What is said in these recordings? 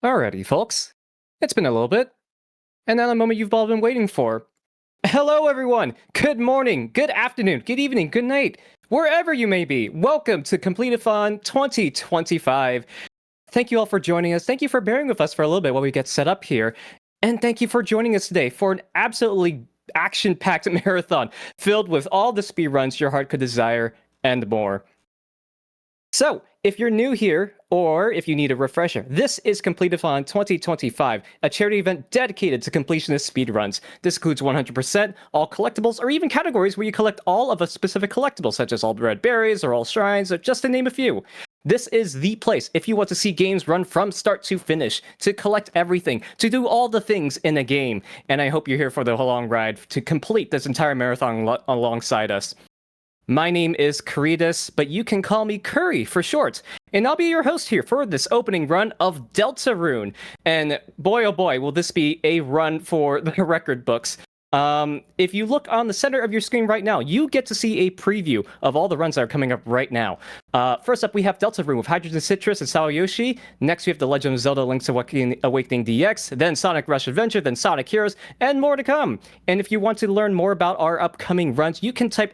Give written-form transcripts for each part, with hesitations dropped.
Alrighty, folks. It's been a little bit, and now the moment you've all been waiting for. Hello, everyone! Good morning, good afternoon, good evening, good night, wherever you may be. Welcome to Completithon 2025. Thank you all for joining us. Thank you for bearing with us for a little bit while we get set up here. And thank you for joining us today for an absolutely action-packed marathon filled with all the speedruns your heart could desire and more. So, if you're new here, or if you need a refresher, this is Completithon 2025, a charity event dedicated to completionist speedruns. This includes 100% all collectibles, or even categories where you collect all of a specific collectible, such as all the red berries, or all shrines, or just to name a few. This is the place if you want to see games run from start to finish, to collect everything, to do all the things in a game. And I hope you're here for the long ride to complete this entire marathon alongside us. My name is Caritas, but you can call me Curry for short, and I'll be your host here for this opening run of Deltarune. And boy, oh boy, will this be a run for the record books. If you look on the center of your screen right now, you get to see a preview of all the runs that are coming up right now. First up, we have Deltarune with Hydrogen Citrus and Sawayoshiyt. Next, we have The Legend of Zelda Link's Awakening DX, then Sonic Rush Adventure, then Sonic Heroes, and more to come. And if you want to learn more about our upcoming runs, you can type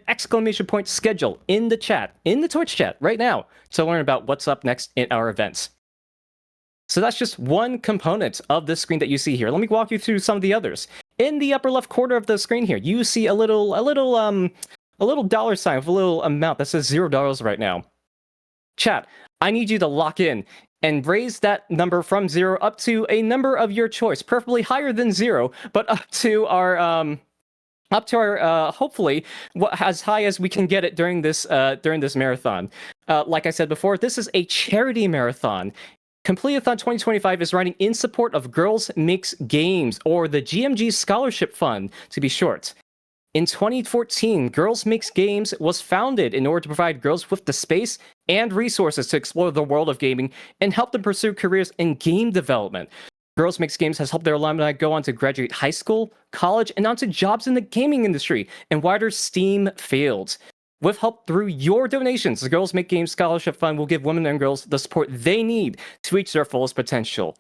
!schedule in the chat, in the Twitch chat right now, to learn about what's up next in our events. So that's just one component of this screen that you see here. Let me walk you through some of the others. In the upper left corner of the screen here, you see a little dollar sign with a little amount that says $0 right now. Chat, I need you to lock in and raise that number from 0 up to a number of your choice, preferably higher than 0, but up to our hopefully as high as we can get it during this marathon. Like I said before, this is a charity marathon. Completithon 2025 is running in support of Girls Makes Games, or the GMG Scholarship Fund, to be short. In 2014, Girls Makes Games was founded in order to provide girls with the space and resources to explore the world of gaming and help them pursue careers in game development. Girls Makes Games has helped their alumni go on to graduate high school, college, and onto jobs in the gaming industry and wider STEAM fields. With help through your donations, the Girls Make Games Scholarship Fund will give women and girls the support they need to reach their fullest potential.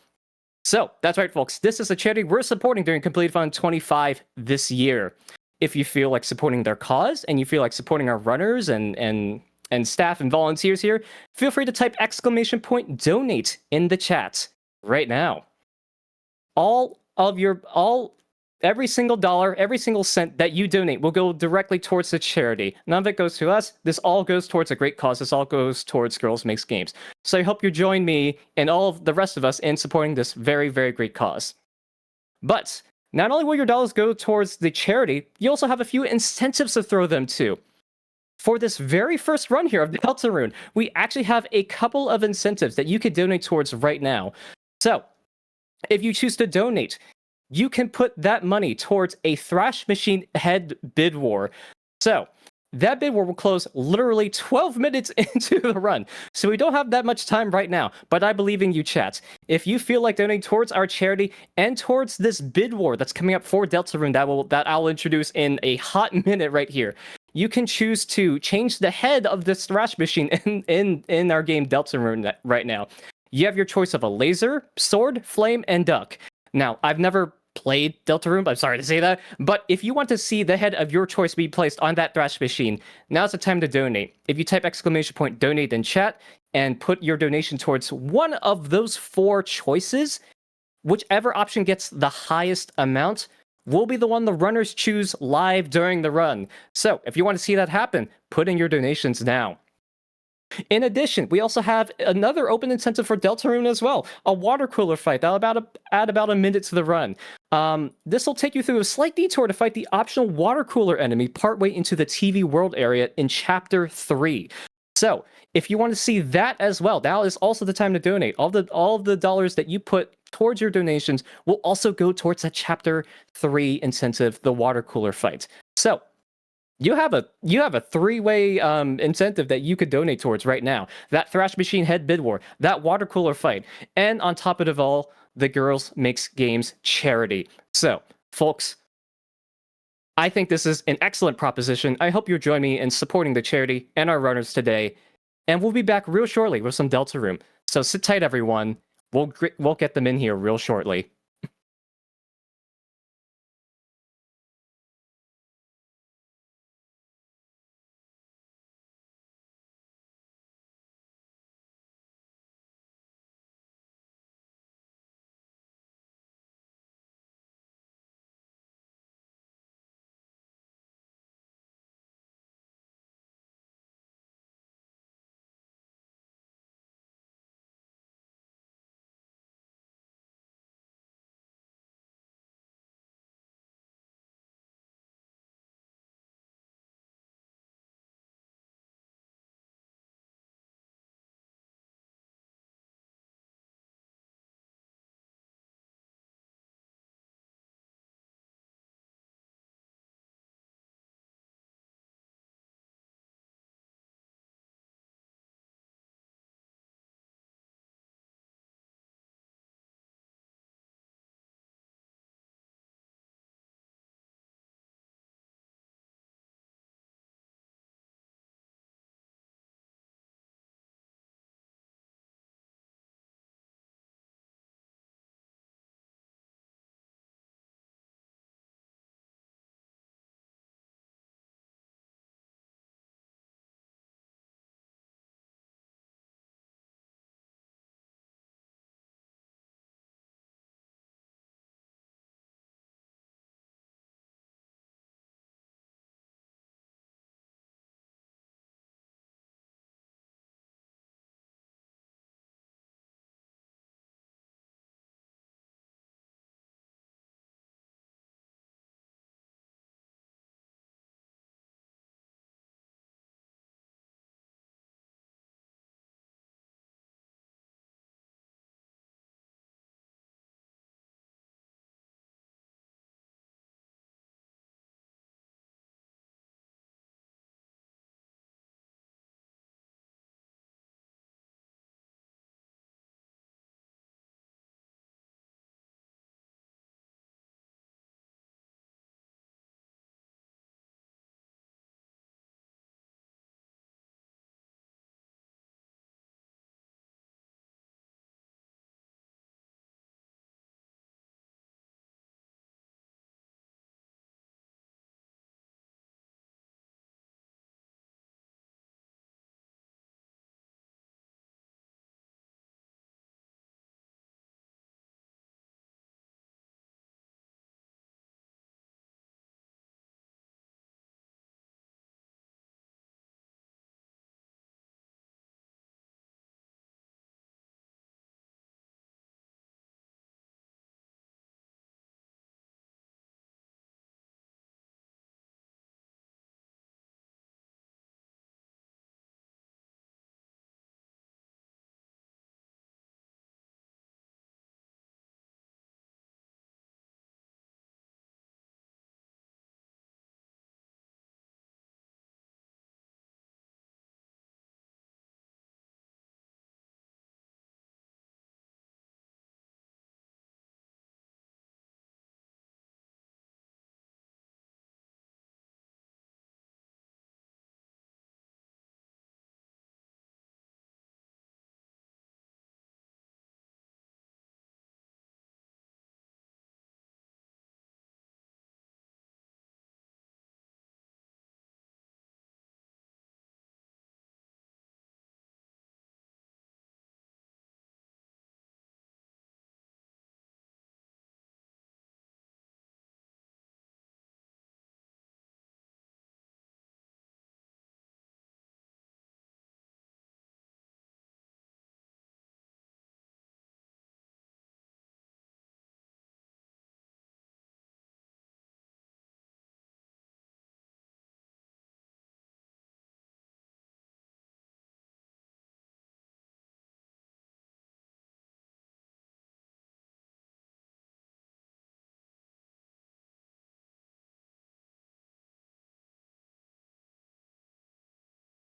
So, that's right, folks. This is a charity we're supporting during Completithon 25 this year. If you feel like supporting their cause, and you feel like supporting our runners and staff and volunteers here, feel free to type !donate in the chat right now. Every single dollar, every single cent that you donate will go directly towards the charity. None of it goes to us. This all goes towards a great cause. This all goes towards Girls Makes Games. So I hope you join me and all of the rest of us in supporting this very, very great cause. But not only will your dollars go towards the charity, you also have a few incentives to throw them to. For this very first run here of Deltarune, we actually have a couple of incentives that you could donate towards right now. So, if you choose to donate, you can put that money towards a Thrash Machine head bid war. So, that bid war will close literally 12 minutes into the run. So we don't have that much time right now, but I believe in you, chat. If you feel like donating towards our charity and towards this bid war that's coming up for Deltarune that I'll introduce in a hot minute right here, you can choose to change the head of this Thrash Machine in our game Deltarune right now. You have your choice of a laser, sword, flame, and duck. Now, I've never played Deltarune, I'm sorry to say that, but if you want to see the head of your choice be placed on that Thrash Machine, now's the time to donate. If you type !donate in chat and put your donation towards one of those 4 choices, whichever option gets the highest amount will be the one the runners choose live during the run. So, if you want to see that happen, put in your donations now. In addition, we also have another open incentive for Deltarune as well, a water cooler fight that'll add about a minute to the run. This will take you through a slight detour to fight the optional water cooler enemy partway into the TV world area in Chapter 3. So, if you want to see that as well, now is also the time to donate. All of the dollars that you put towards your donations will also go towards that Chapter 3 incentive, the water cooler fight. So, you have a 3-way incentive that you could donate towards right now. That Thrash Machine head bid war, that water cooler fight, and on top of it all, the Girls Makes Games charity. So, folks, I think this is an excellent proposition. I hope you'll join me in supporting the charity and our runners today. And we'll be back real shortly with some Deltarune. So sit tight, everyone. We'll get them in here real shortly.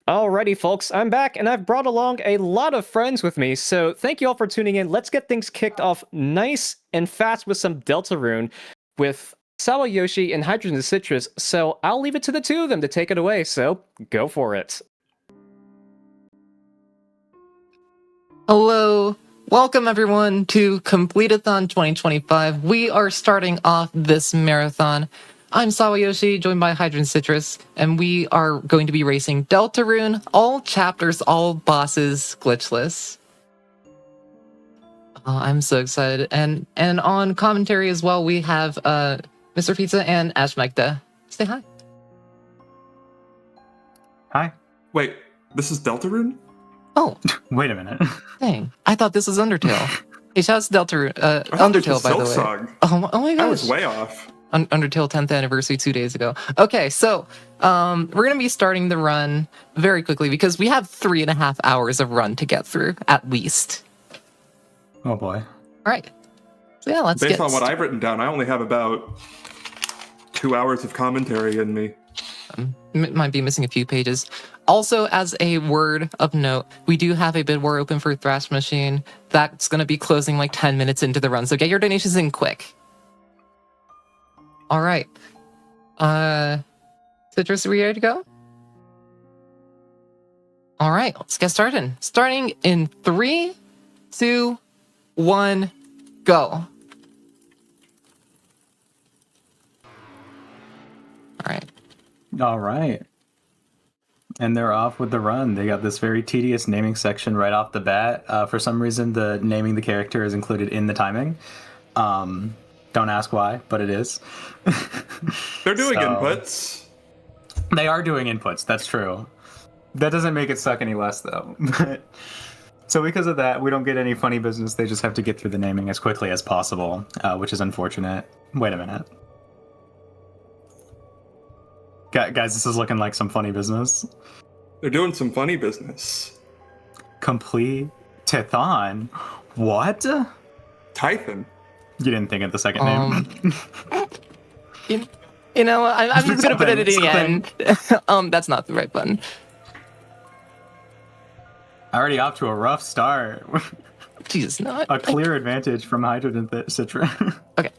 Alrighty, folks, I'm back, and I've brought along a lot of friends with me, so thank you all for tuning in. Let's get things kicked off nice and fast with some Deltarune with Sawayoshi and Hydrogen Citrus, so I'll leave it to the two of them to take it away, so go for it. Hello, Welcome everyone to Completithon 2025. We are starting off this marathon. I'm Sawayoshi, joined by Hydran Citrus, and we are going to be racing Deltarune, all chapters, all bosses, glitchless. I'm so excited. And on commentary as well, we have Mr. Pizza and Ashmekta. Say hi. Hi. Wait, this is Deltarune? Oh, Wait a minute. dang. I thought this was Undertale. Hey, shout out to Deltarune. I thought this Undertale, was by the way. Silksong. Oh my gosh. I was way off. Undertale 10th anniversary 2 days ago. Okay, so we're going to be starting the run very quickly because we have 3.5 hours of run to get through, at least. Oh boy. All right. So yeah, let's Based on what I've written down, I only have about 2 hours of commentary in me. Might be missing a few pages. Also, as a word of note, we do have a bid war open for Thrash Machine. That's going to be closing like 10 minutes into the run, so get your donations in quick. All right. Citrus, are we ready to go? All right, let's get started. Starting in 3, 2, 1, go. All right. All right. And they're off with the run. They got this very tedious naming section right off the bat. For some reason, the naming the character is included in the timing. Don't ask why, but it is. They're doing inputs. They are doing inputs, that's true. That doesn't make it suck any less, though. So because of that, we don't get any funny business. They just have to get through the naming as quickly as possible, which is unfortunate. Wait a minute. Guys, this is looking like some funny business. They're doing some funny business. Completithon? What? Typhon. You didn't think of the second name. You know, I'm just gonna put it again. That's not the right button. Already off to a rough start. Jesus, no. A clear advantage from Hydrogen Citra. Okay.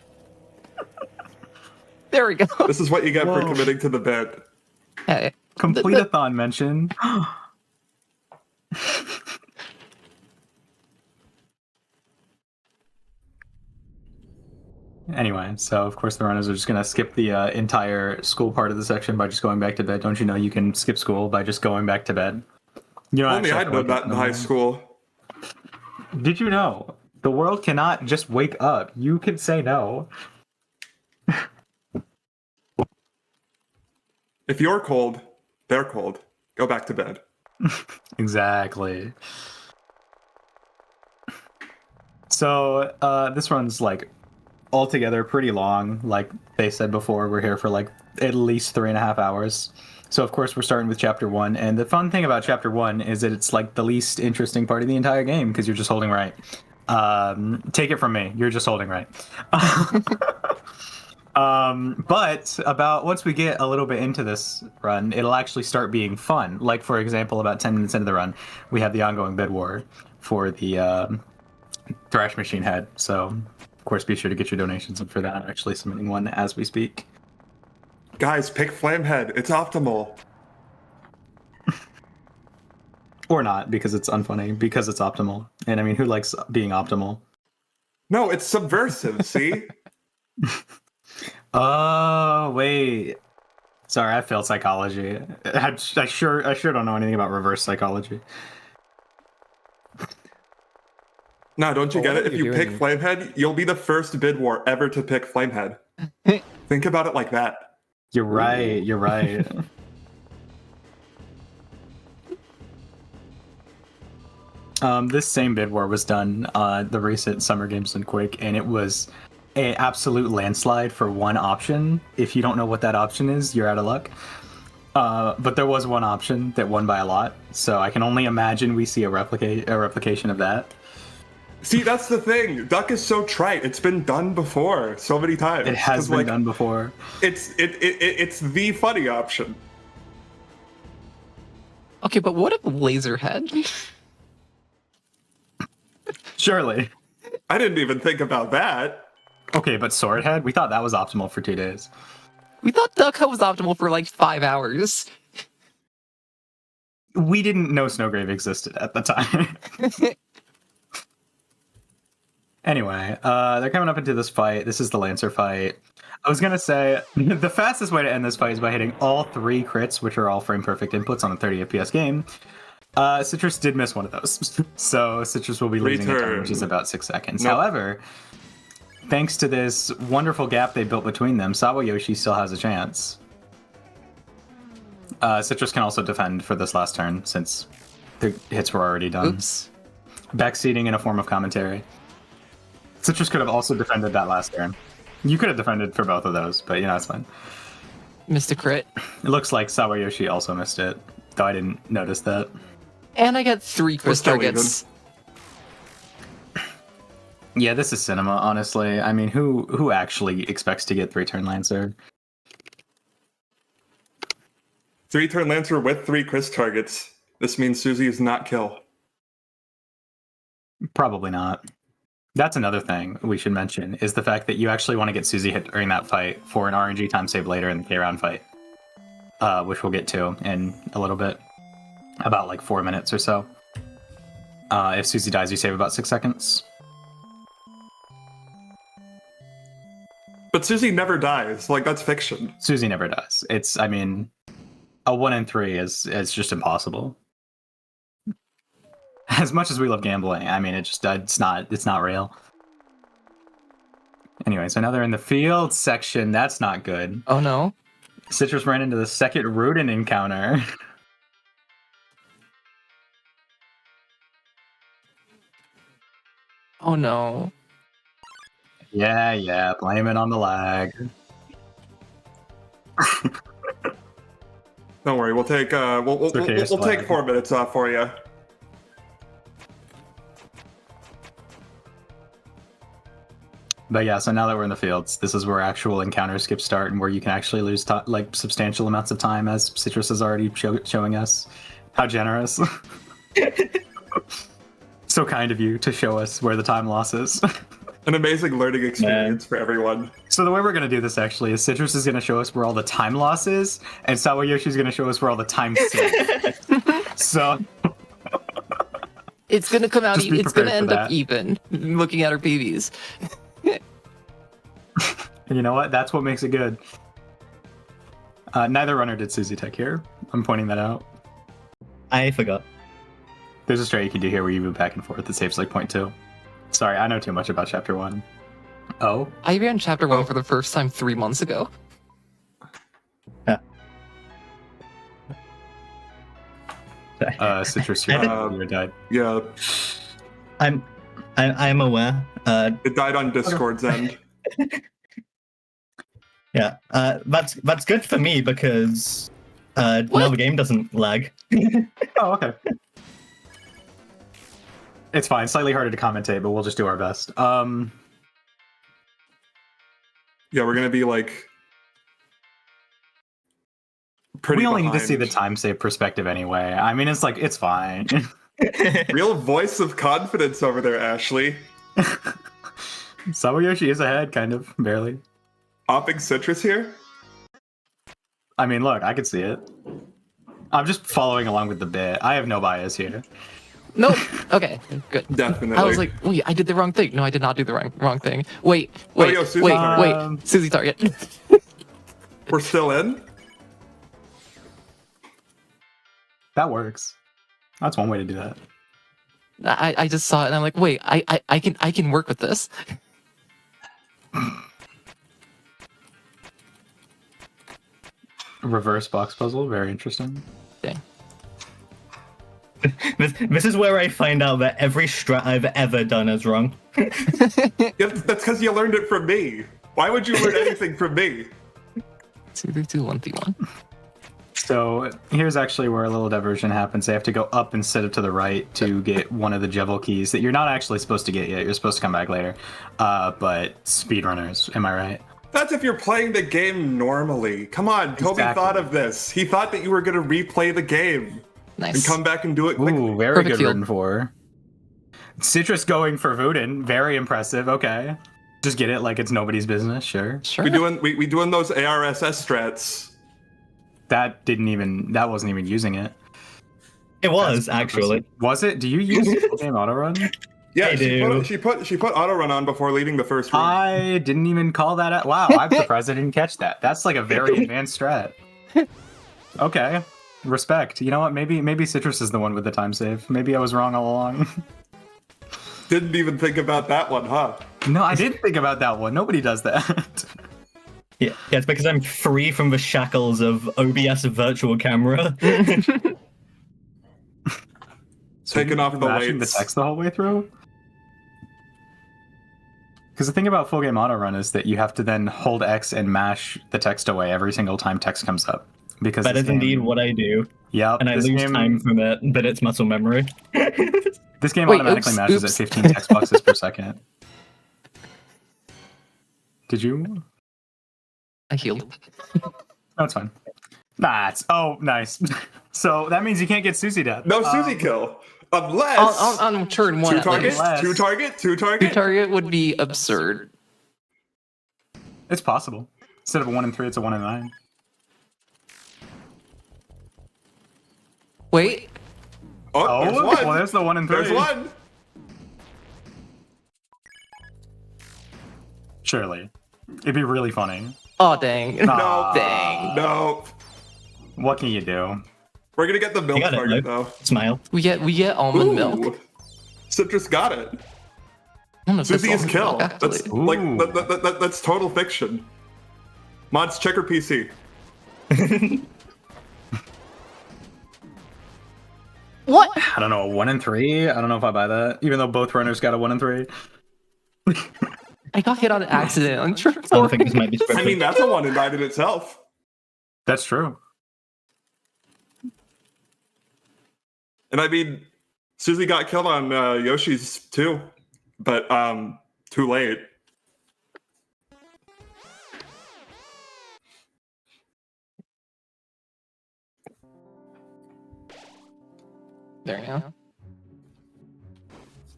There we go. This is what you get for committing to the bet. Hey. Completithon mention. Anyway, so of course the runners are just going to skip the entire school part of the section by just going back to bed. Don't you know you can skip school by just going back to bed? You know, only I'd know that in high school. Did you know? The world cannot just wake up. You can say no. If you're cold, they're cold. Go back to bed. Exactly. So this run's like altogether pretty long. Like they said before, we're here for like at least 3.5 hours. So of course we're starting with chapter 1, and the fun thing about chapter 1 is that it's like the least interesting part of the entire game because you're just holding right. Take it from me, you're just holding right. But about once we get a little bit into this run, it'll actually start being fun. Like for example, about 10 minutes into the run, we have the ongoing bid war for the Thrash Machine head. So of course be sure to get your donations in for that. I'm actually submitting one as we speak. Guys, pick Flamehead. It's optimal. Or not, because it's unfunny, because it's optimal. And I mean, who likes being optimal? No, it's subversive, see? Oh, wait. Sorry, I failed psychology. I sure don't know anything about reverse psychology. No, don't you get it? If you pick Flamehead, you'll be the first bid war ever to pick Flamehead. Think about it like that. You're right, you're right. This same bid war was done the recent Summer Games in Quake, and it was an absolute landslide for one option. If you don't know what that option is, you're out of luck. But there was one option that won by a lot, so I can only imagine we see a replication of that. See, that's the thing. Duck is so trite. It's been done before so many times. It has been done before. It's the funny option. Okay, but what if Laserhead? Surely. I didn't even think about that. Okay, but Swordhead? We thought that was optimal for 2 days. We thought Duck Hunt was optimal for like 5 hours. We didn't know Snowgrave existed at the time. Anyway, they're coming up into this fight. This is the Lancer fight. I was gonna say the fastest way to end this fight is by hitting all 3 crits, which are all frame perfect inputs on a 30 FPS game. Citrus did miss one of those, so Citrus will be losing a turn, which is about 6 seconds. Nope. However, thanks to this wonderful gap they built between them, Sawayoshi still has a chance. Citrus can also defend for this last turn since the hits were already done. Oops. Backseating in a form of commentary. Citrus could have also defended that last turn. You could have defended for both of those, but it's fine. Missed a crit. It looks like Sawayoshi also missed it, though I didn't notice that. And I get 3 crit still targets. Yeah, this is cinema, honestly. I mean, who actually expects to get 3-turn Lancer? 3-turn Lancer with 3 Chris targets. This means Susie is not kill. Probably not. That's another thing we should mention, is the fact that you actually want to get Susie hit during that fight for an RNG time save later in the K-round fight. Which we'll get to in a little bit. About like 4 minutes or so. If Susie dies, you save about 6 seconds. But Susie never dies. Like, that's fiction. Susie never dies. I mean, a 1 in 3 is just impossible. As much as we love gambling, I mean, it's not real. Anyway, so now they're in the field section. That's not good. Oh no. Citrus ran into the second Rudin encounter. Oh no. Yeah, blame it on the lag. Don't worry, we'll take we'll take 4 minutes off for you. But yeah, so now that we're in the fields, this is where actual encounter skips start and where you can actually lose like substantial amounts of time, as Citrus is already showing us. How generous. So kind of you to show us where the time loss is. An amazing learning experience for everyone. So the way we're going to do this actually is Citrus is going to show us where all the time loss is, and Sawayoshi is going to show us where all the time saved. So It's gonna come out. Just be It's gonna prepared end for up that. even. Looking at our PVs. And you know what? That's what makes it good. Neither runner did Susie Tech here. I'm pointing that out. I forgot. There's a strat you can do here where you move back and forth that saves like 0.2. Sorry, I know too much about Chapter 1. Oh? I ran Chapter 1 for the first time 3 months ago. Citrus, I you died. Yeah, I'm aware. it died on Discord's end. Yeah. That's good for me because now the game doesn't lag. Oh, okay. It's fine. Slightly harder to commentate, but we'll just do our best. Yeah, we're gonna be like pretty. We only need to behind. see the time save perspective anyway. I mean, it's fine. Real voice of confidence over there, Ashley. Sawayoshi is ahead, kind of, barely. Opping Citrus here. I mean, look, I can see it. I'm just following along with the bit. I have no bias here. Nope. Okay, good. Definitely. I was like, wait, I did the wrong thing. No, I did not do the wrong thing. Wait, yo, Susie target. Susie target. We're still in. That works. That's one way to do that. I just saw it and I'm like, wait, I can work with this. Reverse box puzzle, very interesting. Dang. This is where I find out that every strat I've ever done is wrong. Yeah, that's because you learned it from me. Why would you learn anything from me? 2-3-2-1-3-1. So here's actually where a little diversion happens. They have to go up instead of to the right to get one of the Jevil keys that you're not actually supposed to get yet. You're supposed to come back later. But speedrunners, am I right? That's if you're playing the game normally. Come on, Toby Exactly. thought of this. He thought that you were going to replay the game and Nice. come back and do it quickly. Ooh, very Perfect good field. written for. Citrus going for Vudin, very impressive. Okay. Just get it like it's nobody's business, sure. Sure. We doing those ARSS strats. That wasn't even using it. It was actually. Was it? Do you use full game auto run? Yeah, I she do. put auto run on before leading the first room. I didn't even call that out. Wow, I'm surprised I didn't catch that. That's like a very advanced strat. Okay, respect. You know what? Maybe Citrus is the one with the time save. Maybe I was wrong all along. Didn't even think about that one, huh? No, I didn't think about that one. Nobody does that. Yeah, it's because I'm free from the shackles of OBS virtual camera. Taking off the mashing the weights. text the whole way through. Because the thing about full game auto run is that you have to then hold X and mash the text away every single time text comes up. Because That is indeed what I do. Yep. And I lose time from it, but it's muscle memory. This game Wait, automatically mashes at 15 text boxes per second. Did you? I healed. No, it's fine. Nah, oh, nice. So that means you can't get Susie death. No Susie kill. Unless On turn one, two at target, least. two target, two Two target. target would be absurd. It's possible. Instead of a 1 and 3, it's a 1 and 9. Wait, Oh, there's one. Well, there's the 1 and 3. There's one. Surely. It'd be really funny. oh dang. No. Dang. No. What can you do? We're gonna get the milk got it, target Luke. though. Smile. We get almond milk. Ooh. Citrus got it. I don't know if that's Susie's almond kill. milk, That's actually. like Ooh. that's total fiction. Mods, check her PC. What? I don't know, a 1 and 3? I don't know if I buy that. Even though both runners got a 1 and 3. I got hit on accident on turn I don't four. think this might be I mean, that's a 1 and 9 in itself. That's true. And I mean, Susie got killed on Yoshi's too, but too late. There you go.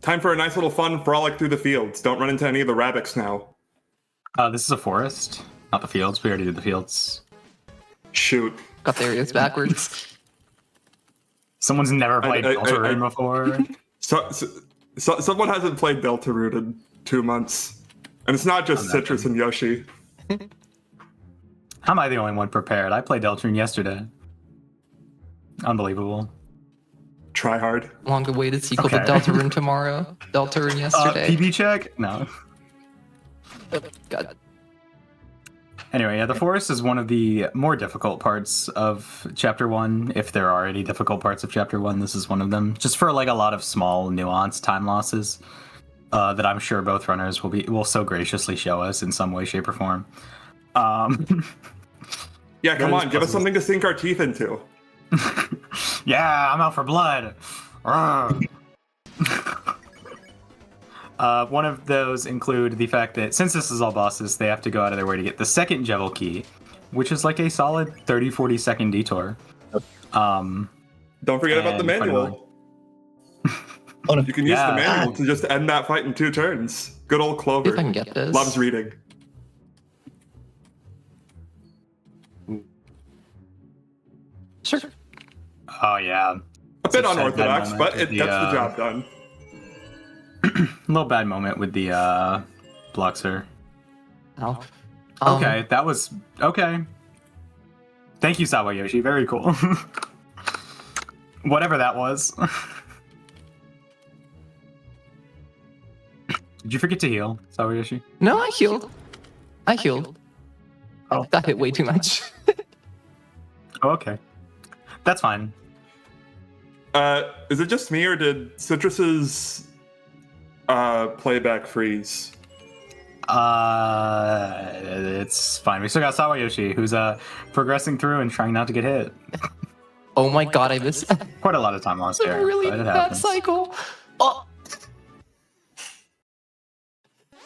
Time for a nice little fun frolic through the fields. Don't run into any of the rabbits now. This is a forest, not the fields. We already did the fields. Shoot. Got the areas backwards. Someone's never played Deltarune before. So someone hasn't played Deltarune in 2 months. And it's not just Citrus and Yoshi. How am I the only one prepared? I played Deltarune yesterday. Unbelievable. Try hard. Long awaited sequel to Okay. Deltarune tomorrow. Deltarune yesterday. PB check? No. God. Anyway, yeah, the forest is one of the more difficult parts of Chapter 1. If there are any difficult parts of Chapter 1, this is one of them. Just for like a lot of small, nuanced time losses that I'm sure both runners will so graciously show us in some way, shape, or form. Yeah, come That is on, give us puzzles. something to sink our teeth into. Yeah, I'm out for blood. One of those include the fact that since this is all bosses, they have to go out of their way to get the second Jevil key, which is like a solid 30-40 second detour. Don't forget about the And manual. Oh, no. You can use Yeah. the manual to just end that fight in 2 turns. Good old Clover. If I can get this. Loves reading. Sure. Oh yeah, A bit a sad unorthodox, bad but moment it with gets the, the job done. a little bad moment with the Bluxer. Ow. Okay, that was okay. Thank you, Sawayoshi. Very cool. Whatever that was. Did you forget to heal, Sawayoshi? No, I healed. I healed. Oh. That hit way too much. Oh, okay. That's fine. Is it just me, or did Citrus's playback freeze? It's fine. We still got Sawayoshi, who's progressing through and trying not to get hit. Oh my god, I missed Quite a lot of time lost a there. really but it bad happens. cycle. Oh.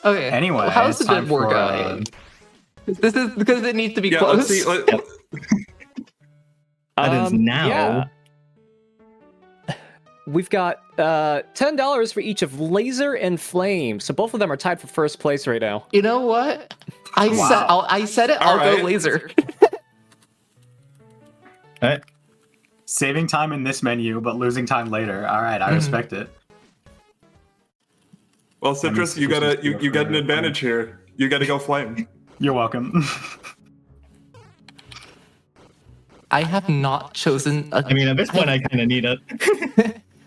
Okay. Anyway, how's the it's time bid war for, going? This is because it needs to be Yeah, close. let's see. That is now. Yeah. We've got $10 for each of Laser and Flame, so both of them are tied for first place right now. You know what? I said it. I'll Alright. go laser. Alright. Saving time in this menu, but losing time later. All right, I respect it. Well, Citrus, you gotta you get an advantage here. You gotta go flame. You're welcome. I have not chosen a. I mean, at this point, I kind of need it.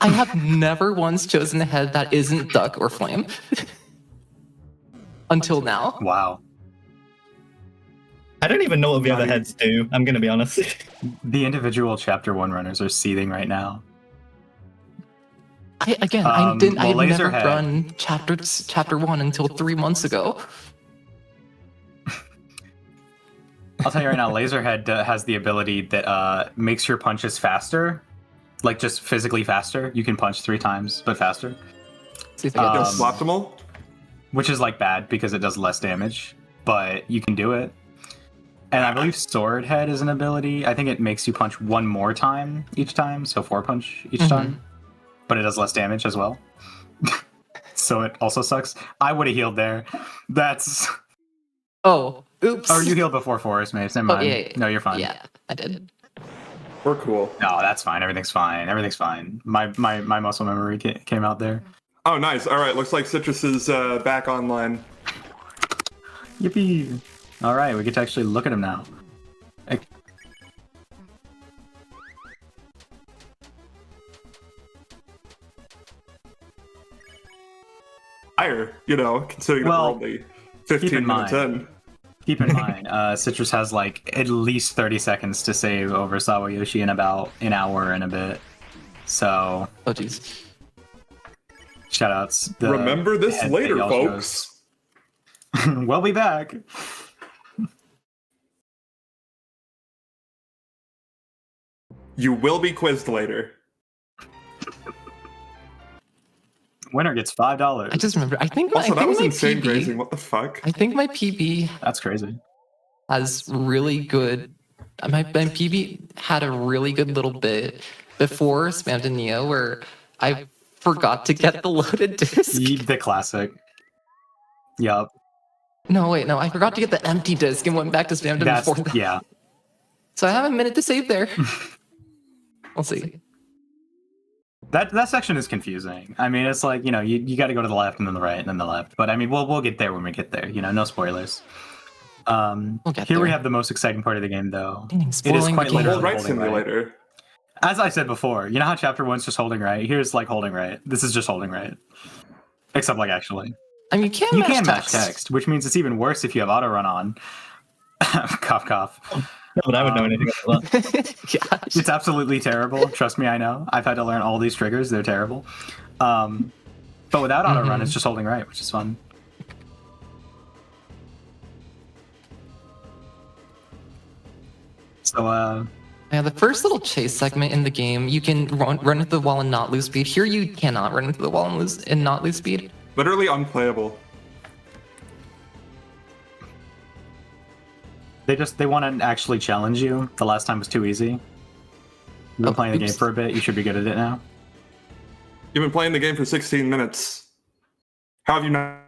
I have never once chosen a head that isn't duck or flame. Until now. Wow. I don't even know what the other heads do. I'm gonna be honest. The individual chapter 1 runners are seething right now. I didn't. well, I never Laserhead- run chapter 1 until 3 months ago. I'll tell you right now, Laserhead has the ability that makes your punches faster, like just physically faster. You can punch 3 times, but faster, See if I get Yo, this. optimal. which is like bad because it does less damage, but you can do it. And I believe Sword Head is an ability. I think it makes you punch 1 more time each time, so 4 punch each time, but it does less damage as well. So it also sucks. I would have healed there. That's. Oh, oops. Oh, you healed before Forest Mace. Never Oh, mind. yeah. No, you're fine. Yeah, I did. We're cool. No, that's fine. Everything's fine. Everything's fine. My muscle memory came out there. Oh, nice. All right, looks like Citrus is back online. Yippee! All right, we get to actually look at him now. Higher, considering Well, that we're only keep 15 in minutes mind- in. Keep in mind, Citrus has like at least 30 seconds to save over Sawayoshi in about an hour and a bit. So, Oh, jeez. shoutouts. Remember this later, folks. We'll be back. You will be quizzed later. Winner gets $5. I just remember. I think Also, that was my insane PB, grazing. What the fuck? I think my PB That's crazy. has really good. My PB had a really good little bit before Spammed in Neo where I forgot to get the loaded disc. The classic. Yup. No, wait, no, I forgot to get the empty disc and went back to Spammed That's before that. yeah. So I have a minute to save there. We'll see. That section is confusing. I mean, it's like, you got to go to the left and then the right and then the left. But I mean, we'll get there when we get there. No spoilers. We'll get Here we there. have the most exciting part of the game, though. Dang, It is spoiling quite the game. Well, literally right holding right. simulator. As I said before, you know how chapter 1's just holding right? Here's like holding right. This is just holding right. Except like actually. I mean, you You can match text, which means it's even worse if you have auto run on. Cough, cough. Not that I would know anything about that. Yeah. It's absolutely terrible. Trust me, I know. I've had to learn all these triggers. They're terrible. But without auto run, it's just holding right, which is fun. So, Yeah, the first little chase segment in the game, you can run into the wall and not lose speed. Here, you cannot run into the wall and not lose speed. Literally unplayable. they want to actually challenge you. The last time was too easy. You've been Oh, playing the game oops. for a bit. You should be good at it now. You've been playing the game for 16 minutes. How have you not?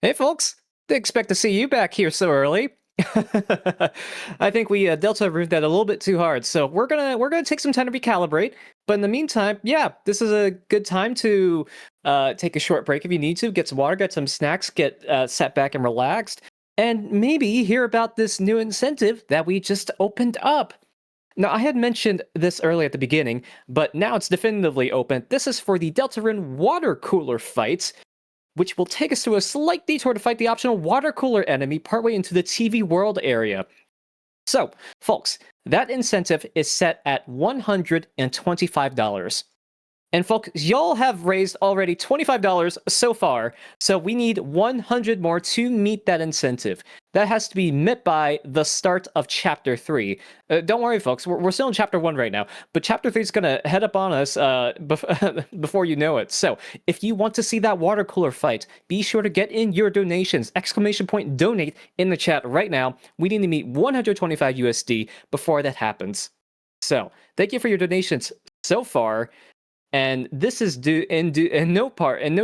Hey, folks! Didn't expect to see you back here so early. I think we Deltarune that a little bit too hard, so we're gonna take some time to recalibrate. But in the meantime, yeah, this is a good time to take a short break if you need to, get some water, get some snacks, get sat back and relaxed, and maybe hear about this new incentive that we just opened up. Now, I had mentioned this early at the beginning, but now it's definitively open. This is for the Deltarune water cooler fights, which will take us to a slight detour to fight the optional water cooler enemy partway into the TV world area. So, folks, that incentive is set at $125. And folks, y'all have raised already $25 so far, so we need 100 more to meet that incentive. That has to be met by the start of Chapter 3. Don't worry, folks, we're still in Chapter 1 right now, but Chapter 3 is going to head up on us before you know it. So, if you want to see that water cooler fight, be sure to get in your donations, ! Donate in the chat right now. We need to meet 125 USD before that happens. So, thank you for your donations so far. And this is due in no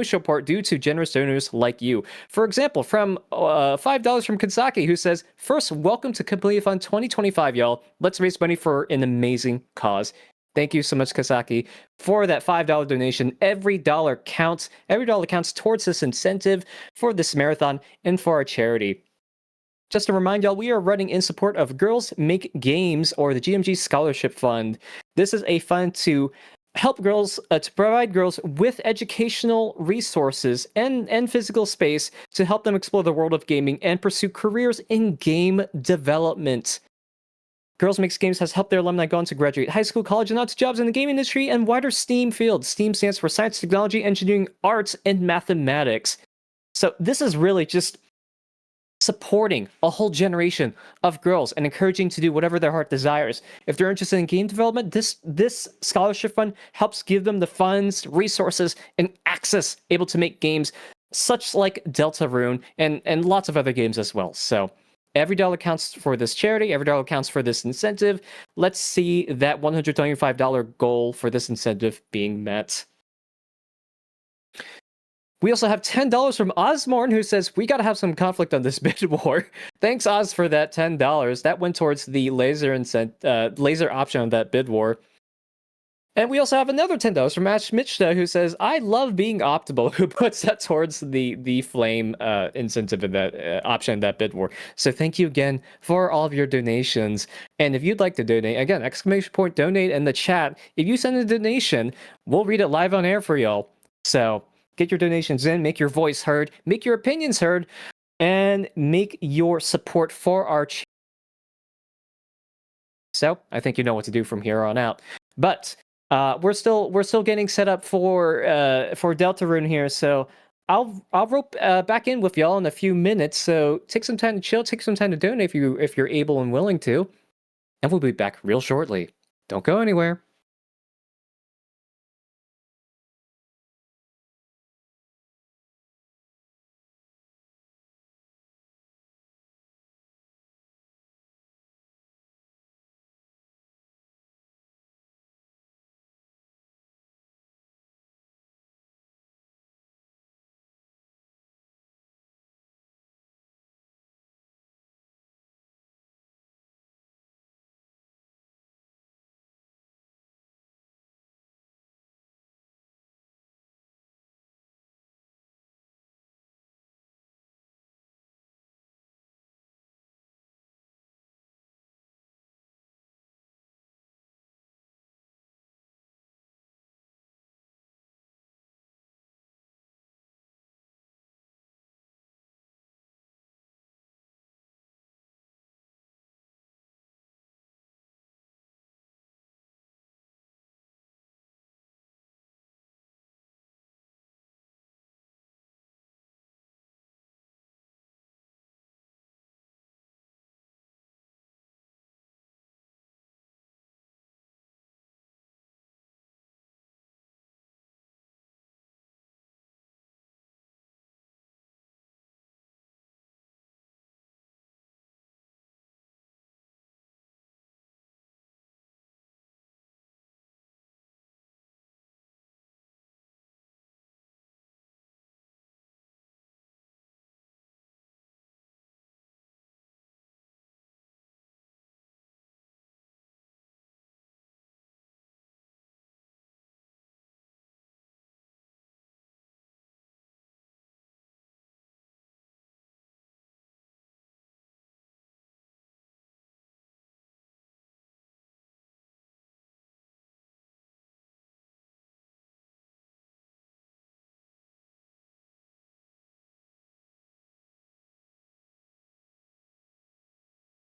show part due to generous donors like you. For example, from $5 from Kansaki, who says, "First, welcome to Completithon 2025, y'all. Let's raise money for an amazing cause." Thank you so much, Kasaki, for that $5 donation. Every dollar counts. Every dollar counts towards this incentive for this marathon and for our charity. Just to remind y'all, we are running in support of Girls Make Games, or the GMG Scholarship Fund. This is a fund to help girls, to provide girls with educational resources and physical space to help them explore the world of gaming and pursue careers in game development. Girls Makes Games has helped their alumni go on to graduate high school, college, and out to jobs in the game industry and wider STEAM fields. STEAM stands for science, technology, engineering, arts, and mathematics. So this is really just supporting a whole generation of girls and encouraging to do whatever their heart desires. If they're interested in game development, this scholarship fund helps give them the funds, resources, and access able to make games such like Deltarune and lots of other games as well. So every dollar counts for this charity, every dollar counts for this incentive. Let's see that $125 goal for this incentive being met. We also have $10 from Osmorn, who says, "We gotta have some conflict on this bid war." Thanks, Oz, for that $10. That went towards the laser option of that bid war. And we also have another $10 from Ash Mitchta, who says, "I love being optimal," who puts that towards the flame incentive in that option in that bid war. So thank you again for all of your donations. And if you'd like to donate, again, ! Donate in the chat. If you send a donation, we'll read it live on air for y'all. So get your donations in, make your voice heard, make your opinions heard, and make your support for our channel. So I think you know what to do from here on out. But we're still getting set up for Deltarune here, so I'll rope back in with y'all in a few minutes. So take some time to chill, take some time to donate if you're able and willing to, and we'll be back real shortly. Don't go anywhere.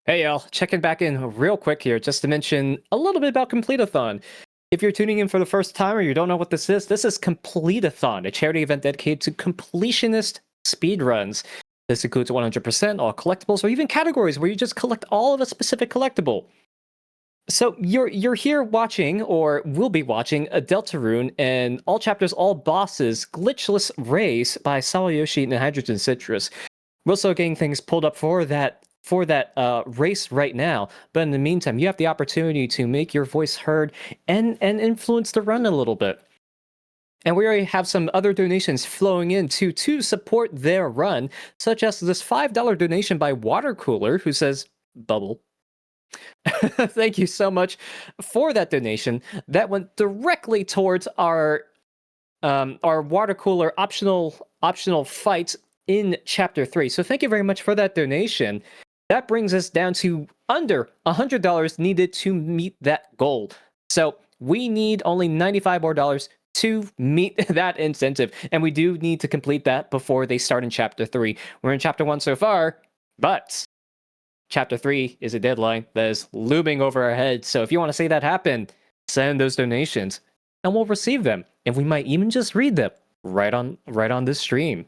Hey y'all, checking back in real quick here just to mention a little bit about Completithon. If you're tuning in for the first time or you don't know what this is Completithon, a charity event dedicated to completionist speedruns. This includes 100% all collectibles or even categories where you just collect all of a specific collectible. So you're here watching, or will be watching, a Deltarune and all chapters, all bosses, glitchless race by sawayoshiyt and Hydrogen Citrus. We're also getting things pulled up for that race right now. But in the meantime, you have the opportunity to make your voice heard and influence the run a little bit. And we already have some other donations flowing in to support their run, such as this $5 donation by Water Cooler, who says, "Bubble." Thank you so much for that donation. That went directly towards our water cooler optional fight in chapter 3. So thank you very much for that donation. That brings us down to under $100 needed to meet that goal. So we need only $95 more to meet that incentive, and we do need to complete that before they start in chapter 3. We're in chapter 1 so far, but chapter 3 is a deadline that is looming over our heads. So if you want to see that happen, send those donations and we'll receive them. And we might even just read them right on this stream.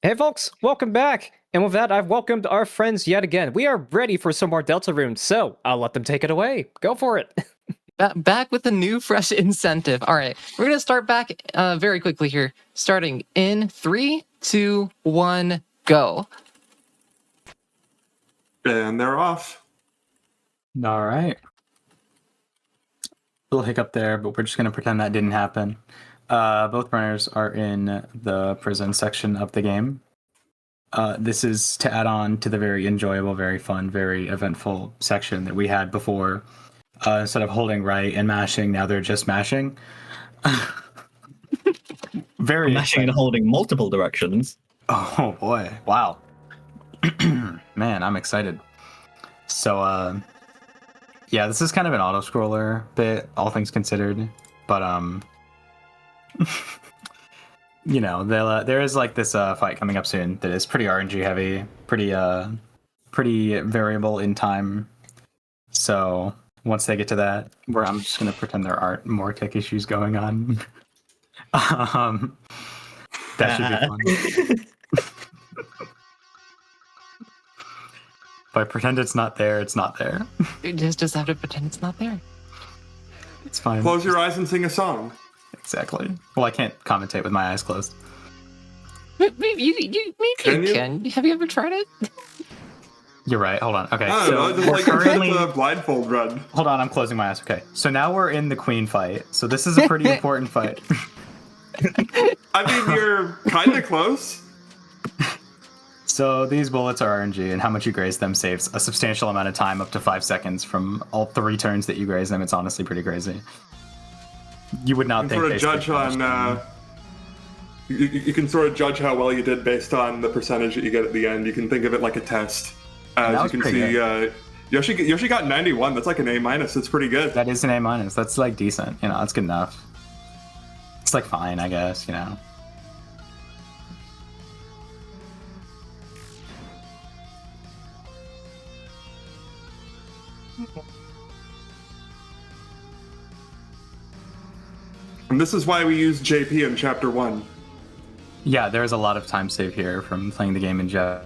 Hey folks, welcome back! And with that, I've welcomed our friends yet again. We are ready for some more Deltarune, so I'll let them take it away. Go for it! Back with a new, fresh incentive. All right, we're gonna start back very quickly here. Starting in 3, 2, 1, go. And they're off. All right. Little hiccup there, but we're just going to pretend that didn't happen. Both runners are in the prison section of the game. This is to add on to the very enjoyable, very fun, very eventful section that we had before. Instead of holding right and mashing, now they're just mashing. Very Mashing and exciting. holding multiple directions. Oh boy! Wow, man, I'm excited. So, yeah, this is kind of an auto scroller bit, all things considered, but you know, there is like this fight coming up soon that is pretty RNG heavy, pretty variable in time. So once they get to that, where I'm just gonna pretend there aren't more tech issues going on. um, that should be fun. If I pretend it's not there, it's not there. You just have to pretend it's not there. It's fine. Close your eyes and sing a song. Exactly. Well, I can't commentate with my eyes closed. Maybe you Can you? can. Have you ever tried it? You're right. Hold on. Okay. I don't know, just we're like currently... it's a blindfold run. Hold on. I'm closing my eyes. Okay. So now we're in the queen fight. So this is a pretty important fight. I mean, you're kind of close. So these bullets are RNG, and how much you graze them saves a substantial amount of time, up to 5 seconds from all 3 turns that you graze them. It's honestly pretty crazy. You would not You think sort they of judge spend much on. time. You can sort of judge how well you did based on the percentage that you get at the end. You can think of it like a test. That As was you can pretty see, Yoshi got 91. That's like an A minus. It's pretty good. That is an A minus. That's like decent. You know, that's good enough. It's like fine, I guess. You know. And this is why we use JP in Chapter 1. Yeah, there's a lot of time saved here from playing the game in Java.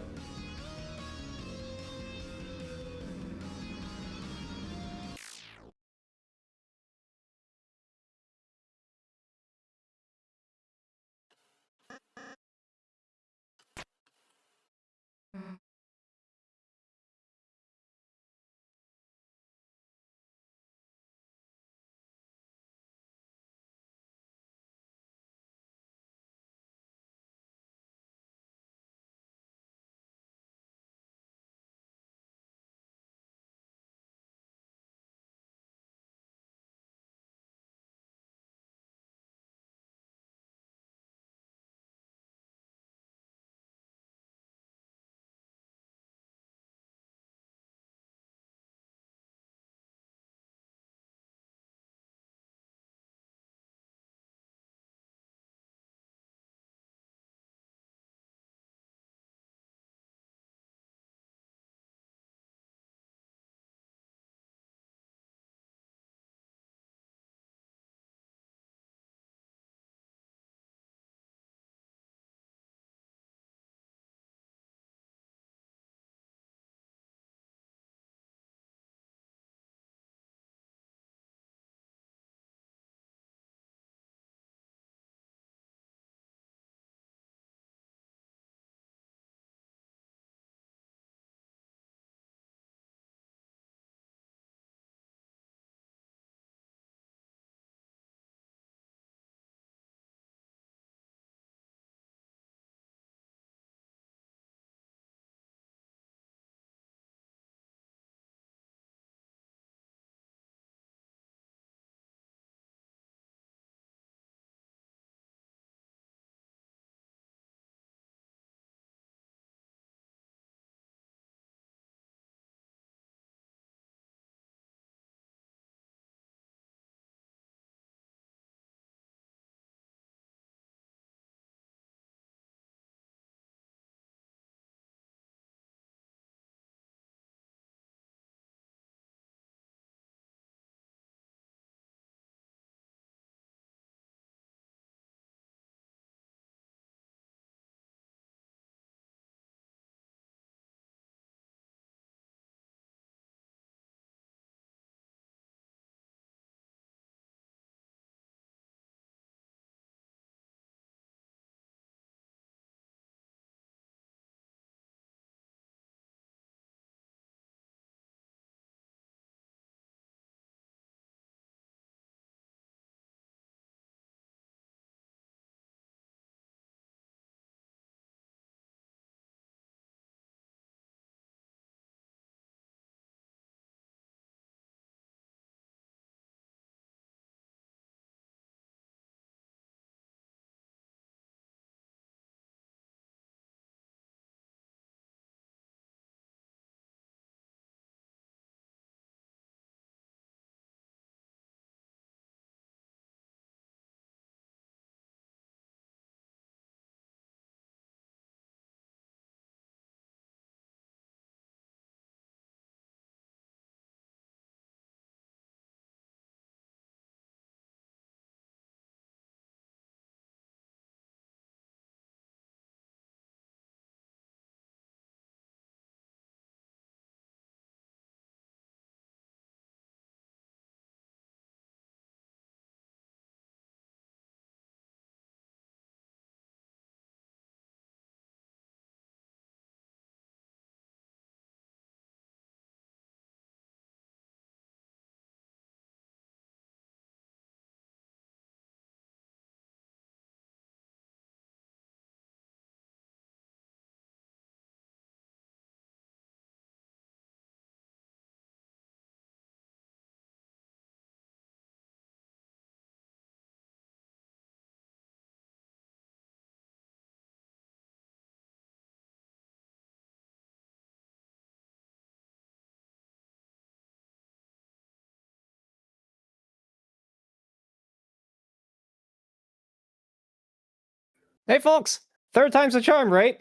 Hey, folks! Third time's a charm, right?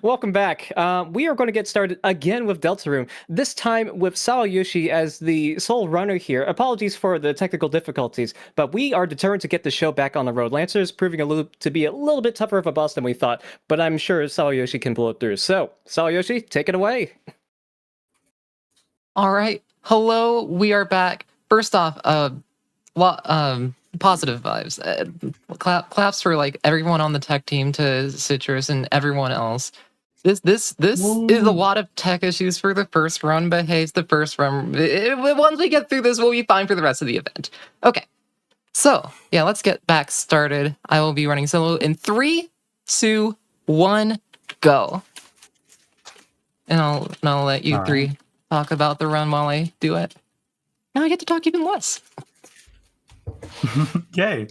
Welcome back. We are going to get started again with Deltarune, this time with Sawayoshi as the sole runner here. Apologies for the technical difficulties, but we are determined to get the show back on the road. Lancer is proving to be a little bit tougher of a boss than we thought, but I'm sure Sawayoshi can pull it through. So, Sawayoshi, take it away. All right. Hello, we are back. First off, positive vibes. Claps for like everyone on the tech team, to Citrus and everyone else. This is a lot of tech issues for the first run, but hey, it's the first run. Once we get through this, we'll be fine for the rest of the event. Okay. So yeah, let's get back started. I will be running solo in 3, 2, 1, go. And I'll let you three talk about the run while I do it. Now I get to talk even less. Yay.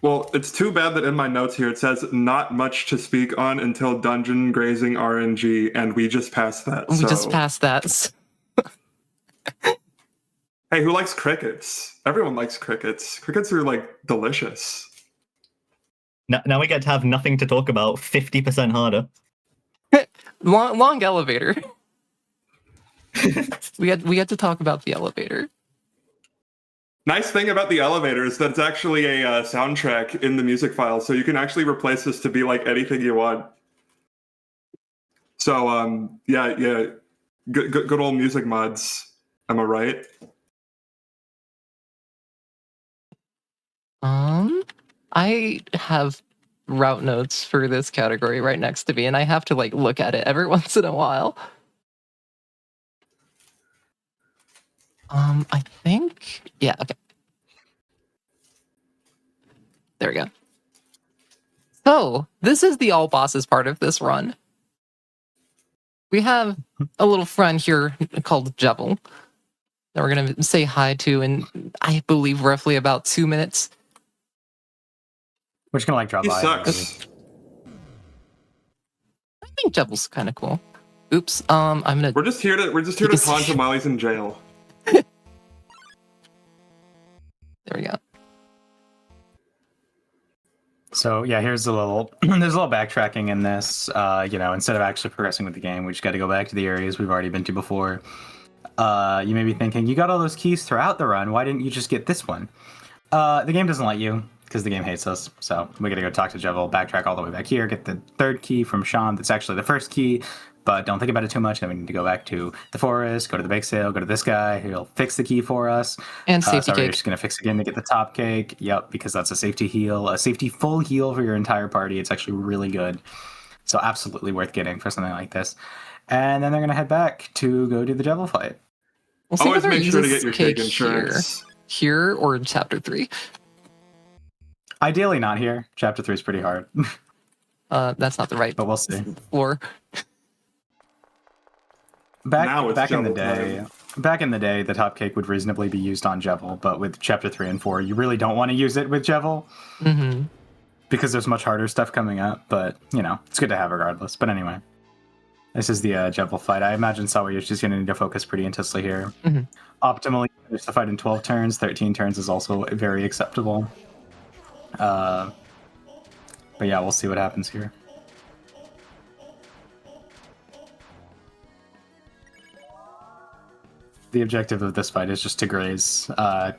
Well, it's too bad that in my notes here it says not much to speak on until dungeon grazing RNG, and we just passed that. We just passed that. Hey, who likes crickets? Everyone likes crickets. Crickets are like delicious. Now we get to have nothing to talk about 50% harder. long elevator. we had to talk about the elevator. Nice thing about the elevator is that it's actually a soundtrack in the music file, so you can actually replace this to be like anything you want. So yeah, good old music mods. Am I right? I have route notes for this category right next to me, and I have to like look at it every once in a while. I think, yeah, okay. There we go. So, this is the all bosses part of this run. We have a little friend here called Jebel that we're going to say hi to in, I believe, roughly about 2 minutes. We're just gonna like drop He by. sucks. I think Jebel's kind of cool. Oops, I'm gonna... We're just here to taunt him while he's in jail. There we go. So yeah, here's a little. There's a little backtracking in this. Instead of actually progressing with the game, we just got to go back to the areas we've already been to before. You may be thinking, you got all those keys throughout the run. Why didn't you just get this one? The game doesn't let you because the game hates us. So we got to go talk to Jebel, backtrack all the way back here, get the third key from Sean. That's actually the first key. But don't think about it too much. Then we need to go back to the forest, go to the bake sale, go to this guy. He'll fix the key for us. And safety so cake. we're just going to fix again to get the top cake. Yep, because that's a safety heal. A safety full heal for your entire party. It's actually really good. So absolutely worth getting for something like this. And then they're going to head back to go do the devil fight. We'll see Always whether make he sure to uses get your cake cake insurance. here or in chapter 3. Ideally not here. Chapter 3 is pretty hard. That's not the right But we'll see. floor. Back in the day, the top cake would reasonably be used on Jevil, but with chapter 3 and 4, you really don't want to use it with Jevil. Mm-hmm. Because there's much harder stuff coming up, but, it's good to have regardless. But anyway, this is the Jevil fight. I imagine Sawayoshi's going to need to focus pretty intensely here. Mm-hmm. Optimally, finish the fight in 12 turns. 13 turns is also very acceptable. But yeah, we'll see what happens here. The objective of this fight is just to graze.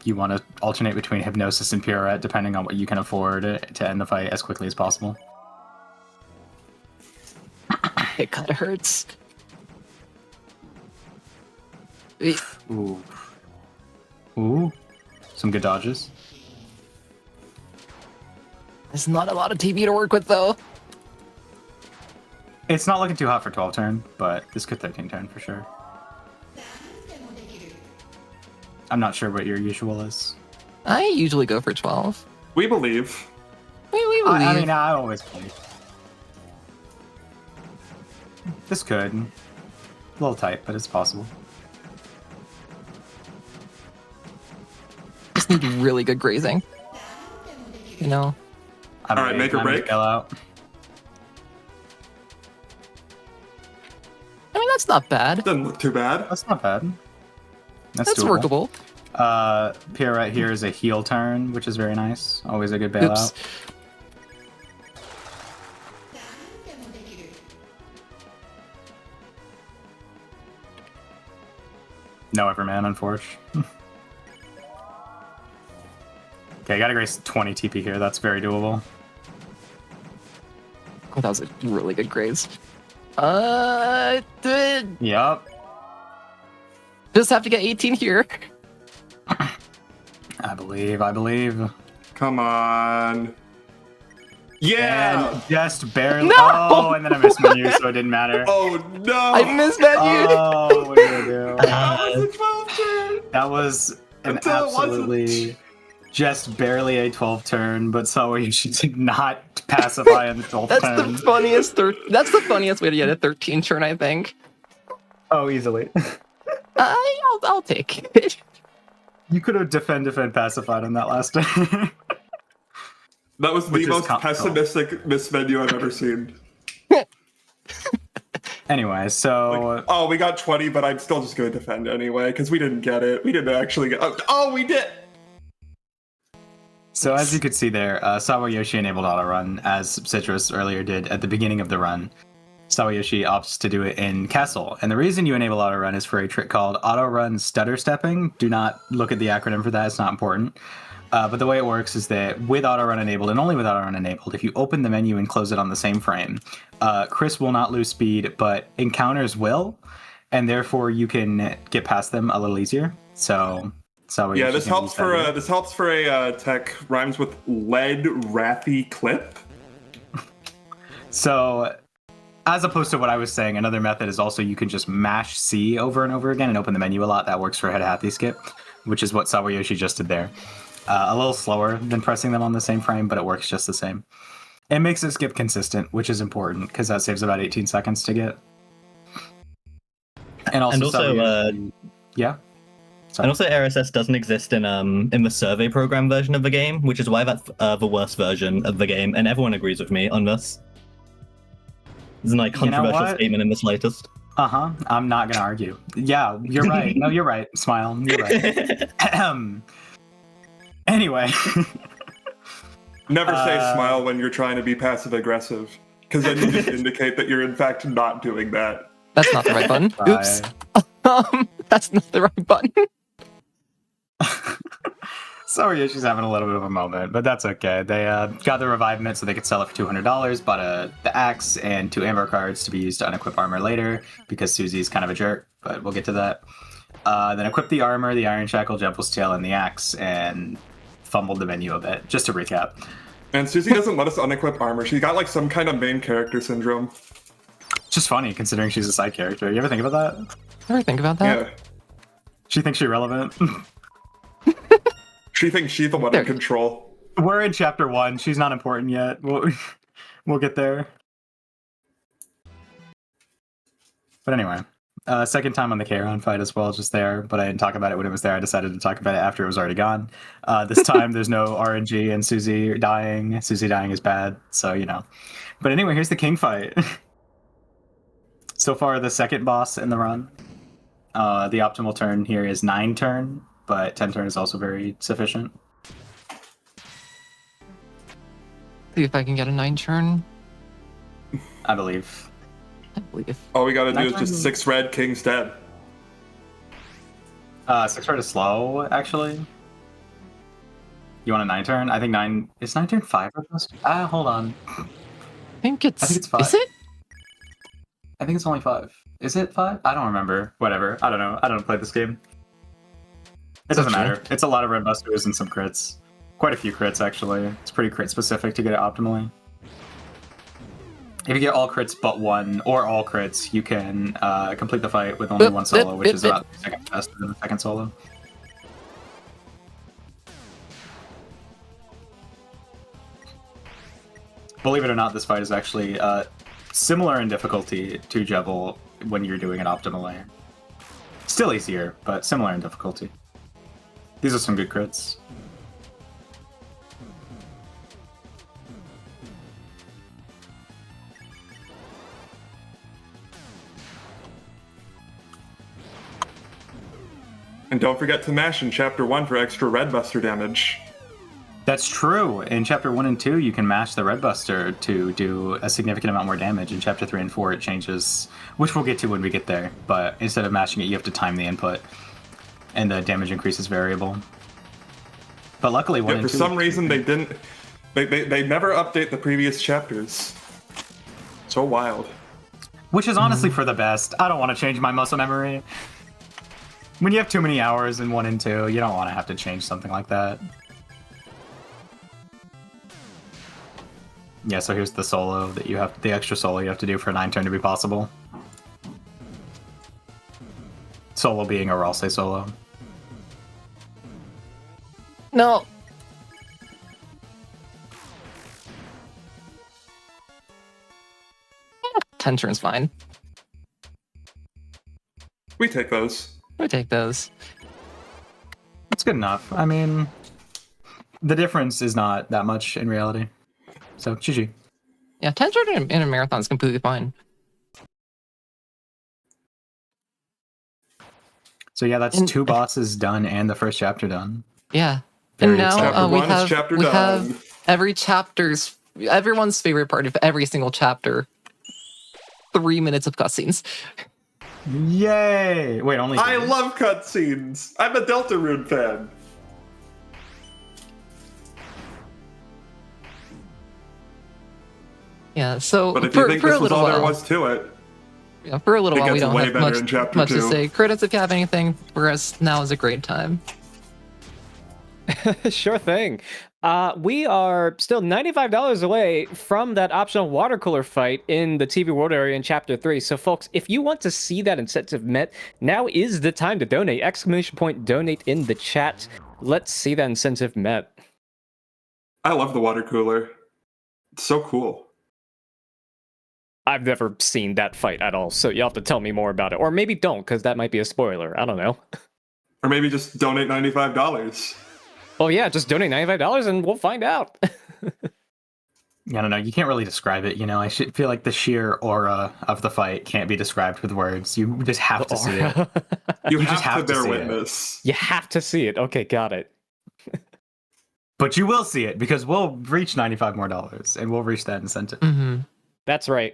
You want to alternate between Hypnosis and Pirouette, depending on what you can afford to end the fight as quickly as possible. It kind of hurts. Ooh. Ooh. Some good dodges. There's not a lot of TV to work with, though. It's not looking too hot for 12 turn, but this could 13 turn for sure. I'm not sure what your usual is. I usually go for 12. We believe. We believe. I always believe. This could. A little tight, but it's possible. Just need really good grazing. All right, make a break. Out. I mean, that's not bad. Doesn't look too bad. That's not bad. That's doable. workable. Pirouette here is a heal turn, which is very nice. Always a good bailout. Oops. No Everman, unfortunately. Okay, I gotta grace 20 TP here. That's very doable. Oh, that was a really good graze. Yup. Just have to get 18 here. I believe. Come on. Yeah. And just barely. No! Oh, and then I missed menu, so it didn't matter. Oh no. I missed that Oh, what did I do? That was a 12 turn. That was an Until it wasn't. absolutely just barely a 12 turn, but Sawayoshi did not pacify on the 12th That's turn. the funniest. That's the funniest way to get a 13 turn, I think. Oh, easily. I'll take it. You could have defend, pacified on that last turn. That was the Which is most com- pessimistic miss menu I've ever seen. Anyway, so Oh, we got 20, but I'm still just going to defend anyway, because we didn't get it. We didn't actually get... Oh, we did! So as you could see there, Sawayoshi enabled auto run, as Citrus earlier did at the beginning of the run. Sawayoshi opts to do it in Castle, and the reason you enable auto run is for a trick called auto run stutter stepping. Do not look at the acronym for that; it's not important. But the way it works is that with auto run enabled, and only with auto run enabled, if you open the menu and close it on the same frame, Chris will not lose speed, but encounters will, and therefore you can get past them a little easier. So Yeah, this helps for a tech rhymes with lead wrathy clip. So, as opposed to what I was saying, another method is also you can just mash C over and over again and open the menu a lot. That works for head happy skip, which is what Sawayoshi just did there. A little slower than pressing them on the same frame, but it works just the same. It makes it skip consistent, which is important because that saves about 18 seconds to get. And also yeah. And also, RSS doesn't exist in the survey program version of the game, which is why that's the worst version of the game, and everyone agrees with me on this. It's a like controversial statement in the slightest. I'm not gonna argue. Yeah, you're right. No, you're right. Smile. You're right. Anyway. Never say smile when you're trying to be passive aggressive, because then you just indicate that you're in fact not doing that. That's not the right button. Oops. That's not the right button. Sawaryoshi's having a little bit of a moment, but that's okay. They got the revive mint so they could sell it for $200, bought the axe and 2 amber cards to be used to unequip armor later, because Susie's kind of a jerk, but we'll get to that. Then equipped the armor, the iron shackle, Jempel's tail, and the axe, and fumbled the menu a bit, just to recap. And Susie doesn't let us unequip armor. She's got like some kind of main character syndrome. Just funny, considering she's a side character. You ever think about that? Ever think about that? Yeah. She thinks she's relevant. She thinks she's the one in control. We're in chapter 1. She's not important yet. We'll get there. But anyway, second time on the Charon fight as well, just there. But I didn't talk about it when it was there. I decided to talk about it after it was already gone. This time, there's no RNG and Susie dying. Susie dying is bad, so you know. But anyway, here's the king fight. So far, the second boss in the run. The optimal turn here is 9 turn, but 10 turn is also very sufficient. See if I can get a 9 turn. I believe. I believe. All we gotta do is just 6 red, king's dead. 6 red is slow, actually. You want a 9 turn? I think 9 is 9 turn 5 or plus? Hold on. I think it's 5. Is it? I think it's only 5. Is it 5? I don't remember. Whatever. I don't know. I don't play this game. It doesn't matter. It's a lot of red busters and some crits. Quite a few crits, actually. It's pretty crit specific to get it optimally. If you get all crits but 1, or all crits, you can complete the fight with only 1 solo, which is about the second faster than the second solo. Believe it or not, this fight is actually similar in difficulty to Jevil when you're doing it optimally. Still easier, but similar in difficulty. These are some good crits. And don't forget to mash in chapter 1 for extra red buster damage. That's true. In chapter 1 and 2, you can mash the Red Buster to do a significant amount more damage. In chapter 3 and 4, it changes, which we'll get to when we get there. But instead of mashing it, you have to time the input. and the damage increase is variable. But luckily, one Yeah, and for two. some reason they didn't. They never update the previous chapters. So wild. Which is honestly for the best. I don't want to change my muscle memory. When you have too many hours in 1 and 2, you don't want to have to change something like that. Yeah, so here's the solo that you have, the extra solo you have to do for a 9 turn to be possible. Solo being a Ralsei solo. No. Eh, 10 turns fine. We take those. We take those. That's good enough. I mean, the difference is not that much in reality. So, GG. Yeah, 10 turns in a marathon is completely fine. So yeah, that's And- 2 bosses done and the first chapter done. Yeah. Very And now Chapter we 1 is have chapter we done. have everyone's favorite part of every single chapter. 3 minutes of cutscenes. Yay! Wait, only I 3? love cutscenes. I'm a Deltarune fan. Yeah, so But if you think for this a was little all while, there was to it, yeah, for a little it while we gets don't way have better in chapter much to 2. say. Curtis, if you have anything for us, now is a great time. Sure thing. We are still $95 away from that optional water cooler fight in the TV World area in Chapter 3. So, folks, if you want to see that incentive met, now is the time to donate. Exclamation point donate in the chat. Let's see that incentive met. I love the water cooler. It's so cool. I've never seen that fight at all, so you'll have to tell me more about it. Or maybe don't, because that might be a spoiler. I don't know. Or maybe just donate $95. Oh yeah, just donate $95 and we'll find out. I don't know. You can't really describe it. You know, I feel like the sheer aura of the fight can't be described with words. You just have to see it. You, You have, just have to to bear see it. witness. You have to see it. Okay, got it. But you will see it because we'll reach $95 more, and we'll reach that incentive. Mm-hmm. That's right.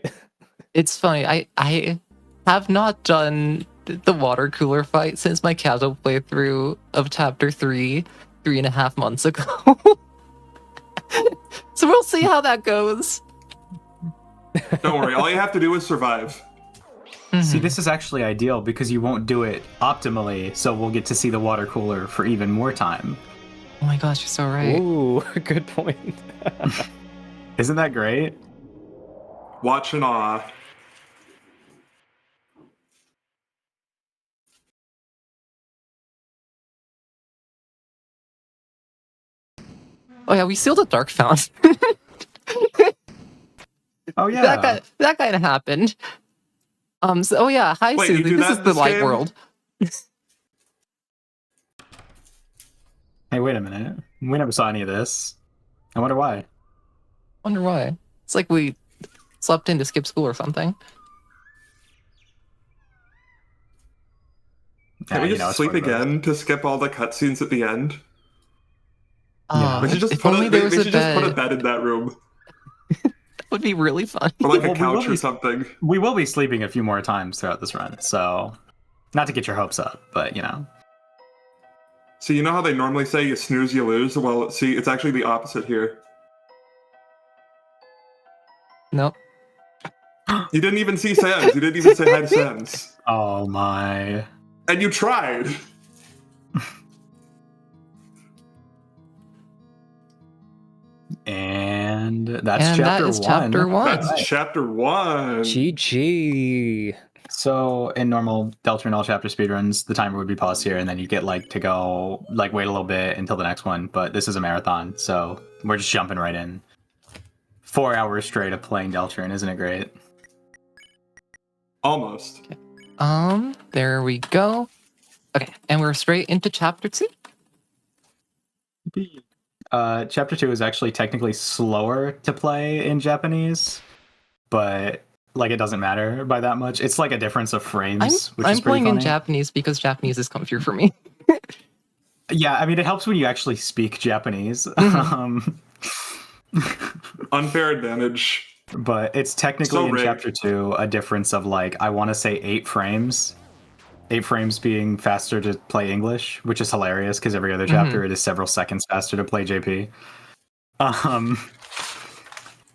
It's funny. I have not done the water cooler fight since my casual playthrough of Chapter 3.5 months ago. So we'll see how that goes. Don't worry, all you have to do is survive. See, this is actually ideal because you won't do it optimally, so we'll get to see the water cooler for even more time. Oh my gosh, you're so right. Ooh, good point. Isn't that great? Watch in awe. Oh yeah, we sealed a dark fountain. Oh yeah. That kind of happened. So, oh yeah, hi Wait, you Susie. do This that is in the this light game? world. Hey, wait a minute. We never saw any of this. I wonder why. Wonder why. It's like we slept in to skip school or something. Can we you just know, it's sleep for the best. again to skip all the cutscenes at the end? Yeah. We should just if put only a, there we was we a should just bed. put a bed in that room. That would be really fun. Or like Well, a we will couch or be- something. We will be sleeping a few more times throughout this run, so not to get your hopes up, but you know. So you know how they normally say you snooze, you lose? Well, see, it's actually the opposite here. Nope. You didn't even see Sans. You didn't even say hi to Sans. Oh my. And you tried. And that's And chapter that is 1. chapter 1. That's chapter 1. GG. So in normal Deltarune all chapter speedruns, the timer would be paused here, and then you get like to go like wait a little bit until the next one. But this is a marathon, so we're just jumping right in. 4 hours straight of playing Deltarune, isn't it great? Almost. There we go. Okay, and we're straight into chapter 2. Chapter 2 is actually technically slower to play in Japanese, but like it doesn't matter by that much. It's like a difference of frames, which I'm is pretty playing in funny. Japanese because Japanese is comfier for me. Yeah, I mean it helps when you actually speak Japanese. Unfair advantage. But it's technically So in rigged. chapter 2 a difference of like I want to say 8 frames. 8 frames being faster to play English, which is hilarious because every other chapter it is several seconds faster to play JP.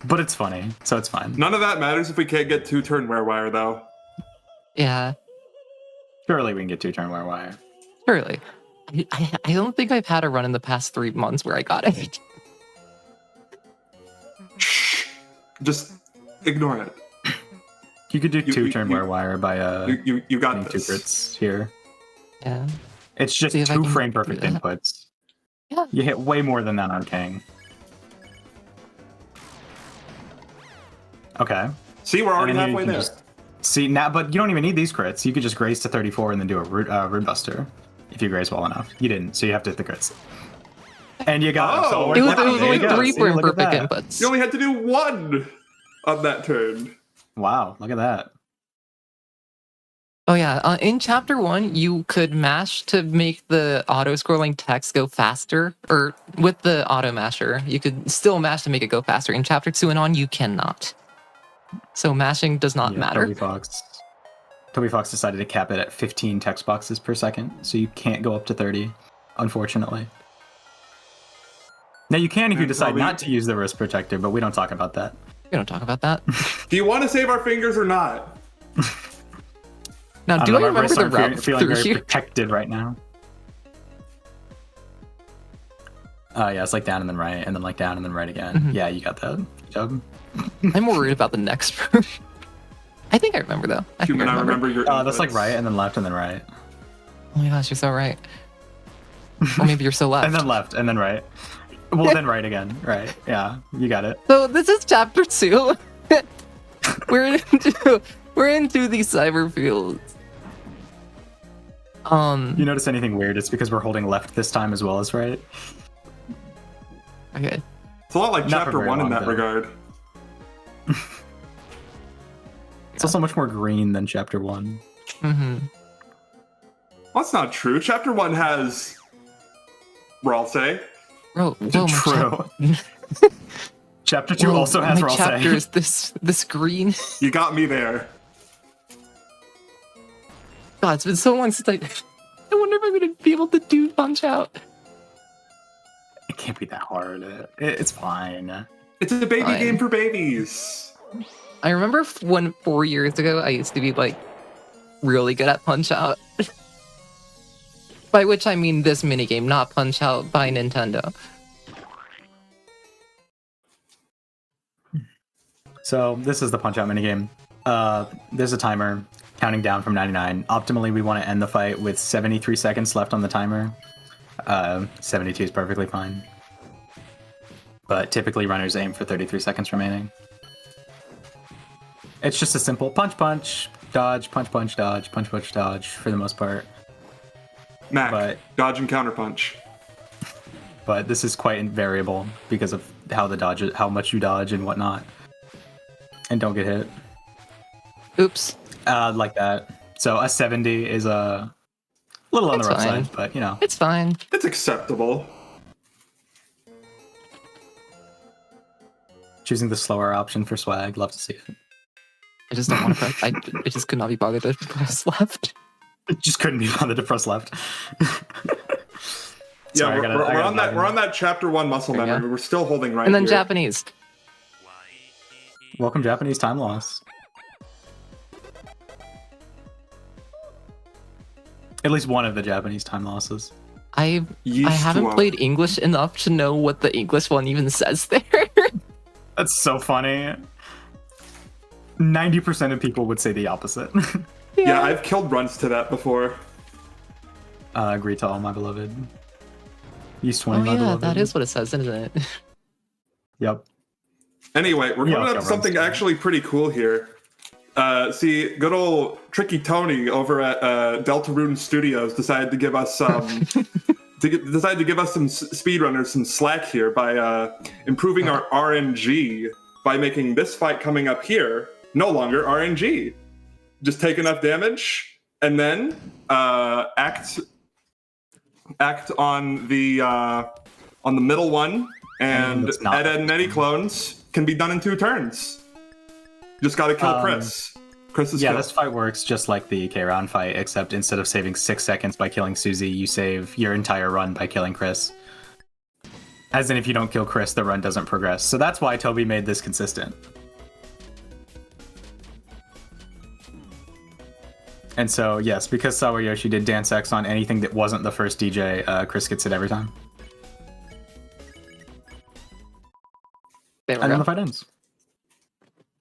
But it's funny, so it's fine. None of that matters if we can't get 2-turn wear-wire, though. Yeah, Surely we can get 2-turn wear-wire. surely. I don't think I've had a run in the past 3 months where I got it. Just ignore it. You could do 2-turn wear-wire by You got getting 2 this. crits here. Yeah. It's just See if I 2 can frame do perfect that. inputs. Yeah. You hit way more than that on King. Okay. See, we're already And then you halfway can there. just- See now, but you don't even need these crits. You could just graze to 34 and then do a root buster if you graze well enough. You didn't, so you have to hit the crits. And you got Oh, so it we're It was lucky. There only you go. 3 See, frame look at perfect that. inputs. You only had to do 1 on that turn. Wow, look at that. Oh yeah, in chapter 1, you could mash to make the auto-scrolling text go faster, or with the auto masher, you could still mash to make it go faster. In chapter 2 and on, you cannot. So mashing does not matter. Toby Fox decided to cap it at 15 text boxes per second, so you can't go up to 30, unfortunately. Now you can if you And decide Toby- not to use the wrist protector, but we don't talk about that. We don't talk about that. Do you want to save our fingers or not? Now, do don't I know, my remember wrists the aren't route feeling through very here? protected right now. Yeah, it's like down and then right, and then like down and then right again. Mhm. Yeah, you got that. Good job. I'm more worried about the next route. I think I remember, though. I think Human, I remember your That's like inputs. right, and then left, and then right. Oh my gosh, you're so right. Or maybe you're so left. And then left, and then right. Well, then right again. Right. Yeah, you got it. So this is chapter 2. we're into the cyber fields. You notice anything weird? It's because we're holding left this time as well as right. Okay. It's a lot like Not for chapter very 1 in long, that though. regard. It's also much more green than chapter 1. Mm-hmm. Well, that's not true. Chapter 1 has Ralsei. Oh, whoa, True. Chapter 2 whoa, also has my chapter Ralsei. is this green. You got me there. God, it's been so long since I wonder if I'm gonna be able to do Punch Out. It can't be that hard. It's fine. It's a baby Fine. game for babies. I remember when 4 years ago I used to be like really good at Punch Out. By which I mean this minigame, not Punch Out by Nintendo. So this is the Punch Out minigame. There's a timer counting down from 99. Optimally, we want to end the fight with 73 seconds left on the timer. 72 is perfectly fine. But typically runners aim for 33 seconds remaining. It's just a simple punch, punch, dodge, punch, punch, dodge, punch, punch, dodge for the most part. Mac, But- dodge and counterpunch. But this is quite variable because of how much you dodge and whatnot. And don't get hit. Oops. Like that. So a 70 is a little on the That's rough fine. side, but you know. It's fine. It's acceptable. Choosing the slower option for swag, love to see it. I just don't want to press. I just could not be bothered to press left. It just couldn't be on the depressed left. Yeah, Sorry, I gotta we're on log in. that. We're on that chapter 1 muscle There you memory. go. We're still holding right And then here. Japanese. Welcome Japanese time loss. At least one of the Japanese time losses. I Yeast haven't one. played English enough to know what the English one even says there. That's so funny. 90% of people would say the opposite. Yeah, I've killed runs to that before. Agree to all, my beloved. Use 20, Oh my yeah, beloved. that is what it says, isn't it? Yep. Anyway, we're Yeah, coming up okay, to something runs. actually pretty cool here. See, good old Tricky Tony over at Deltarune Studios decided to give us some decided to give us some speedrunners some slack here by improving our RNG by making this fight coming up here no longer RNG. Just take enough damage and then act on the middle one, and that's not- Ed and Eddie clones can be done in 2 turns. Just gotta kill Chris. Chris's Yeah, kill. this fight works just like the K-Round fight, except instead of saving 6 seconds by killing Susie, you save your entire run by killing Chris. As in, if you don't kill Chris, the run doesn't progress. So that's why Toby made this consistent. And so, yes, because Sawayoshi did Dance X on anything that wasn't the first DJ, Chris gets it every time. There we And then go. the fight ends.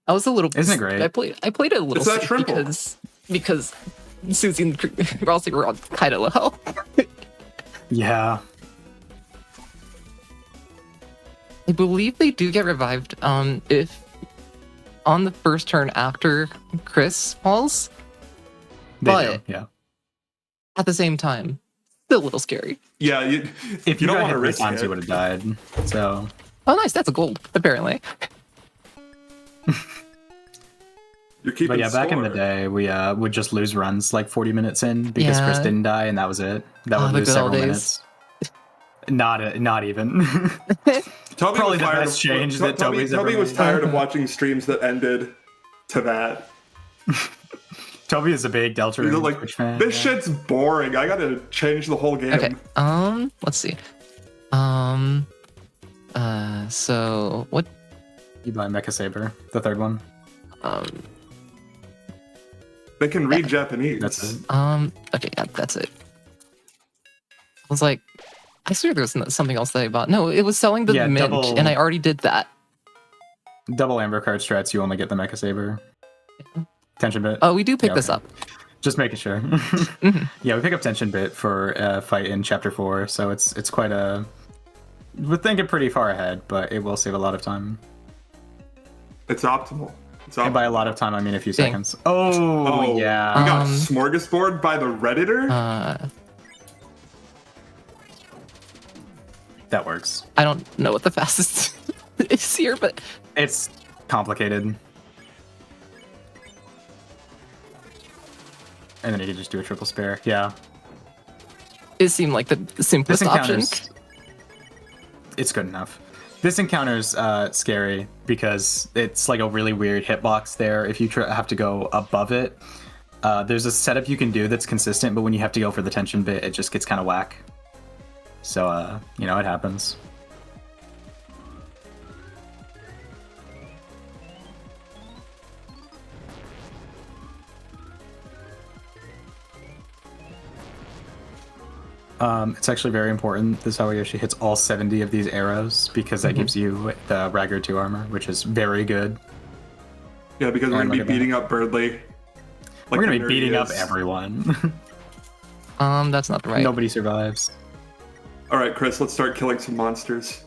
I was a little. Isn't it great? I played it a little It's that safe shrimple. because Susie and Rossi were on kind of low. Yeah. I believe they do get revived. If on the first turn after Chris falls, They but do, yeah. at the same time, still a little scary. Yeah, If you don't got want hit to 3 risk times, it. you would have died. So, Oh, nice. That's a gold, apparently. you're keeping but yeah, back in the score. day, we would just lose runs like 40 minutes in because Chris Yeah. didn't die, and that was it. That Oh, would the lose good old several days. minutes. Not even. Toby Probably was the tired best of, change that Toby's ever Toby was made. tired of watching streams that ended to that. Toby is a big He's Deltarune like, Twitch fan. this yeah. shit's boring. I gotta change the whole game. Okay. Let's see. So what? You buy Mecha Saber, the third one. They can read Japanese. That's it. Okay, yeah, that's it. I was like, I swear there was something else that I bought. No, it was selling the Yeah, mint, double- and I already did that. Double Amber card strats, you only get the Mecha Saber. Tension bit. Oh, we do pick Yeah, this okay. up. Just making sure. Yeah, we pick up tension bit for a fight in chapter 4, so it's quite a. We're thinking pretty far ahead, but it will save a lot of time. It's optimal. It's And by a optimal. lot of time, I mean a few Dang. seconds. Oh, We yeah. got smorgasbord by the Redditor? That works. I don't know what the fastest is here, but It's complicated. And then you can just do a triple spare. Yeah. it seemed like the This simplest option. encounter's. It's good enough. This encounter's scary because it's like a really weird hitbox there. If you have to go above it, there's a setup you can do that's consistent, but when you have to go for the tension bit, it just gets kind of whack. So, you know, it happens. It's actually very important. This Sawayoshi hits all 70 of these arrows because that gives you the Ragged 2 armor, which is very good. Yeah, because we're And gonna be look at that. beating up Birdly. We're Like gonna the be nerd beating up is. everyone. That's not the right. Nobody survives. All right, Chris, let's start killing some monsters.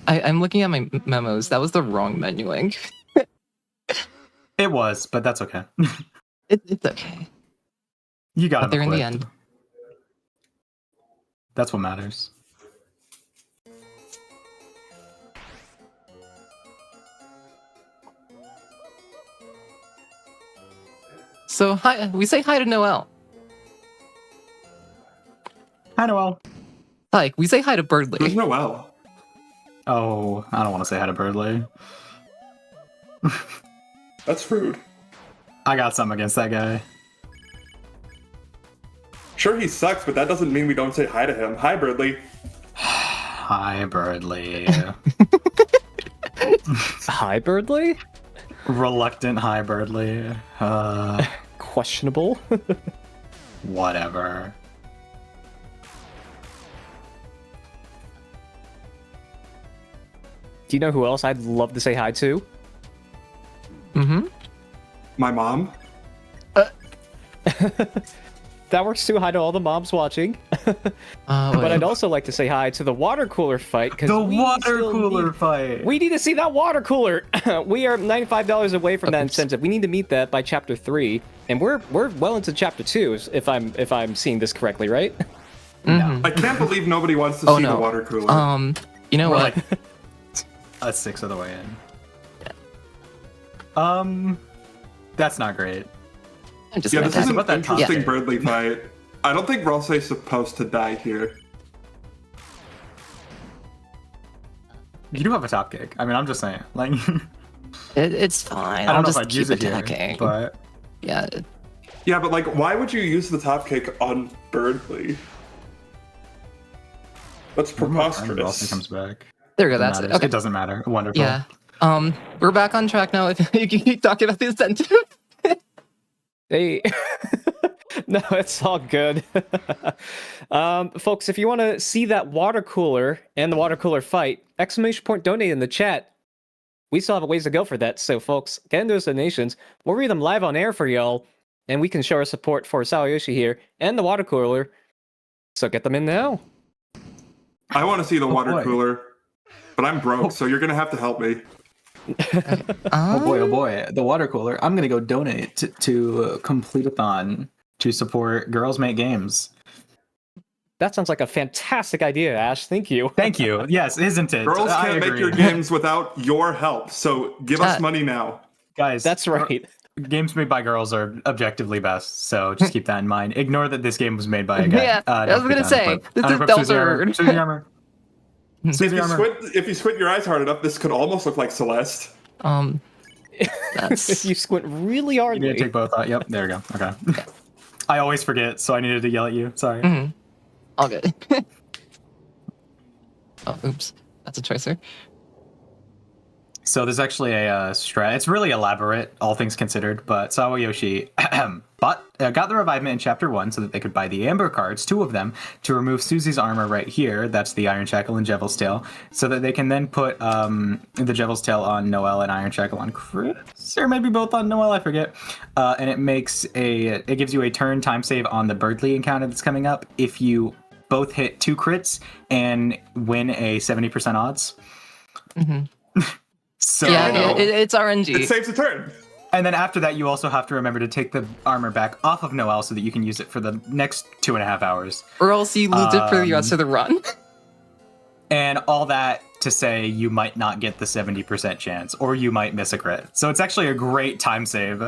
I'm looking at my memos. That was the wrong menuing. It was, but that's okay. It's okay. You got But it. they're in the end. That's what matters. So hi, we say hi to Noel. Hi, Noel. Like we say hi to Who's Birdly. Noel? Oh, I don't want to say hi to Birdly. That's rude. I got something against that guy. Sure, he sucks, but that doesn't mean we don't say hi to him. Hi, Birdly. Hi, Birdly. Hi, Birdly? Reluctant hi, Birdly. Questionable. Whatever. Do you know who else I'd love to say hi to? Mm-hmm. My mom. That works too. Hi to all the moms watching. But I'd also like to say hi to the water cooler fight. The water cooler fight. We need to see that water cooler. We are $95 away from that Oops. incentive. We need to meet that by chapter 3, and we're well into chapter 2, if I'm seeing this correctly, right? Mhm. I can't believe nobody wants to Oh, see no. the water cooler. You know We're what? like a sixth of the way in. That's not great. I'm just Yeah, gonna this is attack. an about that interesting top Birdly fight. I don't think Ralsei's supposed to die here. You do have a top kick. I mean, I'm just saying. Like, It's fine. I don't I'll know if just I'd keep use it here, attacking. but Yeah. Yeah, but like, why would you use the top kick on Birdly? That's Wilson preposterous. comes back. There we go. That's it. Matters. Okay. It doesn't matter. Wonderful. Yeah. We're back on track now. If you can keep talking about the incentive. They no, it's all good. Folks, if you want to see that water cooler and the water cooler fight, !donate in the chat. We still have a ways to go for that. So, folks, get into those donations. We'll read them live on air for y'all, and we can show our support for Sawayoshi here and the water cooler. So get them in now. I want to see the water boy. cooler, but I'm broke, so you're gonna have to help me. Oh boy, the water cooler. I'm gonna go donate to Completithon to support Girls Make Games. That sounds like a fantastic idea, Ash. Thank you. Thank you. Yes, isn't it? Girls I can't make agree. your games without your help, so give us money now. Guys. That's right. Games made by girls are objectively best, so just keep that in mind. Ignore that this game was made by a guy. Yeah, I was gonna say, this is Deltarune. Susie armor. Susie If armor. you squint your eyes hard enough, this could almost look like Celeste. That's If you squint really You hardly. need to take both out. Yep, there we go. Okay. I always forget, so I needed to yell at you. Sorry. all good. Oh, oops. That's a choicer. So there's actually a strat. It's really elaborate, all things considered, but Sawayoshi got the revivement in Chapter 1 so that they could buy the Amber cards, 2 of them, to remove Susie's armor right here. That's the Iron Shackle and Devil's Tail, so that they can then put the Devil's Tail on Noelle and Iron Shackle on Chris, or maybe both on Noelle, I forget. And it gives you a turn time save on the Birdly encounter that's coming up if you both hit 2 crits and win a 70% odds. So, Yeah, it's RNG. It saves a turn. And then after that, you also have to remember to take the armor back off of Noelle so that you can use it for the next 2.5 hours. Or else you lose it for the rest of the run. And all that to say you might not get the 70% chance, or you might miss a crit. So it's actually a great time save.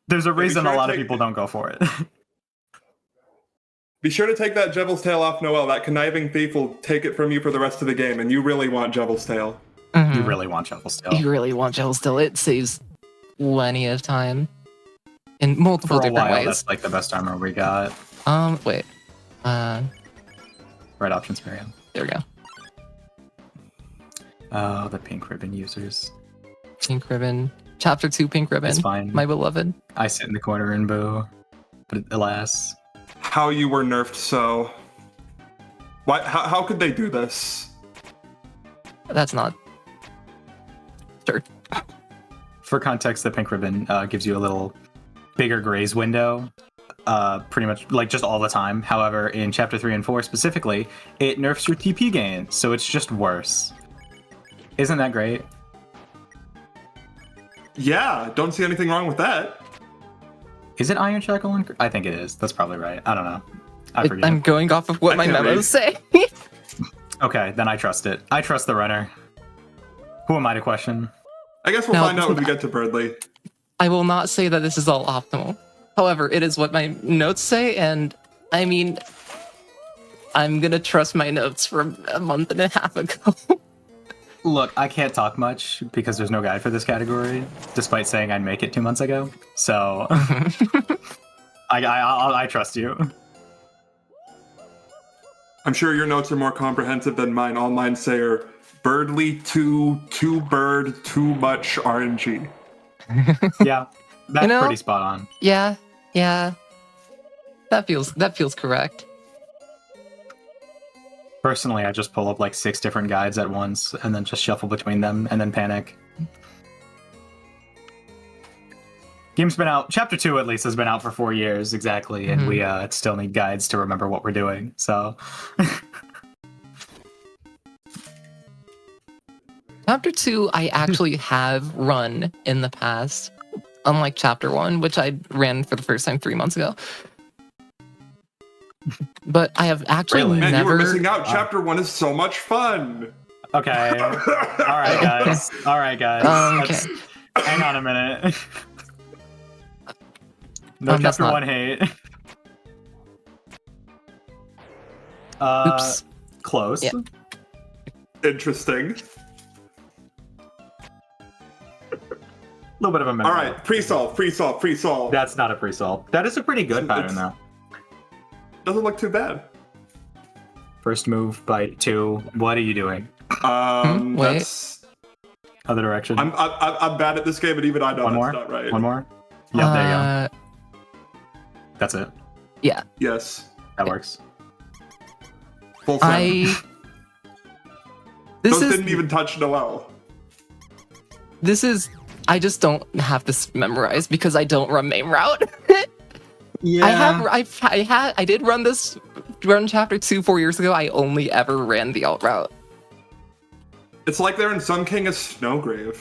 There's a reason a lot of people don't go for it. Be sure to take that Devil's Tail off Noelle. That conniving thief will take it from you for the rest of the game, and you really want Devil's Tail. You really want Devil's Tail. You really want Gel still. It saves plenty of time in multiple For a different while, ways. that's like the best armor we got. Wait. Right options, Miriam. There we go. Oh, the pink ribbon users. Pink ribbon. Chapter 2 pink ribbon. It's fine. My beloved. I sit in the corner and boo. But alas. How you were nerfed so. Why? How could they do this? That's not. Sure. For context, the pink ribbon gives you a little bigger graze window, pretty much like just all the time. However, in Chapter 3 and 4 specifically, it nerfs your TP gain, so it's just worse. Isn't that great? Yeah, don't see anything wrong with that. Is it Iron Shackle? I think it is. That's probably right. I don't know. I forget. I'm going off of what I my can't memos say. Okay, then I trust it. I trust the runner. Who am I to question? I guess we'll No, find out when we get to Birdly. I will not say that this is all optimal. However, it is what my notes say, and I mean, I'm gonna trust my notes from a month and a half ago. Look, I can't talk much because there's no guide for this category, despite saying I'd make it 2 months ago. So, I trust you. I'm sure your notes are more comprehensive than mine. All mine say are Birdly too bird, too much RNG. Yeah, that's pretty spot on. Yeah. That feels correct. Personally, I just pull up like 6 different guides at once and then just shuffle between them and then panic. Game's been out, Chapter 2 at least has been out for 4 years exactly, and we still need guides to remember what we're doing, so. Chapter 2, I actually have run in the past, unlike Chapter 1, which I ran for the first time 3 months ago. But I have actually Really? Man, never. you were missing out. Chapter 1 is so much fun. Okay. Alright, guys. Alright, guys. Okay. Hang on a minute. No That's Chapter not- 1 hate. Oops. Close. Yeah. interesting. A little bit of a All memory. right, pre-solve. That's not a pre-solve. That is a pretty good pattern, though. Doesn't look too bad. First move, bite, 2. What are you doing? Wait. That's... Other direction. I'm bad at this game, and even I know One that's more? not right. One more? Yep, there you go. That's it. Yeah. Yes. That works. Full set. This Those is didn't even touch Noel. I just don't have this memorized because I don't run main route. Yeah. I did run chapter 2 4 years ago. I only ever ran the alt route. It's like they're in Sun King of Snowgrave.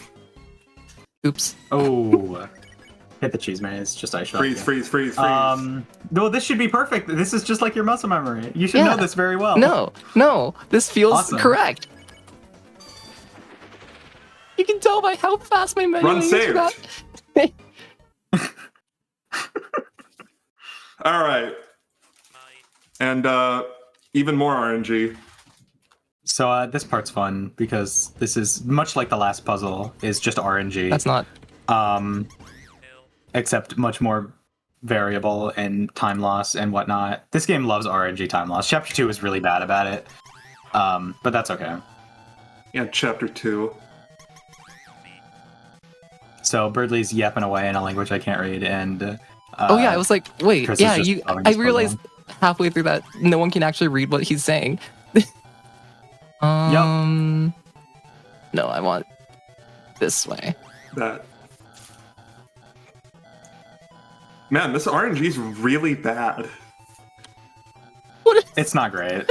Oops. Oh. Hit the cheese maze. Just ice shot. Freeze. No, this should be perfect. This is just like your muscle memory. You should know this very well. No. This feels Awesome. correct. You can tell by how fast my menu Run is saved. for that. All right. And even more RNG. So this part's fun because this is much like the last puzzle is just RNG. That's not. Except much more variable and time loss and whatnot. This game loves RNG time loss. Chapter 2 is really bad about it. But that's okay. Yeah, chapter 2. So Birdley's yapping away in a language I can't read, and Oh yeah, I was like, wait, Chris is yeah, just solving I this realized halfway through that no one can actually read what he's saying. No, I want this way. That. Man, this RNG is really bad. it's not great.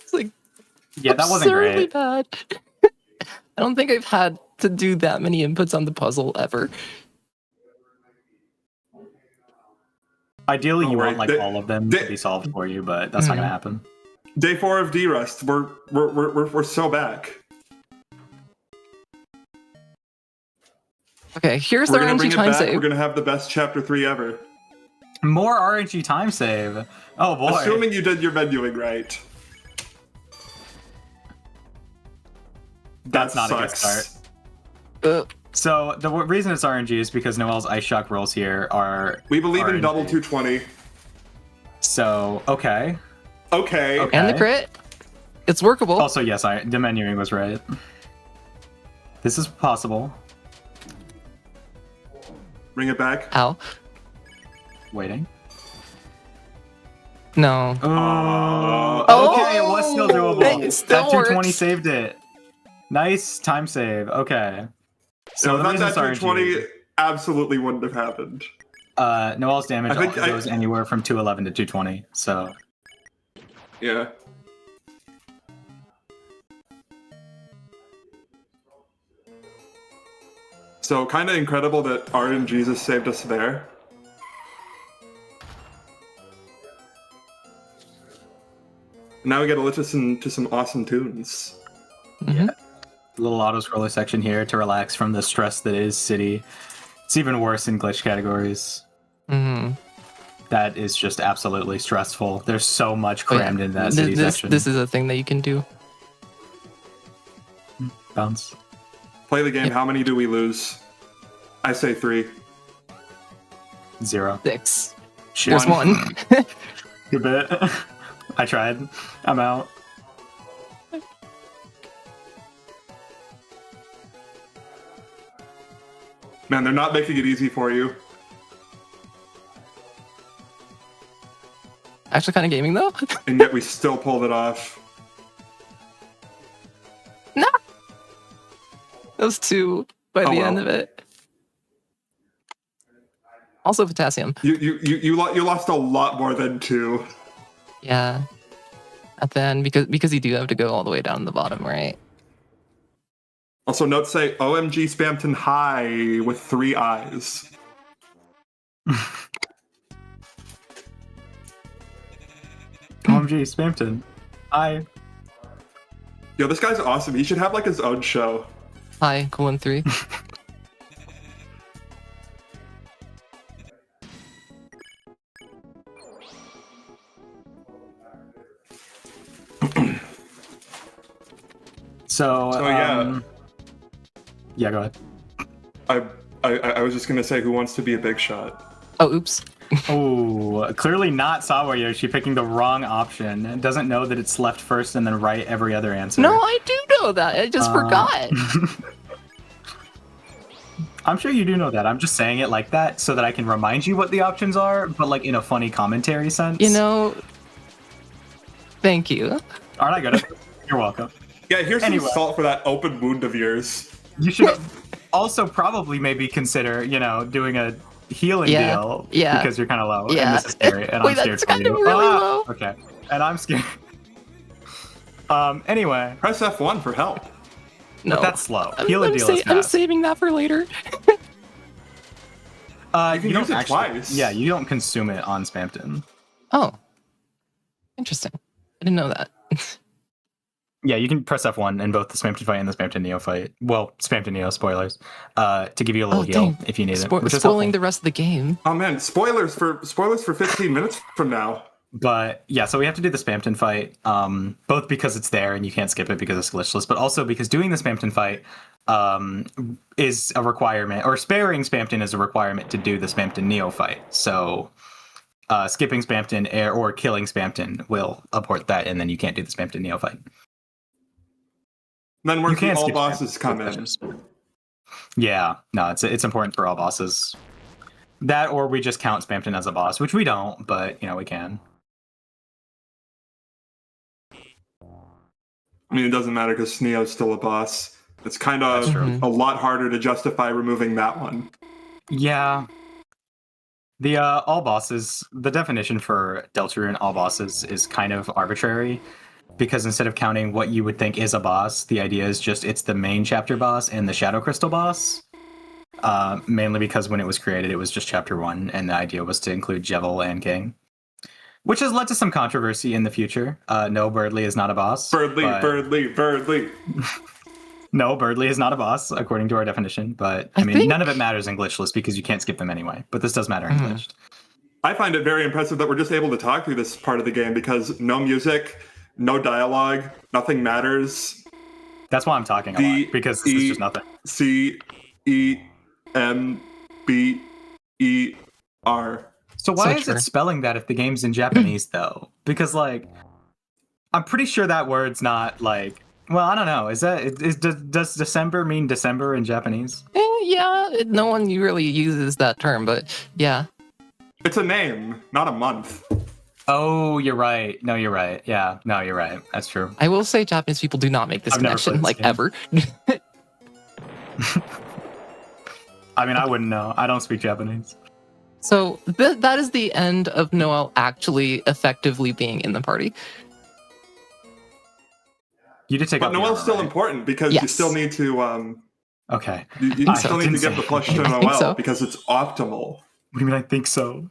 It's like Yeah, that wasn't absurdly great. bad. I don't think I've had to do that many inputs on the puzzle ever. Ideally, Don't you worry. want like all of them to be solved for you, but that's not gonna happen. Day 4 of D-Rest. We're so back. Okay, here's the We're gonna RNG bring it time back. save. We're gonna have the best chapter 3 ever. More RNG time save. Oh boy. Assuming you did your menuing right. That's not sucks. a good start. Uh, So the reason it's RNG is because Noel's Ice Shock rolls here are. We believe in RNG. double 220. So okay. Okay. and the crit. It's workable. Also, yes, the menuing was right. This is possible. Bring it back. Ow. Waiting. No. Oh, okay, it was still doable. It still That 220 works. saved it. Nice time save. Okay. So So the without reason that it's 220, RNG, absolutely wouldn't have happened. Noel's damage I think goes anywhere from 211 to 220. So Yeah. So kind of incredible that RNG has saved us there. Now we get to listen to some awesome tunes. Mhm. little auto scroller section here to relax from the stress that is City. It's even worse in glitch categories. Mhm. That is just absolutely stressful. There's so much Oh, yeah. crammed in that City section. This is a thing that you can do. Bounce. Play the game. Yep. How many do we lose? I say 3. 0. 6. Shit. There's one. Good bit. I tried. I'm out. Man, they're not making it easy for you. Actually, kind of gaming though. And yet we still pulled it off. No. Those two by Oh, the well. end of it. Also potassium. You lost a lot more than 2. Yeah. At the end, because you do have to go all the way down to the bottom, right? Also, note say OMG Spamton High with 3 eyes. OMG, Spampton. Hi. Yo, this guy's awesome. He should have like his own show. Hi, Coolin 3. So yeah. Yeah, go ahead. I was just gonna say, who wants to be a big shot? Oh, oops. Oh, clearly not Sawayoshi picking the wrong option. It doesn't know that it's left first and then right every other answer. No, I do know that. I just forgot. I'm sure you do know that. I'm just saying it like that so that I can remind you what the options are, but like in a funny commentary sense. You know, thank you. Aren't I good at it? You're welcome. Yeah, here's Anyway. some salt for that open wound of yours. You should also probably maybe consider, doing a healing deal. Yeah. Because you're kind of low. Yeah. And this is scary. And Wait, I'm scared that's for kind you. of really low. Okay. And I'm scared. Anyway. Press F1 for help. No, But that's slow. Heal and deal is I'm fast. saving that for later. You can you don't use it actually, twice. Yeah, you don't consume it on Spamton. Oh, interesting. I didn't know that. Yeah, you can press F1 in both the Spamton fight and the Spamton Neo fight. Well, Spamton Neo, spoilers. To give you a little heal dang. if you need it. Which is Spoiling helpful. the rest of the game. Oh man, spoilers for 15 minutes from now. But yeah, so we have to do the Spamton fight, both because it's there and you can't skip it because it's glitchless, but also because doing the Spamton fight is a requirement, or sparing Spamton is a requirement to do the Spamton Neo fight. So skipping Spamton or killing Spamton will abort that, and then you can't do the Spamton Neo fight. Then where You the can't all skip bosses Spamton. come in. Yeah, no, it's important for all bosses. That, or we just count Spamton as a boss, which we don't, but we can. I mean, it doesn't matter because Neo's still a boss. It's kind That's of true. a lot harder to justify removing that one. Yeah. The all bosses, the definition for Deltarune all bosses is kind of arbitrary, because instead of counting what you would think is a boss, the idea is just it's the main chapter boss and the Shadow Crystal boss. Mainly because when it was created, it was just chapter 1, and the idea was to include Jevil and King. Which has led to some controversy in the future. No, Birdly is not a boss. Birdly. No, Birdly is not a boss, according to our definition. But, I think- none of it matters in glitchless because you can't skip them anyway. But this does matter in glitched. I find it very impressive that we're just able to talk through this part of the game because no music, no dialogue, nothing matters. That's why I'm talking a lot, because this is just nothing. CEMBER. So why So is true. it spelling that if the game's in Japanese, though? Because, I'm pretty sure that word's not, well, I don't know. Does December mean December in Japanese? Yeah, no one really uses that term, but yeah. It's a name, not a month. Oh, you're right. No, you're right. Yeah, no, you're right. That's true. I will say Japanese people do not make this I've never connection, played this ever. I wouldn't know. I don't speak Japanese. So that is the end of Noel actually effectively being in the party. You did take But out the Noel's armor, still right? important because you Yes. still need to Okay. you I still need didn't to give say- the push to I think Noel so. because it's optimal. What do you mean I think so?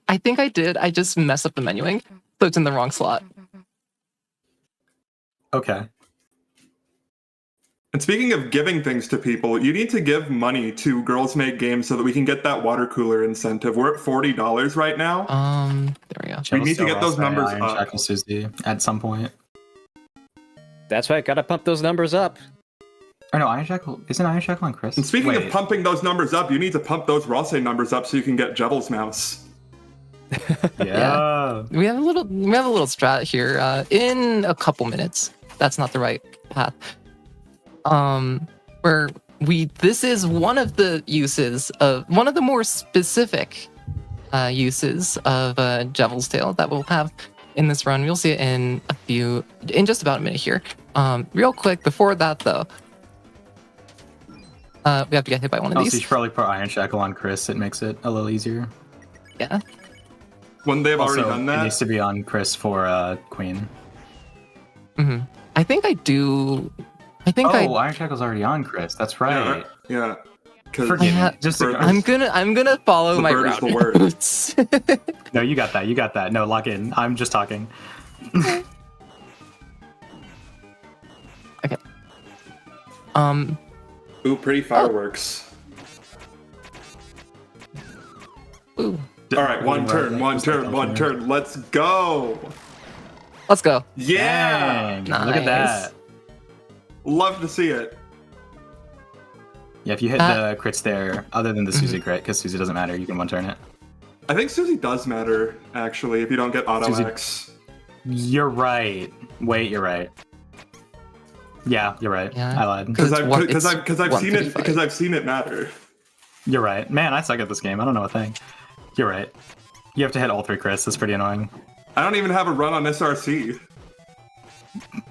I think I did. I just messed up the menuing, so it's in the wrong slot. Okay. And speaking of giving things to people, you need to give money to Girls Make Games so that we can get that water cooler incentive. We're at $40 right now. There we go. We need to get those numbers Iron up. Shackle Susie at some point. That's right, gotta pump those numbers up. Or no, Iron Shackle isn't Iron Shackle on Chris? And speaking Wait. of pumping those numbers up, you need to pump those Ralsei numbers up so you can get Jevil's Mouse. Yeah. We have a little strat here. In a couple minutes. That's not the right path. This is one of the uses of one of the more specific uses of Jevil's Tail that we'll have in this run. We'll see it in just about a minute here. Real quick before that though, we have to get hit by one of Also, these. you should probably put Iron Shackle on Chris. It makes it a little easier. Yeah. When they've Also, already done it needs that, to be on Chris for Queen. I think I do. Iron Shackle's already on Chris. That's right. yeah. Because Forgive Yeah, me. Just bird- I'm gonna follow The my bird is the word. routes. No, you got that. You got that. No, lock in. I'm just talking. Okay. Ooh, pretty fireworks. Ooh. All right, one turn. Let's go. Let's go. Yeah. Dang, look at that. Love to see it. Yeah, if you hit the crits there, other than the Susie crit, because Susie doesn't matter, you can one-turn it. I think Susie does matter, actually, if you don't get auto Susie- X. You're right. Wait, you're right. Yeah, you're right. Yeah. I lied. Because I've seen it matter. You're right. Man, I suck at this game. I don't know a thing. You're right. You have to hit all 3 crits. That's pretty annoying. I don't even have a run on SRC.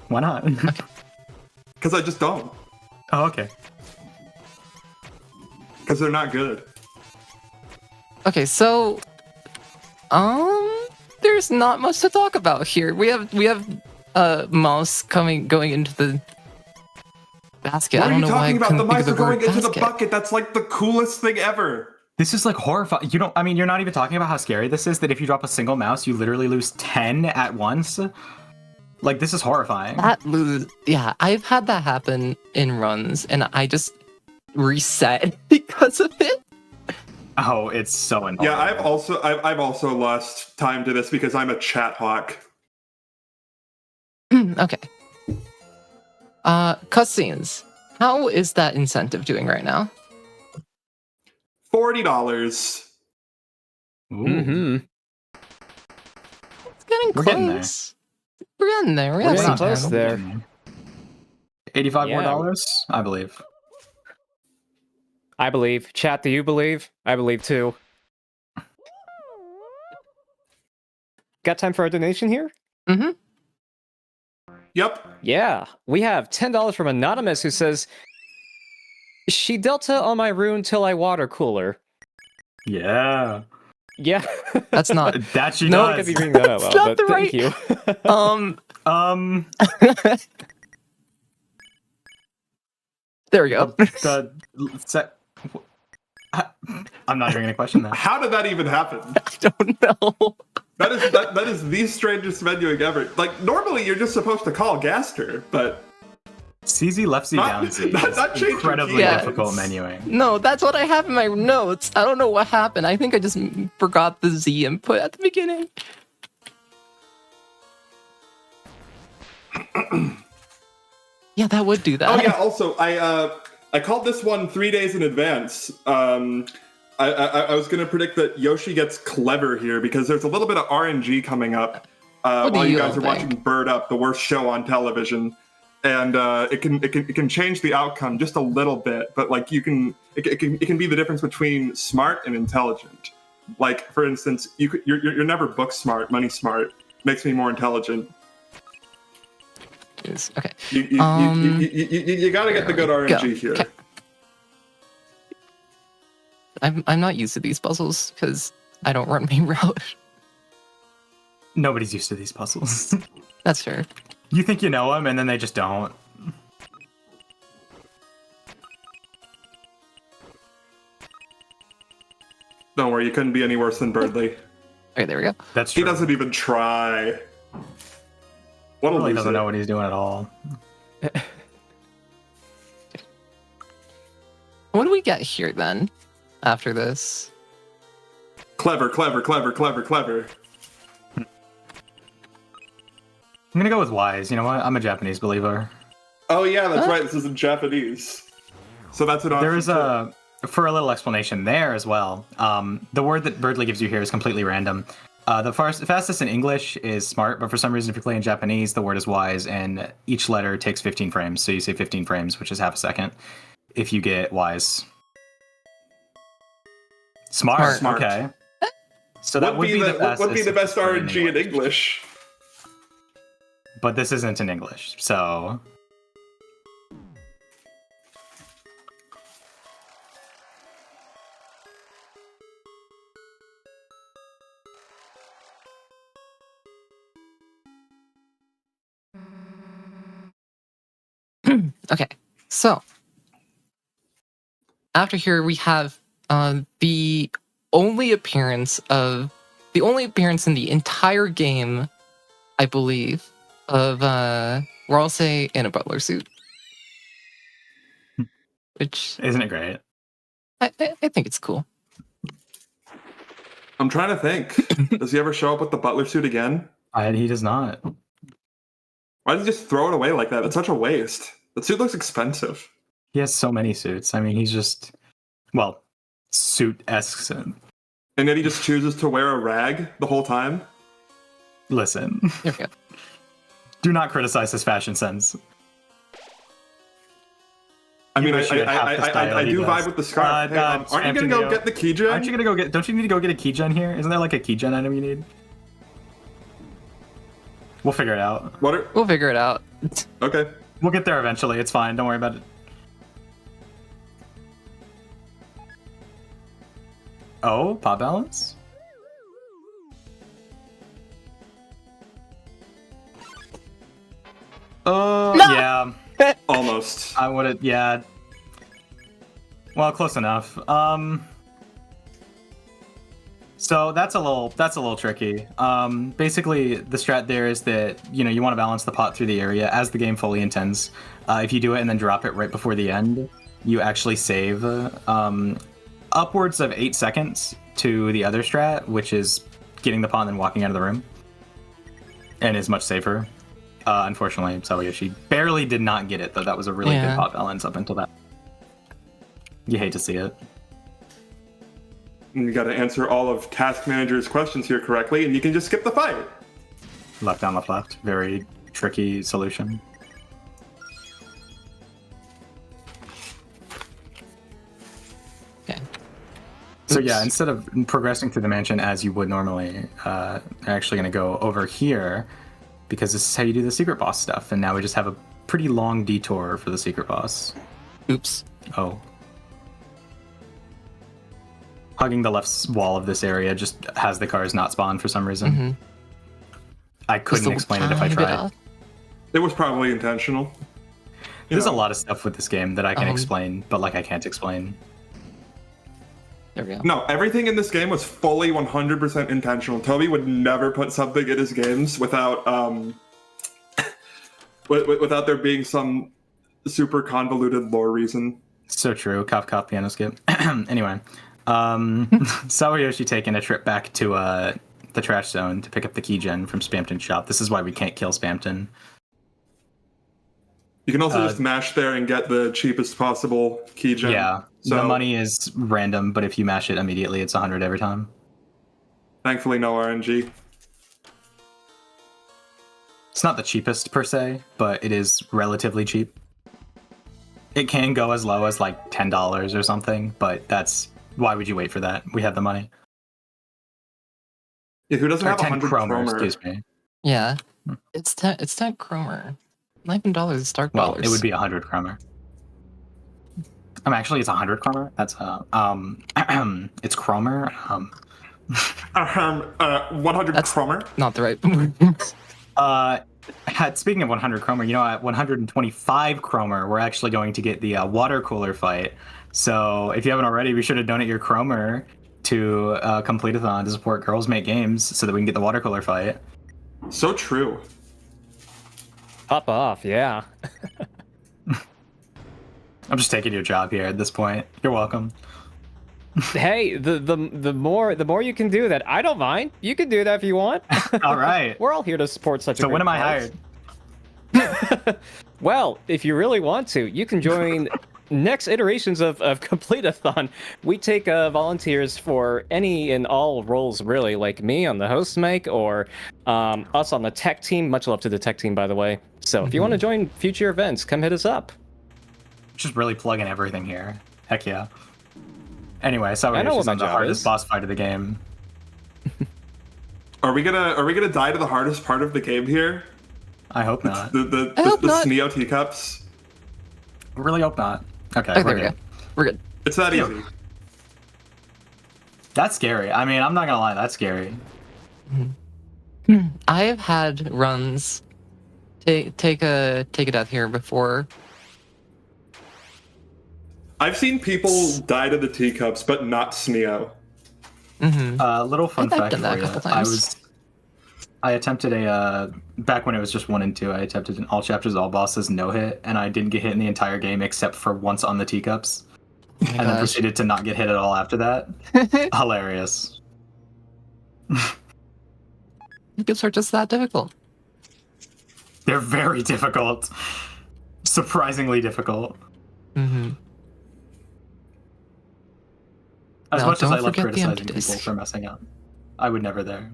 Why not? Because I just don't. Oh, okay. Because they're not good. Okay, so there's not much to talk about here. We have mouse going into the basket. What I are don't you know why I talking about? couldn't The think of mice the are going word into the basket. bucket. That's like the coolest thing ever. This is like horrifying. You're not even talking about how scary this is, that if you drop a single mouse, you literally lose 10 at once. Like, this is horrifying. Yeah, I've had that happen in runs, and I just reset because of it. Oh, it's so annoying. Yeah, I've also lost time to this because I'm a chat hawk. Okay. Cutscenes. How is that incentive doing right now? $40. Ooh. Mm-hmm. It's getting We're close. getting there. We're getting there. We're getting some close time. there. $85 more Yeah. dollars, I believe. I believe. Chat, do you believe? I believe too. Got time for a donation here? Mm-hmm. Yep. Yeah, we have $10 from Anonymous who says, "She Delta on my rune till I water cooler." Yeah. Yeah. That's not. That she No one does. could be reading that out It's well, not but the thank you. There we go. I'm not even gonna question that. How did that even happen? I don't know. That is the strangest menuing ever. Like, normally you're just supposed to call Gaster, but CZ left Z Not- down Z. not is change your incredibly keys. difficult menuing. No, that's what I have in my notes. I don't know what happened. I think I just forgot the Z input at the beginning. Yeah, that would do that. oh yeah. Also, I called this one 3 days in advance. I was gonna predict that Yoshi gets clever here because there's a little bit of RNG coming up What do while you you guys are think? watching Bird Up, the worst show on television, and it can change the outcome just a little bit. But like it can be the difference between smart and intelligent. Like for instance, you're never book smart, money smart. Makes me more intelligent. Okay. You gotta get the good RNG here. Okay. I'm not used to these puzzles because I don't run main route. Nobody's used to these puzzles. That's fair. You think you know them, and then they just don't. Don't worry, you couldn't be any worse than Birdley. Okay, there we go. That's He true. doesn't even try. What a He really loser. doesn't know what he's doing at all. What do we get here then? After this, Clever, clever, clever, clever, clever. I'm gonna go with wise. You know what? I'm a Japanese believer. Oh yeah, that's Huh? right. This is in Japanese. So that's an option. There is for a little explanation there as well. The word that Birdley gives you here is completely random. The fastest in English is smart, but for some reason, if you play in Japanese, the word is wise, and each letter takes 15 frames. So you say 15 frames, which is half a second, if you get wise. Smart. Smart. Okay. So that would be the fastest. would be the best in RNG in English. But this isn't in English, so. okay. So after here we have the only appearance in the entire game, I believe, of Ralse in a butler suit. Which Isn't it great? I think it's cool. I'm trying to think. Does he ever show up with the butler suit again? He does not. Why did he just throw it away like that? That's such a waste. The suit looks expensive. He has so many suits. I mean, he's just, well, suit-esque. And then he just chooses to wear a rag the whole time? Listen, There we go. do not criticize his fashion sense. I mean, wish you had half the style I he do does. vibe with the scarf. Hey, aren't you gonna go get the key gen? Aren't you gonna go get? Don't you need to go get a key gen here? Isn't there like a key gen item you need? We'll figure it out. We'll figure it out. Okay. We'll get there eventually. It's fine. Don't worry about it. Oh, pop balance? Oh, yeah. Almost. I would have, yeah. Well, close enough. So that's a little tricky. Basically, the strat there is that you want to balance the pot through the area as the game fully intends. If you do it and then drop it right before the end, you actually save upwards of 8 seconds to the other strat, which is getting the pot and then walking out of the room, and is much safer. Unfortunately, Sawayoshi barely did not get it, though. That was a really good pot balance up until that. You hate to see it. And you got to answer all of Task Manager's questions here correctly, and you can just skip the fight. Left down, left, left. Very tricky solution. Okay. So yeah, instead of progressing through the mansion as you would normally, I'm actually going to go over here because this is how you do the secret boss stuff. And now we just have a pretty long detour for the secret boss. Oops. Oh. Hugging the left wall of this area just has the cars not spawn for some reason. Mm-hmm. I couldn't explain it if I tried. It was probably intentional. There's a lot of stuff with this game that I can explain, but I can't explain. There we go. No, everything in this game was fully 100% intentional. Toby would never put something in his games without without there being some super convoluted lore reason. So true. Cop, piano skip. Anyway, Sawayoshi taking a trip back to the trash zone to pick up the key gen from Spamton's shop. This is why we can't kill Spamton. You can also just mash there and get the cheapest possible key gen. Yeah, so, the money is random, but if you mash it immediately, it's 100 every time. Thankfully, no RNG. It's not the cheapest per se, but it is relatively cheap. It can go as low as like $10 or something, but why would you wait for that? We have the money. Yeah, who doesn't Or have 10 100 chromer, chromer? excuse me. Yeah. It's 10 chromer. $11 is Stark Well, dollars. it would be 100 chromer. Actually, it's 100 chromer. That's it's chromer. 100 That's- chromer. Not the right. Speaking of 100 chromer, at 125 chromer, we're actually going to get the water cooler fight. So if you haven't already, be sure to donate your chromer to Completithon to support Girls Make Games so that we can get the water cooler fight. So true. Pop off, yeah. I'm just taking your job here at this point. You're welcome. Hey, the more you can do that, I don't mind. You can do that if you want. All right. We're all here to support such a So great when am I cause. hired? Well, if you really want to, you can join next iterations of Completethon. We take volunteers for any and all roles, really, like me on the host mic or us on the tech team. Much love to the tech team, by the way. So if you want to join future events, come hit us up. Just really plugging everything here. Heck yeah. Anyway, I know Sawayoshi's what my on the job hardest is. boss fight of the game. Are we gonna die to the hardest part of the game here? I hope not. The I hope not. Sneo teacups. I really hope not. Okay, Okay, we're there we good. go. We're good. It's that Yeah. easy. That's scary. I mean, I'm not gonna lie, that's scary. I have had runs take a death here before. I've seen people die to the teacups, but not Sneo. Little fun I've fact done that for a you. couple times. I attempted back when it was just 1 and 2, I attempted an all chapters, all bosses, no hit, and I didn't get hit in the entire game except for once on the teacups. Oh And then proceeded to not get hit at all after that. Hilarious. Teacups are just that difficult. They're very difficult. Surprisingly difficult. Mm-hmm. As Now, much as don't I love forget the empty criticizing people disc. for messing up, I would never there.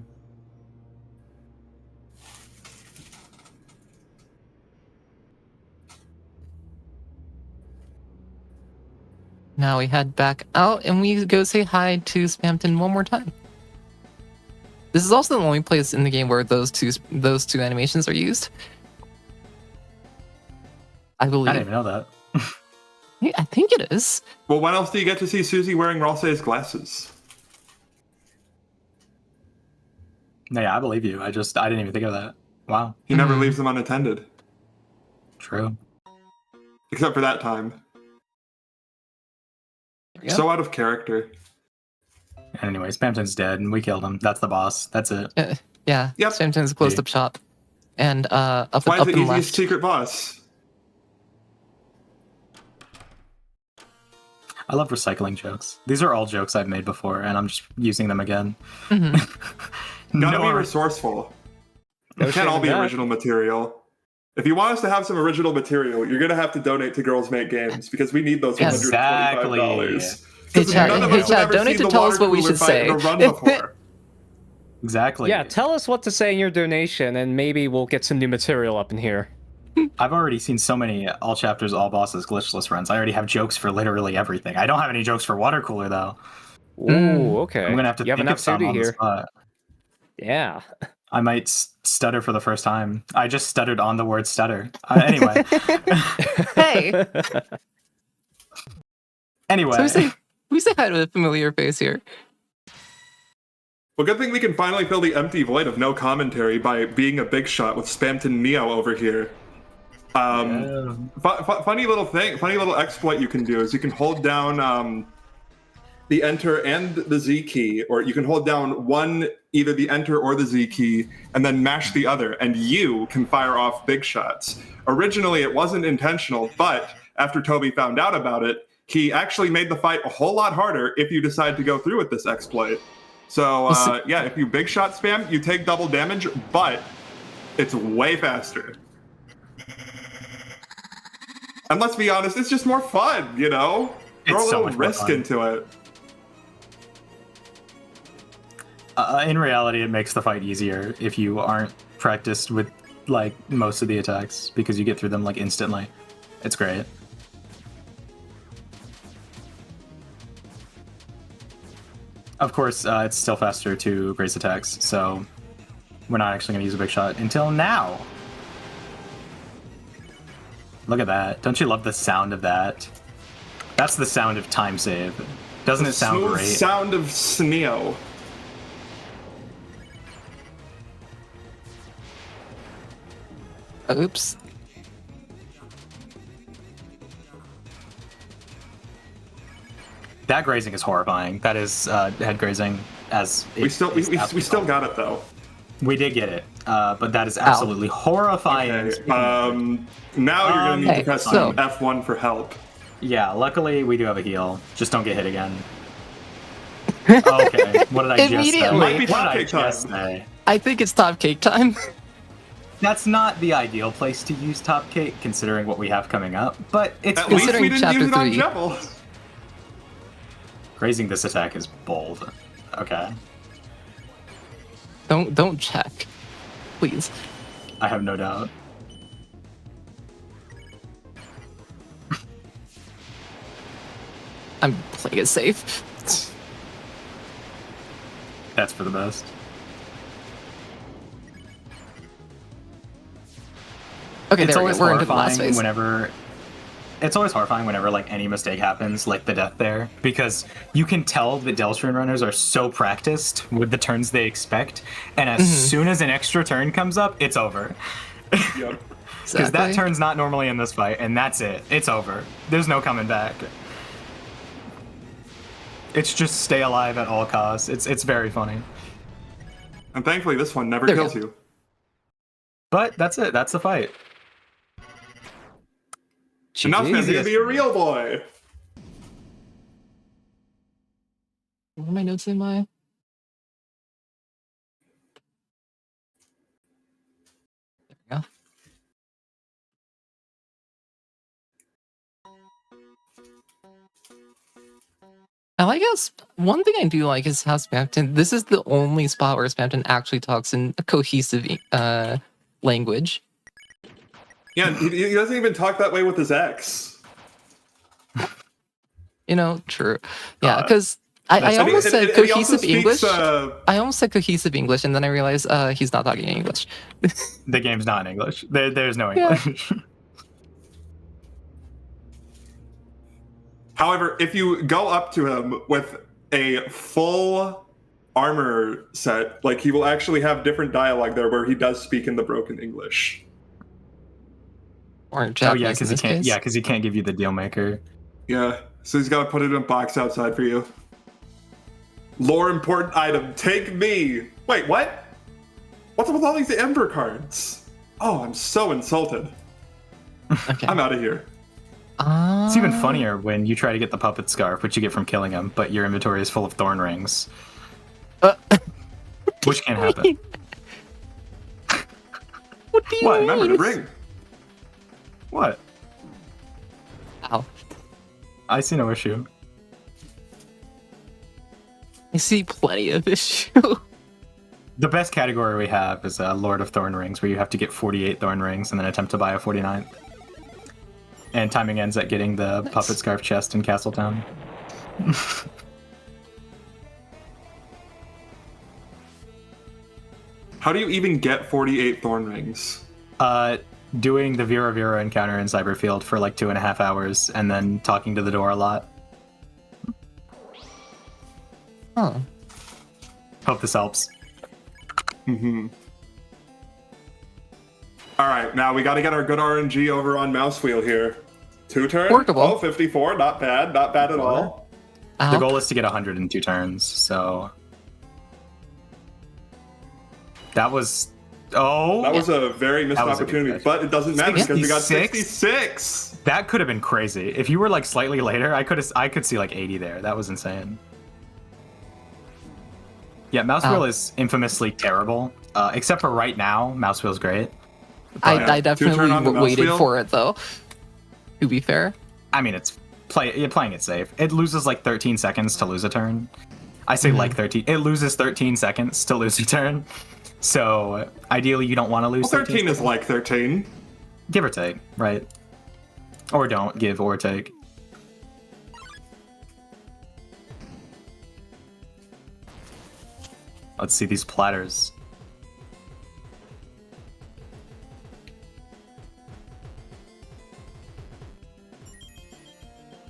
Now we head back out and we go say hi to Spamton one more time. This is also the only place in the game where those two animations are used. I believe. I didn't even know that. Yeah, I think it is. Well, when else do you get to see Susie wearing Ralsei's glasses? No, yeah, I believe you. I didn't even think of that. Wow. He never leaves them unattended. True. Except for that time. Yeah. So out of character. Anyway, Spamton's dead, and we killed him. That's the boss. That's it. Yeah. Yep. Spamton's closed up shop. And up Why is the and easiest left. secret boss? I love recycling jokes. These are all jokes I've made before, and I'm just using them again. Mm-hmm. Gotta be No, resourceful. No It shame can't all in be that. original material. If you want us to have some original material, you're gonna have to donate to Girls Make Games because we need those Exactly. $125. Hey, Because Chad, none of hey, us have Chad, ever donate seen to the tell us water what we cooler should fight say. in a run before. Exactly. Yeah, tell us what to say in your donation, and maybe we'll get some new material up in here. I've already seen so many all chapters, all bosses, glitchless runs. I already have jokes for literally everything. I don't have any jokes for water cooler though. Ooh, okay. I'm gonna have to you have think enough of some duty on the here. spot. Yeah. I might stutter for the first time. I just stuttered on the word stutter. Anyway. Hey. Anyway. So we say hi to a familiar face here. Well, good thing we can finally fill the empty void of no commentary by being a big shot with Spamton Neo over here. Funny little thing, funny little exploit you can do is you can hold down the Enter and the Z key, or you can hold down either the Enter or the Z key, and then mash the other, and you can fire off big shots. Originally, it wasn't intentional, but after Toby found out about it, he actually made the fight a whole lot harder if you decide to go through with this exploit. So, yeah, if you big shot spam, you take double damage, but it's way faster. And let's be honest, it's just more fun, you know? Throw It's a so little much more risk fun. into it. In reality, it makes the fight easier if you aren't practiced with like most of the attacks because you get through them like instantly. It's great. Of course, it's still faster to grace attacks, so we're not actually going to use a big shot until now. Look at that. Don't you love the sound of that? That's the sound of time save. Doesn't it sound Smooth great? sound of Sneo. Oops. That grazing is horrifying. That is head grazing as We still got it though. We did get it, but that is absolutely horrifying. Okay. Now you're gonna need to press so- F1 for help. Yeah, luckily we do have a heal. Just don't get hit again. Okay, what did I just say? Immediately. Might be What top did I cake time. just say? I think it's top cake time. That's not the ideal place to use top cake, considering what we have coming up. But it's At least we Considering didn't use it on chapter Jebel. grazing this attack is bold. Okay, Don't check, please. I have no doubt. I'm playing it safe. That's for the best. Okay, It's there we always go. We're into the last horrifying phase. whenever. It's always horrifying whenever like any mistake happens, like the death there, because you can tell the Deltarune runners are so practiced with the turns they expect, and as soon as an extra turn comes up, it's over. Yep. Because that turn's not normally in this fight, and that's it. It's over. There's no coming back. It's just stay alive at all costs. It's very funny. And thankfully, this one never There we kills go. you. But that's it. That's the fight. And now GG. Spam's gonna be a real boy. What are my notes in my? There we go. I like how one thing I do like is how Spamton. This is the only spot where Spamton actually talks in a cohesive language. Yeah, he doesn't even talk that way with his ex. True. Yeah, because I That's- almost said and he also cohesive English. speaks, I almost said cohesive English, and then I realized he's not talking English. The game's not in English. There's no Yeah. English. However, if you go up to him with a full armor set, like he will actually have different dialogue there where he does speak in the broken English. Or Oh Japanese yeah, in because this case. he can't give you the deal maker. Yeah, so he's got to put it in a box outside for you. Lore important item, take me. Wait, what? What's up with all these Ember cards? Oh, I'm so insulted. Okay. I'm out of here. It's even funnier when you try to get the puppet scarf, which you get from killing him, but your inventory is full of thorn rings. Which can happen. What do you What? mean? Remember the ring. What? Ow. I see no issue. I see plenty of issue. The best category we have is Lord of Thorn Rings, where you have to get 48 thorn rings and then attempt to buy a 49th. And timing ends at getting the Nice. puppet scarf chest in Castletown. How do you even get 48 thorn rings? Doing the Vera Vera encounter in Cyberfield for like 2.5 hours and then talking to the door a lot. Huh. Hope this helps. Mm-hmm. All right, now we got to get our good RNG over on mouse wheel here. 2 turn. Workable. Oh, 54. Not bad. Not bad at all. The goal is to get 100 in 2 turns, so... That was... Oh! That was a very missed That was a good opportunity, catch. but it doesn't matter because we got 66? 66. That could have been crazy. If you were like slightly later, I could see like 80 there. That was insane. Yeah, mouse wheel is infamously terrible. Except for right now, mouse wheel's great. I definitely on the mouse waited wheel? for it though. To be fair. I mean, you're playing it safe. It loses like 13 seconds to lose a turn. I say like 13. It loses 13 seconds to lose a turn. So ideally, you don't want to lose. Well, 13 is like 13. Give or take, right? Or don't give or take. Let's see these platters.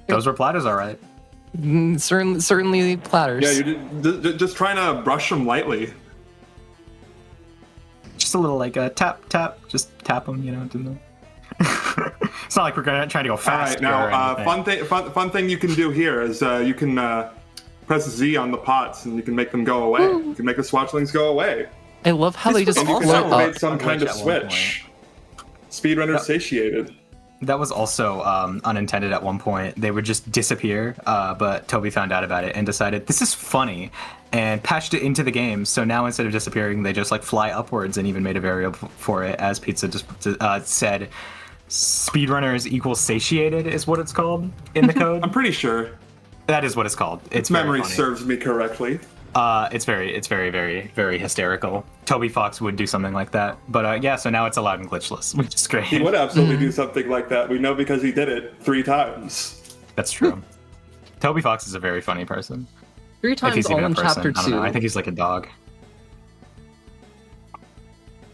Those were platters, all right. Certainly platters. Yeah, you're just trying to brush them lightly. Just a little like tap, tap, just tap them, didn't It's not like we're trying to go All fast. right, now fun thing you can do here is you can press Z on the pots and you can make them go away. You can make the swatchlings go away. I love how they just And you can float activate up. some kind of at one switch. Speedrunner satiated. That was also unintended at one point. They would just disappear, but Toby found out about it and decided this is funny and patched it into the game. So now instead of disappearing, they just like fly upwards and even made a variable for it. As Pizza just said, speedrunners equals satiated is what it's called in the code. I'm pretty sure. That is what it's called. Its very memory funny. serves me correctly. It's very, very, very hysterical. Toby Fox would do something like that, but yeah. So now it's allowed in glitchless, which is great. He would absolutely do something like that. We know because he did it 3 times. That's true. Toby Fox is a very funny person. 3 If times he's all even a in person, chapter I don't 2. know. I think he's like a dog.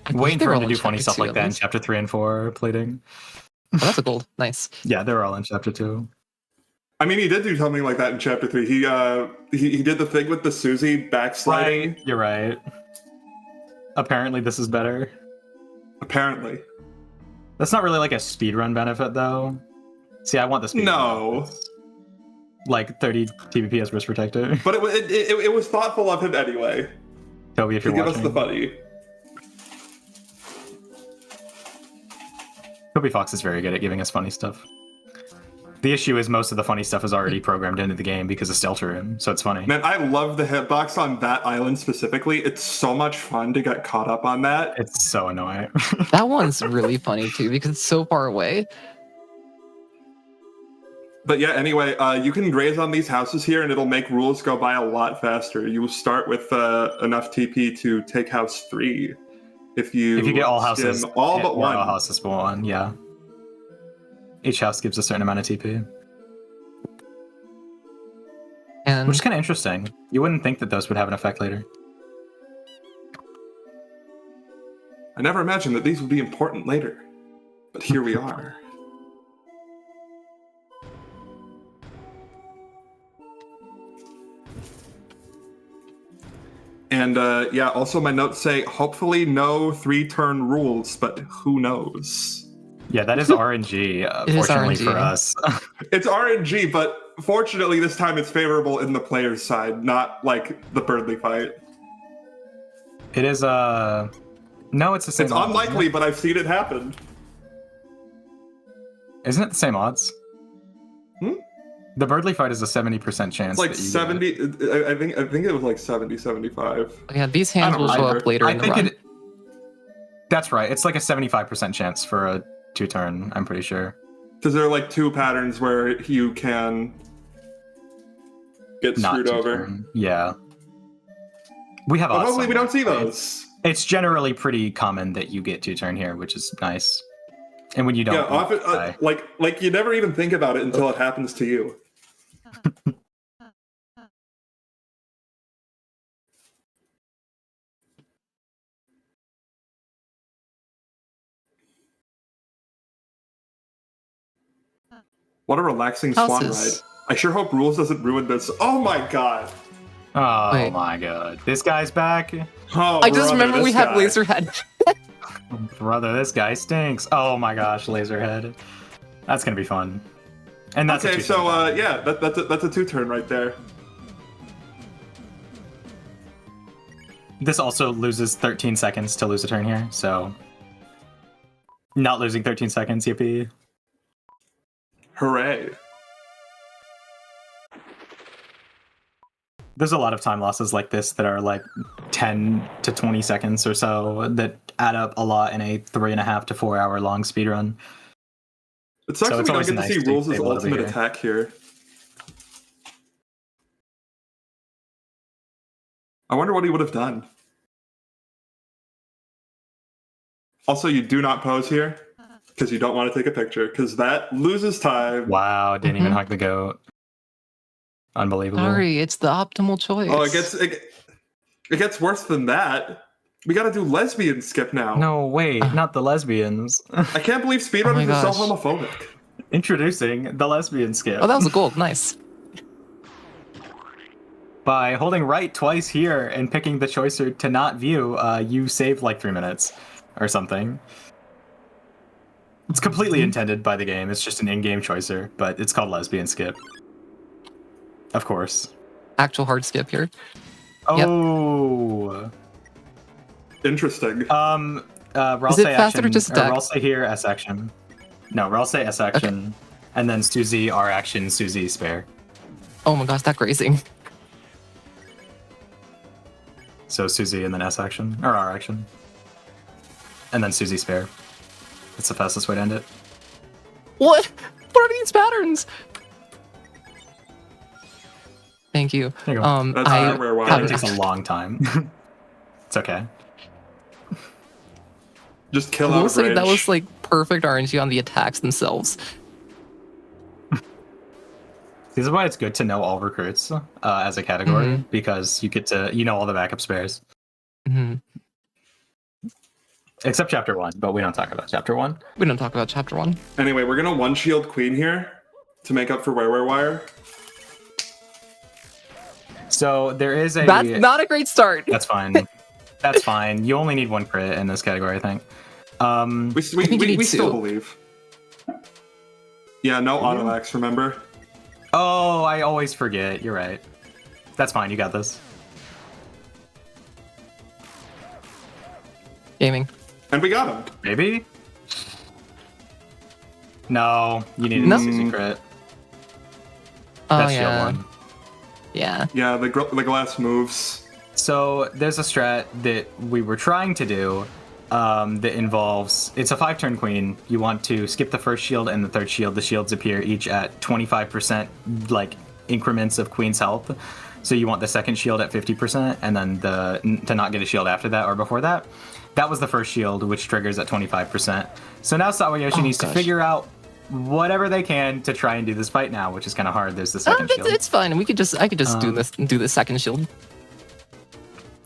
I Waiting think for they're him to all do in funny chapter stuff 2 like at that in least. chapter 3 and 4 plating. Oh, that's a gold. Nice. Yeah, they're all in chapter 2. I mean, he did do something like that in chapter 3. He did the thing with the Susie backsliding. You're right. Apparently, this is better. Apparently. That's not really like a speedrun benefit, though. See, I want the speedrun. No. benefits. Like 30 TBP as risk protector. But it was thoughtful of him anyway. Toby, if To you're give watching. us the funny. Toby Fox is very good at giving us funny stuff. The issue is most of the funny stuff is already programmed into the game because of Deltarune, so it's funny. Man, I love the hitbox on that island specifically. It's so much fun to get caught up on that. It's so annoying. That one's really funny too because it's so far away. But yeah, anyway, you can graze on these houses here, and it'll make rules go by a lot faster. You will start with enough TP to take house 3. If you get all skim houses, all but or one. all houses but one, yeah. Each house gives a certain amount of TP, And which is kind of interesting. You wouldn't think that those would have an effect later. I never imagined that these would be important later, but here we are. And yeah, also my notes say, hopefully no 3-turn rules, but who knows? Yeah, that is RNG, It is fortunately RNG. for us. It's RNG, but fortunately this time it's favorable in the player's side, not like the Birdly fight. It is, no, it's the same It's odds, unlikely, but I've seen it happen. Isn't it the same odds? Hmm? The Birdly fight is a 70% chance. It's like that you 70, I think it was like 70, 75. yeah, these hands I don't will show remember. up later I in the think run. that's right. It's like a 75% chance for a 2-turn, I'm pretty sure. Because there are like 2 patterns where you can get Not screwed over. 2-turn. Yeah. We have But odds hopefully we don't see somewhere, right? those. It's generally pretty common that you get 2-turn here, which is nice. And when you don't, Yeah, often die. like you never even think about it until it happens to you. What a relaxing swan Houses. ride. I sure hope rules doesn't ruin this. Oh my god. Oh Wait. my god. This guy's back? Oh, I just brother, remember we this had guy. Laserhead. Brother, this guy stinks. Oh my gosh, Laserhead. That's gonna be fun. And that's Okay, a 2-turn so battle. yeah, that's a 2-turn right there. This also loses 13 seconds to lose a turn here, so not losing 13 seconds, yippee. Hooray. There's a lot of time losses like this that are like 10 to 20 seconds or so that add up a lot in a 3.5 to 4 hour long speedrun. It sucks So that it's we don't always get to nice see to Rules' be able to be ultimate here. attack here. I wonder what he would have done. Also, you do not pose here because you don't want to take a picture because that loses time. Wow, didn't even Mhm. hug the goat. Unbelievable. Sorry, it's the optimal choice. Oh, it gets worse than that. We got to do lesbian skip now. No, wait, not the lesbians. I can't believe Oh my speedrunners are so gosh. homophobic. Introducing the lesbian skip. Oh, that was a gold. Nice. By holding right twice here and picking the choicer to not view, you save like 3 minutes or something. It's completely intended by the game. It's just an in-game choicer, but it's called lesbian skip. Of course. Actual hard skip here. Oh. Interesting. Ralsei Is it faster action, or just attack? Ralsei here, S action. No, Ralsei S action, and then Suzy R action, Suzy spare. Oh my gosh, that grazing. So Suzy and then S action, or R action. And then Suzy spare. That's the fastest way to end it. What? What are these patterns? Thank you. There you go. That's I hardware wire. That takes a long time. It's okay. Just kill will out a say bridge. that was like perfect RNG on the attacks themselves. This is why it's good to know all recruits as a category, because you get to, all the backup spares. Hmm. Except chapter 1, but we don't talk about chapter 1. We don't talk about chapter 1. Anyway, we're gonna one shield queen here to make up for where wire. So there is a... That's not a great start. That's fine. That's fine. You only need 1 crit in this category, I think. We think you need still 2. believe. Yeah, no auto axe, remember? Oh, I always forget. You're right. That's fine. You got this. Gaming. And we got him. Maybe? No, you needed No. a Suzy crit. Oh That's yeah. shield 1. Yeah. Yeah, the glass moves. So there's a strat that we were trying to do that involves, it's a 5-turn queen. You want to skip the first shield and the third shield. The shields appear each at 25% like increments of queen's health. So you want the second shield at 50% and then to not get a shield after that or before that. That was the first shield, which triggers at 25%. So now Sawayoshi needs to figure out whatever they can to try and do this fight now, which is kind of hard. There's the second shield. It's fine. I could just do the second shield.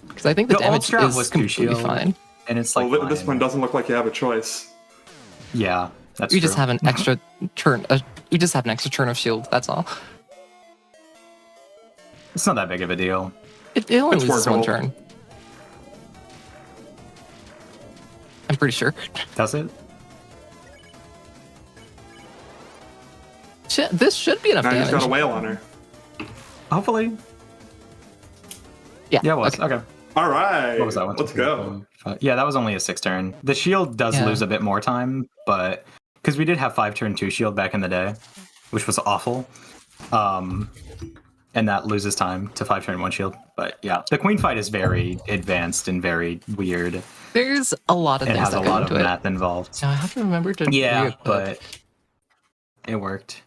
Because I think the damage is completely fine. And it's like, well, this one doesn't look like you have a choice. Yeah, that's we true. just have an extra turn. We just have an extra turn of shield. That's all. It's not that big of a deal. It only It's loses one workable. turn. I'm pretty sure. Does it? This should be enough Now you just damage. got a whale on her. Hopefully. Yeah. Yeah, it was. Okay. All right. What was that one? Let's go. Yeah, that was only a 6-turn. The shield does lose a bit more time, but because we did have 5-turn 2 shield back in the day, which was awful. And that loses time to 5-turn 1 shield. But yeah, the queen fight is very advanced and very weird. There's a lot of It things has that a go lot of into it. math involved. Now I have to remember to Yeah, re-equip. but it worked.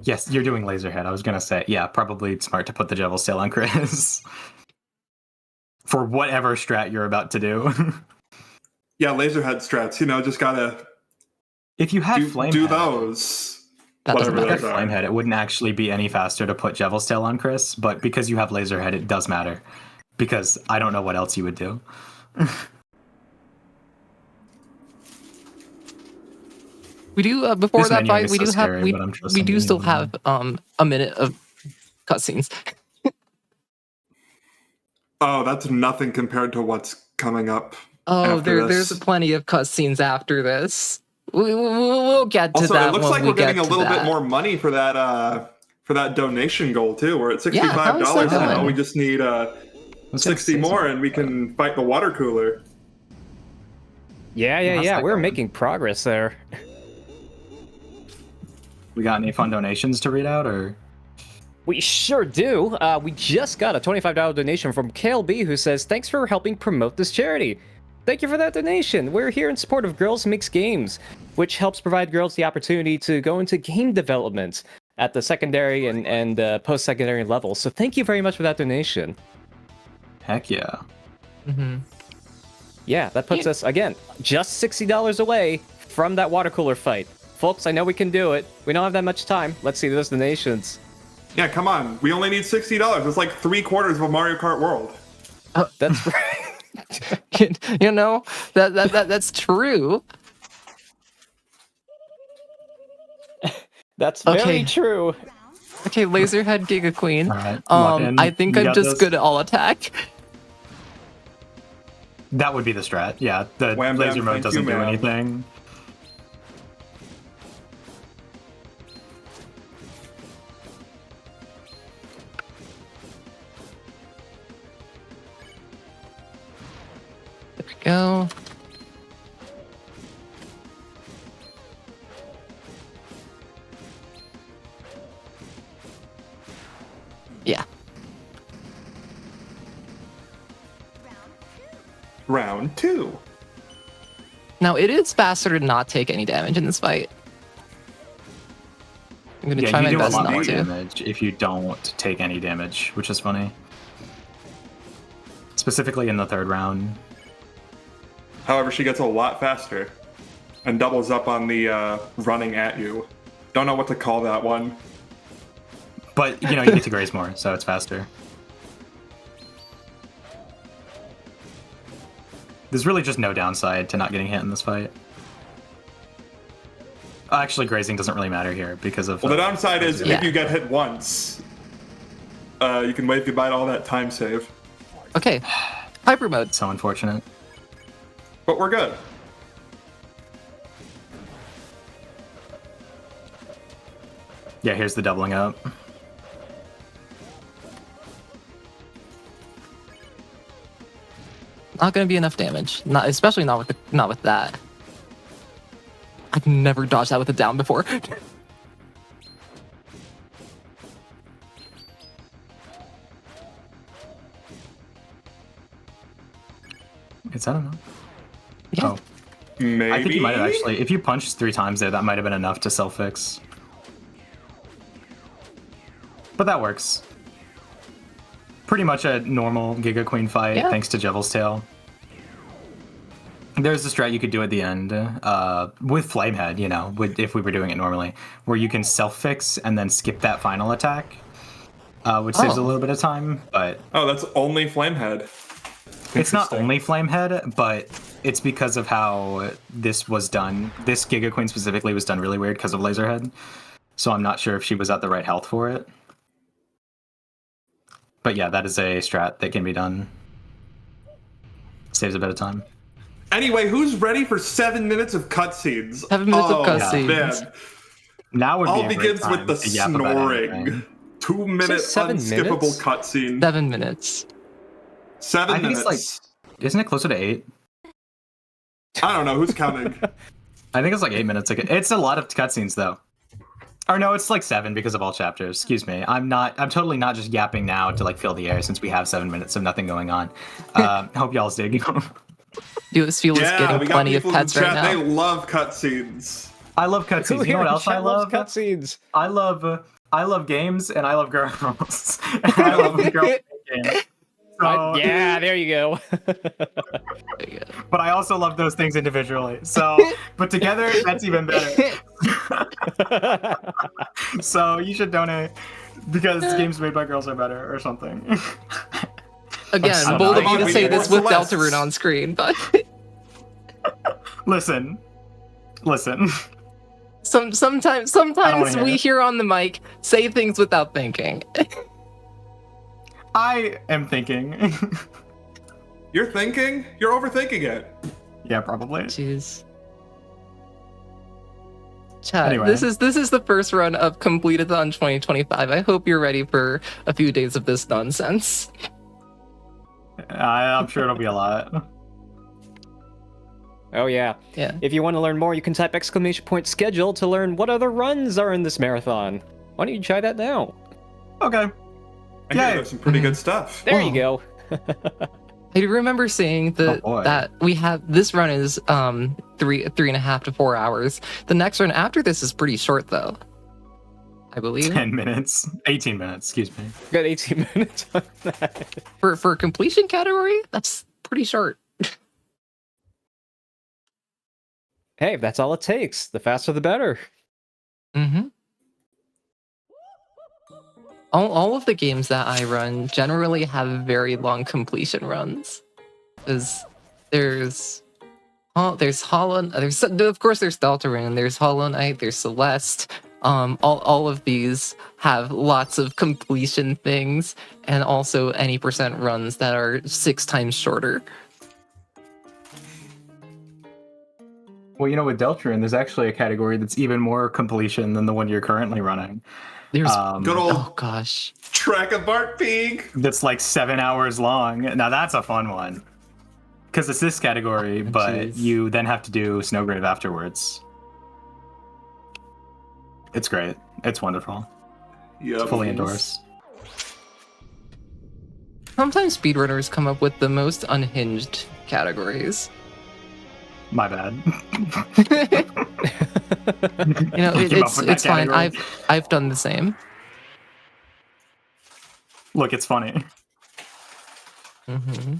Yes, you're doing Laserhead. I was gonna say, yeah, probably smart to put the Devil's Tail on Chris. For whatever strat you're about to do. Yeah, Laserhead strats. You know, just gotta If you had Flamehead, do those. That doesn't Whatever if you matter. had Flamehead, it wouldn't actually be any faster to put Devil's Tail on Chris, but because you have Laserhead, it does matter. Because I don't know what else you would do. We do before This that menu fight. is We so do scary, have but I'm just we do something still you have a minute of cutscenes. Oh, that's nothing compared to what's coming up. Oh, after there's this. plenty of cutscenes after this. We'll get to Also, that. it looks when like we we're getting get a to little bit that. more money for that donation goal too. We're at $65 how is that now. going? We just need 60 more, and we can fight the water cooler. Yeah. that We're going? making progress there. We got any fun donations to read out, or? We sure do. We just got a $25 donation from KLB who says, "Thanks for helping promote this charity. Thank you for that donation. We're here in support of Girls Makes Games, which helps provide girls the opportunity to go into game development at the secondary and post-secondary level. So thank you very much for that donation." Heck yeah. Mhm. Yeah, that puts us, again, just $60 away from that water cooler fight. Folks, I know we can do it. We don't have that much time. Let's see those donations. Yeah, come on. We only need $60. It's like 3/4 of a Mario Kart World. That's right. You know that's true. That's very Okay. true. Okay, Laserhead Giga Queen. All right, lock in. I think You I'm got just this? good at all attack. That would be the strat. Yeah, the Wham, laser bam, mode thank doesn't you, do ma'am. anything. There we go. Yeah. Round 2. Now it is faster to not take any damage in this fight. I'm gonna Yeah, try you my do a best lot not more to. damage if you don't take any damage, which is funny. Specifically in the third round. However, she gets a lot faster and doubles up on the running at you. Don't know what to call that one. But, you know, you get to graze more, so it's faster. There's really just no downside to not getting hit in this fight. Actually, grazing doesn't really matter here because of... Well, the downside is Yeah. if you get hit once, you can wave goodbye to all that time save. Okay. Hyper mode. So unfortunate. But we're good. Yeah, here's the doubling up. Not gonna be enough damage. Not especially not with that. I've never dodged that with a down before. cutscenes. I don't know. Yeah. Oh, Maybe. I think you might have actually. If you punched 3 times there, that might have been enough to self-fix. But that works. Pretty much a normal Giga Queen fight, Yeah. thanks to Devil's Tail. There's a strat you could do at the end with Flamehead, you know, if we were doing it normally, where you can self-fix and then skip that final attack, which saves a little bit of time, but... Oh, that's only Flamehead. It's not only Flamehead, but it's because of how this was done. This Giga Queen specifically was done really weird because of Laserhead, so I'm not sure if she was at the right health for it. But yeah, that is a strat that can be done. Saves a bit of time. Anyway, who's ready for 7 minutes of cutscenes? 7 minutes of Oh, cutscenes. man. Now would be All a great begins time with the to yap about snoring. anything. 2 minute 7 unskippable minutes? cutscene. 7 minutes. 7 I think minutes. it's like, isn't it closer to 8? I don't know who's counting. I think it's like 8 minutes. It's a lot of cutscenes though. Or no, it's like 7 because of all chapters. Excuse me. I'm totally not just yapping now to like fill the air since we have 7 minutes of nothing going on. Hope y'all's digging. Fuel is Yeah, getting we got plenty of people in pets the chat. right They now. love cutscenes. I love cutscenes. You know what else I love? Cutscenes. I love games and I love girls. And I love girls in games. So, Yeah, there you go. but I also love those things individually. So, but together, that's even better. So you should donate because games made by girls are better or something. Again, so bold of nice. you to say this with Celeste. Deltarune on screen, but Listen. sometimes hear we it. here on the mic say things without thinking. I am thinking. You're thinking? You're overthinking it. Yeah, probably. Jeez. Chat, Anyway. this is the first run of Completithon 2025. I hope you're ready for a few days of this nonsense. I'm sure it'll be a lot. Oh yeah. Yeah. If you want to learn more, you can type !schedule to learn what other runs are in this marathon. Why don't you try that now? Okay. I hear Yay. there's some pretty good stuff. There Whoa. you go. I remember seeing boy. that we have this run is 3.5 to 4 hours. The next run after this is pretty short though, I believe. 10 minutes. 18 minutes, excuse me. Got 18 minutes on that. For completion category, that's pretty short. Hey, if that's all it takes, the faster the better. Mm-hmm. All of the games that I run generally have very long completion runs. There's Hollow, of course there's Deltarune, there's Hollow Knight, there's Celeste. All of these have lots of completion things, and also any percent runs that are 6 times shorter. Well, you know, with Deltarune, there's actually a category that's even more completion than the one you're currently running. There's Good old oh gosh. Track of Bart Pig. That's like 7 hours long. Now that's a fun one. Because it's this category, but jeez. you then have to do Snowgrave afterwards. It's great. It's wonderful. Yep. It's fully endorsed. Sometimes speedrunners come up with the most unhinged categories. My bad. You know, Came up with that it's fine. category. I've done the same. Look, it's funny. Mm-hmm.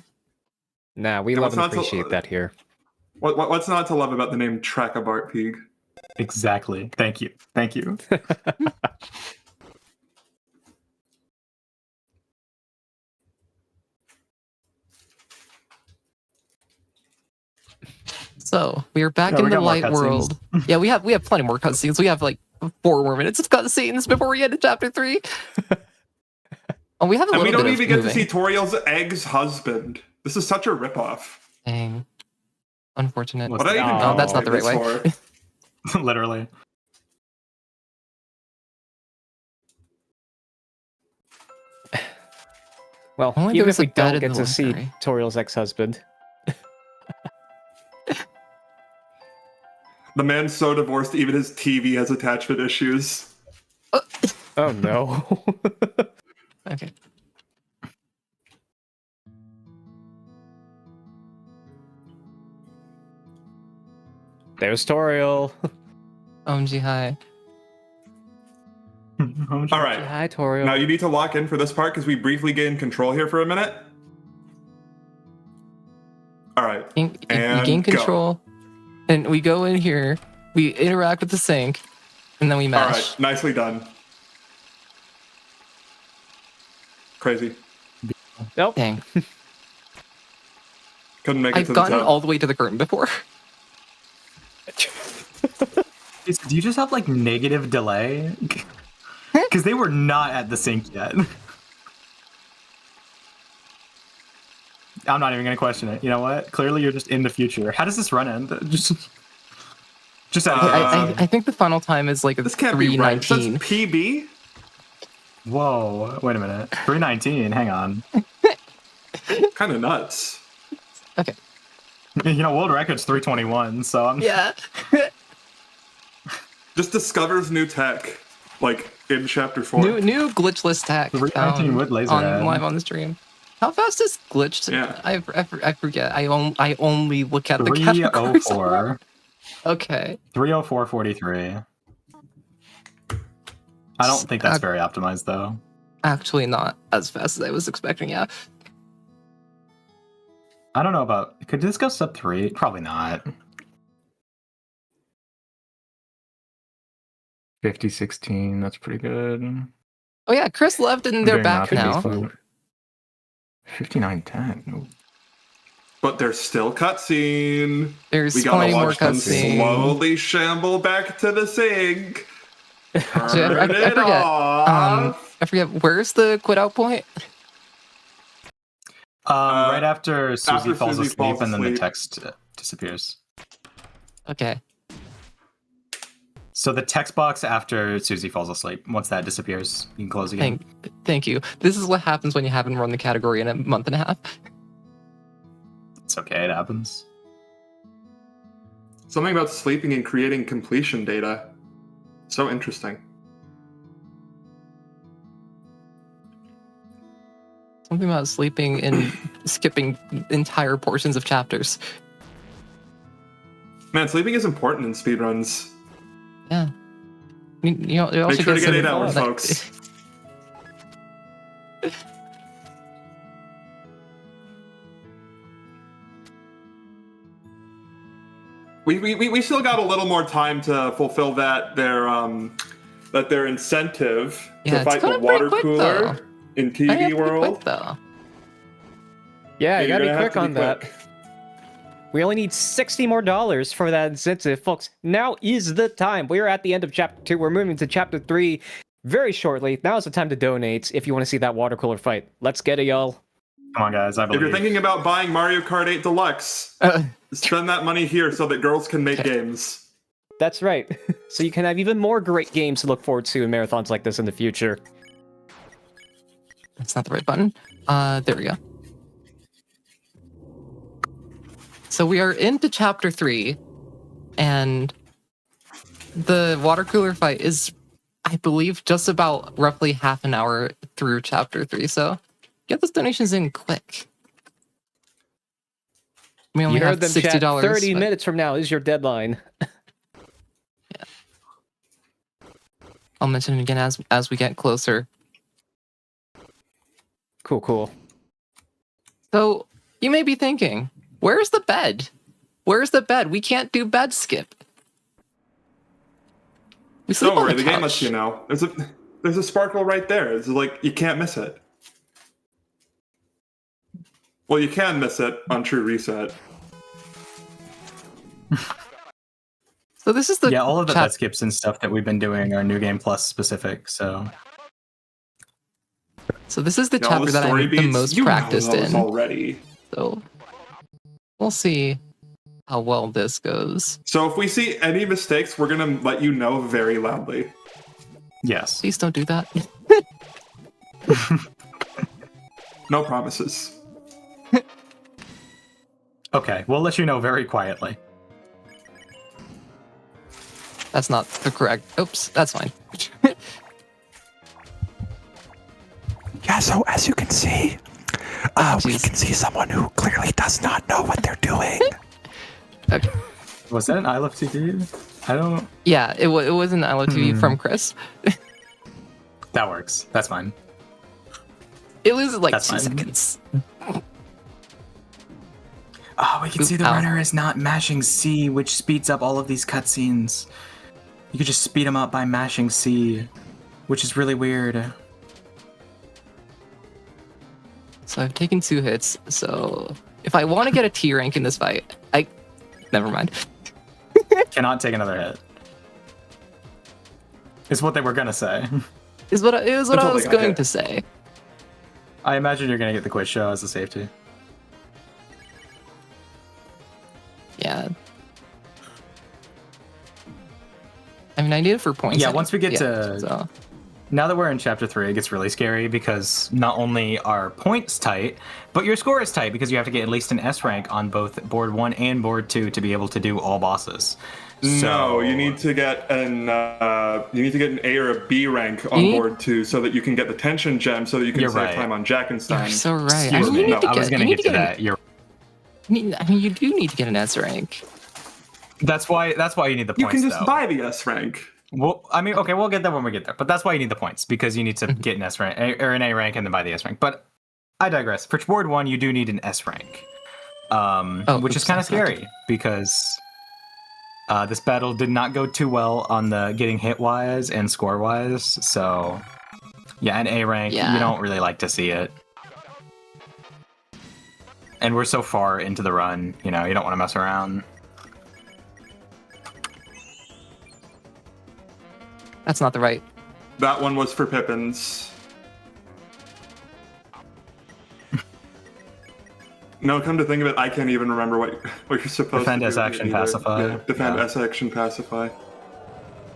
Nah, we Yeah, love and what's not to- appreciate that here. What's not to love about the name Track of Bart Pig? Exactly. Thank you. Thank you. So we are back Yeah, in we the got more light cutscenes. world. Yeah, we have plenty more cutscenes. We have like 4 more minutes of cutscenes before we get to chapter 3. Oh, we have a And little we don't bit even of get moving. to see Toriel's ex-husband. This is such a ripoff. Dang. Unfortunate. What's What I even Oh, know that's not the right this way. for? Literally. Well, Only there even was if a we bed don't in get the to see library. Toriel's ex-husband. The man's so divorced, even his TV has attachment issues. Oh no. Okay. There's Toriel. OMG, hi. All right. Hi, Toriel. Now you need to lock in for this part because we briefly gained control here for a minute. All right. You And gain go. control, and we go in here, we interact with the sink, and then we All mash. right. Nicely done. Crazy. Nope. Dang. Couldn't make it I've to the gotten top. all the way to the curtain before. Do you just have like negative delay? Because they were not at the sink yet. I'm not even gonna question it. You know what? Clearly, you're just in the future. How does this run end? Just out of I think the final time is like a This can't be right. It says 3:19. PB. Whoa! Wait a minute. 3:19. Hang on. Kind of nuts. Okay. You know, world record's 3:21. So I'm. Yeah. Just discovers new tech, like in chapter 4. New glitchless tech 319 with Laserhead. live on the stream. How fast is glitched? Yeah. I forget. I only look at the categories. 304. Okay. 304.43. I don't think that's very optimized though. Actually, not as fast as I was expecting. Yeah. I don't know about. Could this go sub 3? Probably not. 5016. That's pretty good. Oh yeah, Chris left and they're Doing back now. 5910. But there's still cutscene. There's We gotta plenty more watch them cutscene. slowly shamble back to the sink. Actually, Turn it forget. off. I forget. Where's the quit out point? Right after Susie after falls Susie asleep, falls and then the asleep. text disappears. Okay. So the text box after Susie falls asleep, once that disappears, you can close again. Thank you. This is what happens when you haven't run the category in a month and a half. It's okay, it happens. Something about sleeping and creating completion data. So interesting. Something about sleeping and skipping entire portions of chapters. Man, sleeping is important in speedruns. Yeah. You also Make sure to get some- 8 hours, that- folks. We still got a little more time to fulfill their incentive Yeah, to it's fight the going water pretty quick, cooler though. in Oh, yeah, TV pretty world. quick, though. Yeah, you you're gotta be gonna have quick to on that. quick. We only need $60 more for that incentive, folks. Now is the time. We're at the end of chapter 2. We're moving to chapter 3 very shortly. Now is the time to donate if you want to see that water cooler fight. Let's get it, y'all. Come on, guys, I If believe. you're thinking about buying Mario Kart 8 Deluxe, spend that money here so that girls can make games. That's right. So you can have even more great games to look forward to in marathons like this in the future. That's not the right button. There we go. So we are into chapter 3, and the water cooler fight is, I believe, just about roughly half an hour through chapter 3. So get those donations in quick. We only You have heard them, $60. chat. 30 but- minutes from now is your deadline. I'll mention it again as we get closer. Cool. So you may be thinking, where's the bed? Where's the bed? We can't do bed skip. We sleep Don't on worry, the the game couch. lets you know. There's a sparkle right there. It's like you can't miss it. Well, you can miss it on True Reset. So this is the Yeah, all of the chap- bed skips and stuff that we've been doing are New Game Plus specific, so... So this is the All chapter the that story I'm the beats, most you know practiced those in. already. So we'll see how well this goes. So if we see any mistakes, we're gonna let you know very loudly. Yes. Please don't do that. No promises. Okay, we'll let you know very quietly. That's not the correct. Oops, that's fine. Yeah, so as you can see, we jeez. can see someone who clearly does not know what they're doing. Okay. Was that an I Love TV? I don't. Yeah, it was an I Love TV from Chris. That works. That's fine. It loses like That's 2 fine. seconds. Oh, we can see the Ow. runner is not mashing C, which speeds up all of these cutscenes. You could just speed them up by mashing C, which is really weird. So I've taken 2 hits. So if I want to get a T rank in this fight, never mind. Cannot take another hit. Is what they were gonna say. It was what I Until was they got going hit. to say. I imagine you're gonna get the quiz show as a safety. Yeah. I mean, I need it for points. Yeah, once we get anyway. to- So. Now that we're in chapter 3, it gets really scary because not only are points tight, but your score is tight because you have to get at least an S rank on both board 1 and board 2 to be able to do all bosses. No, you need to get an A or a B rank on board 2 so that you can get the tension gem so that you can You're save right. time on Jackenstein. You're so right. Excuse me. you need to I was get- gonna you get need to that. I mean, you do need to get an S rank. That's why you need the points. You can just though. buy the S rank. Well, I mean, okay, we'll get there when we get there. But that's why you need the points, because you need to get an S rank or an A rank and then buy the S rank. But I digress. For board 1, you do need an S rank, which is oops, kind of that's not scary because this battle did not go too well on the getting hit wise and score wise. So yeah, an A rank, Yeah. you don't really like to see it. And we're so far into the run, you don't want to mess around. That's not the right. That one was for Pippins. No, come to think of it, I can't even remember what you're supposed Defend to do. S action, either. pacify. Yeah, defend Yeah. S action, pacify.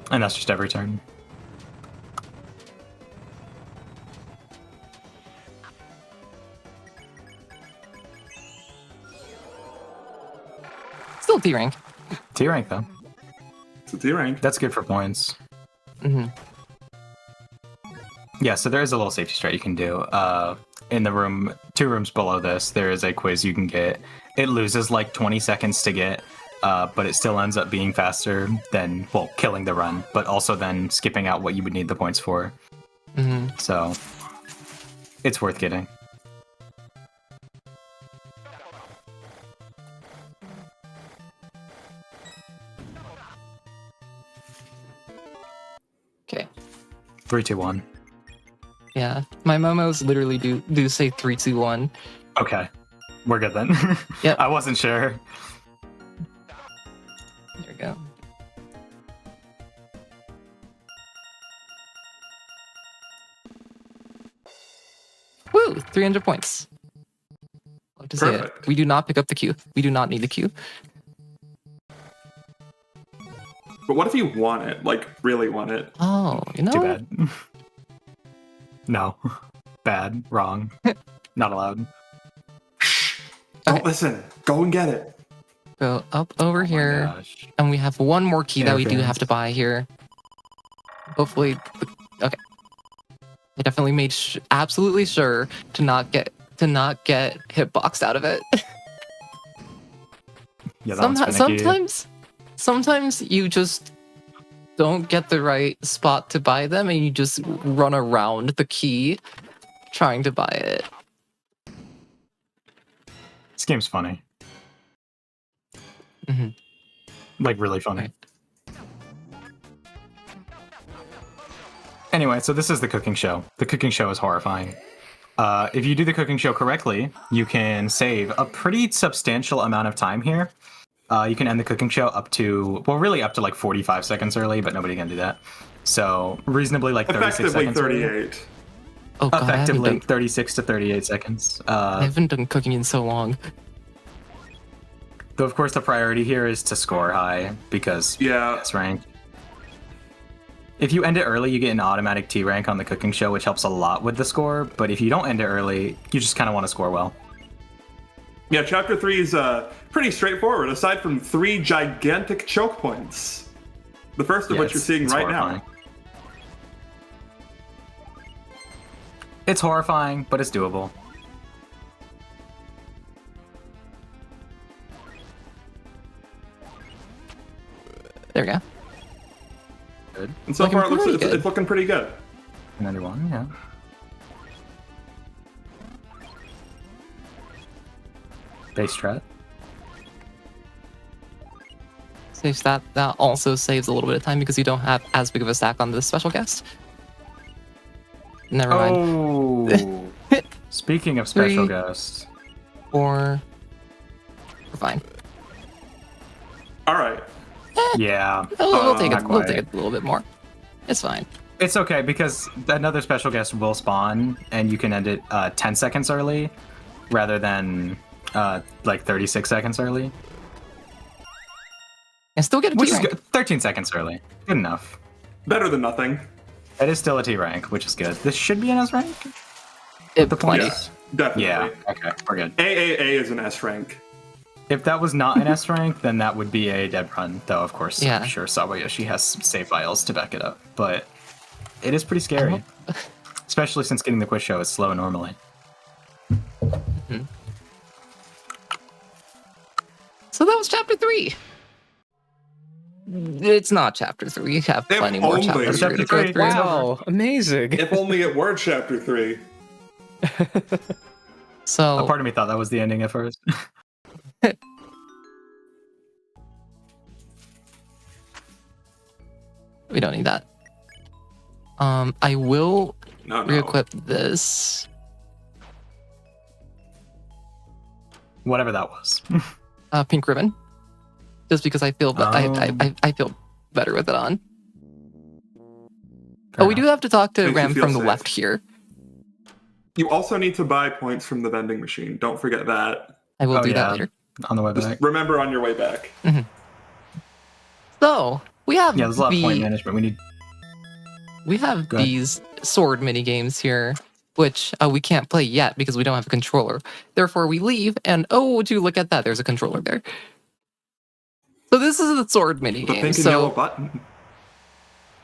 And that's just every turn. Still T rank. T rank though. It's a D rank. That's good for points. hmm Yeah, so there is a little safety strat you can do. In the room, 2 rooms below this, there is a quiz you can get. It loses like 20 seconds to get, but it still ends up being faster than, well, killing the run, but also then skipping out what you would need the points for. hmm So it's worth getting. Okay. 3, 2, 1. Yeah. My memos literally do say 3, 2, 1. Okay. We're good then. Yep. I wasn't sure. There we go. Woo! 300 points. Love to see it. Perfect. We do not pick up the queue. We do not need the queue. But what if you want it? Like, really want it? Oh, you know Too what? bad. No. Bad. Wrong. Not allowed. Don't Okay. listen. Go and get it. Go up over Oh my here, gosh. and we have one more key that we do Interference. have to buy here. Hopefully, okay. I definitely made absolutely sure to not get hitboxed out of it. Yeah, that one's finicky. Sometimes you just don't get the right spot to buy them, and you just run around the key trying to buy it. This game's funny. Mhm. Like, really funny. Right. Anyway, so this is the cooking show. The cooking show is horrifying. If you do the cooking show correctly, you can save a pretty substantial amount of time here. You can end the cooking show up to like 45 seconds early, but nobody can do that. So reasonably like 36 Effectively seconds early. 38. Oh god, Effectively 36 to 38 seconds. I haven't done cooking in so long. Though of course the priority here is to score high because Yeah. S rank. If you end it early, you get an automatic T rank on the cooking show, which helps a lot with the score. But if you don't end it early, you just kind of want to score well. Yeah, chapter 3 is pretty straightforward, aside from 3 gigantic choke points. The first of Yeah, which you're seeing it's right horrifying. now. It's horrifying, but it's doable. There we go. Good. And so Looking far, pretty it's good. looking pretty good. Another one, yeah. Base strat. Saves that. That also saves a little bit of time because you don't have as big of a stack on the special guest. Never mind. Oh. Speaking of special 3, guests. 4. We're fine. All right. Yeah. We'll take it. not We'll quite. take it a little bit more. It's fine. It's okay because another special guest will spawn and you can end it 10 seconds early rather than like 36 seconds early. And still get a Which T is rank. good. 13 seconds early. Good enough. Better than nothing. It is still a T rank, which is good. This should be an S rank? It the point plenty. is- Definitely. Yeah. Okay, we're good. AAA is an S rank. If that was not an S rank, then that would be a dead run. Though, of course, Yeah. I'm sure Sawayoshi has some save files to back it up. But it is pretty scary. Especially since getting the quiz show is slow normally. So that was chapter 3. It's not chapter 3. We have If plenty more only. chapter It's 3 to chapter go 3. through. Wow, amazing. If only it were chapter 3. A So part of me thought that was the ending at first. we don't need that. I will No, no. re-equip this. Whatever that was. Pink ribbon, just because I feel I feel better with it on. Fair Oh, we do enough. have to talk to Makes you Ram feel from the safe. left here. You also need to buy points from the vending machine. Don't forget that. I will Oh, do yeah. that later. On the way Just back. remember on your way back. So we have Yeah, there's a lot of point the management. we have Go ahead. these sword mini games here, which we can't play yet because we don't have a controller. Therefore, we leave, and oh, would you look at that? There's a controller there. So this is the sword mini The game. pink and yellow So button.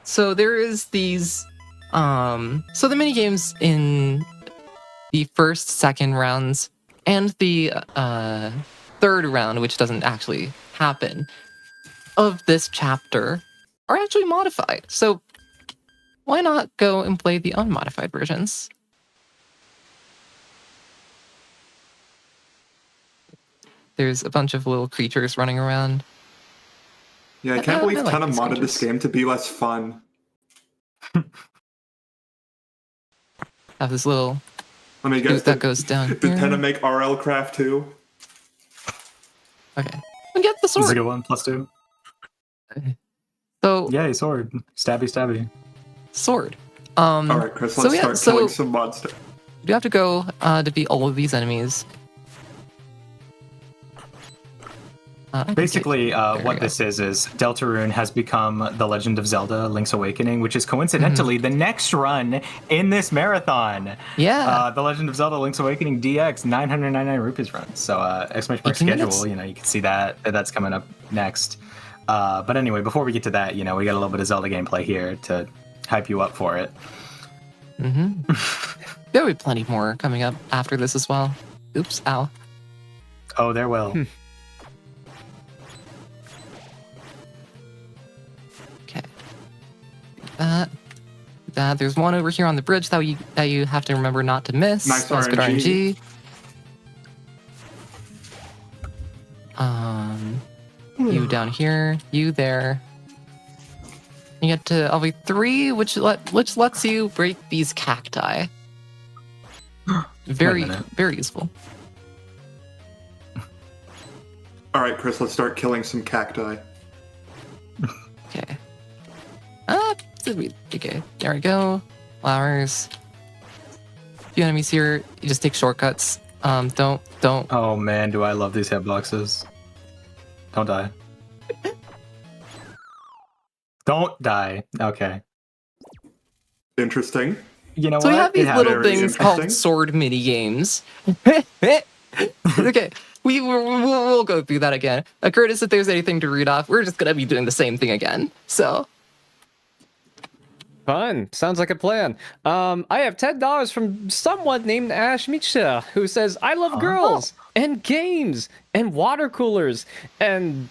so there is these. So the mini games in the first, second rounds, and the third round, which doesn't actually happen, of this chapter, are actually modified. So why not go and play the unmodified versions? There's a bunch of little creatures running around. Yeah, I I can't believe like Tenna these modded this creatures. game to be less fun. Have this little Let me guess. dude that Did, goes down did here. Tenna make RL Craft too? Okay. And get the This is a sword. good one. +2. So Yay, sword. Stabby, stabby. sword. All right, Chris, so let's yeah, start so- killing some monsters. You have to go to beat all of these enemies. I can get- Basically, there we what go. this is Deltarune has become The Legend of Zelda: Link's Awakening, which is coincidentally the next run in this marathon. Yeah. The Legend of Zelda: Link's Awakening DX 999 rupees run. So exclamation mark 18 schedule. minutes. You know, you can see that's coming up next. But anyway, before we get to that, you know, we got a little bit of Zelda gameplay here to hype you up for it. There'll be plenty more coming up after this as well. Oops, ow. Oh, there will. Okay. That there's one over here on the bridge that you have to remember not to miss. Nice That's good RNG. You down here, you there. You get to LV3, which lets you break these cacti. Very, minute. very useful. All right, Chris, let's start killing some cacti. Okay. Okay, there we go. Flowers. A few enemies here. You just take shortcuts. Don't. Oh man, do I love these hitboxes. Don't die. Don't die. Okay. Interesting. You know So we what? have these It little happens. very things called interesting. sword mini games. Okay, we'll go through that again. Curtis, if there's anything to read off, we're just gonna be doing the same thing again. So Fun. Sounds like a plan. I have $10 from someone named Ash Micha who says, I love girls and games and water coolers and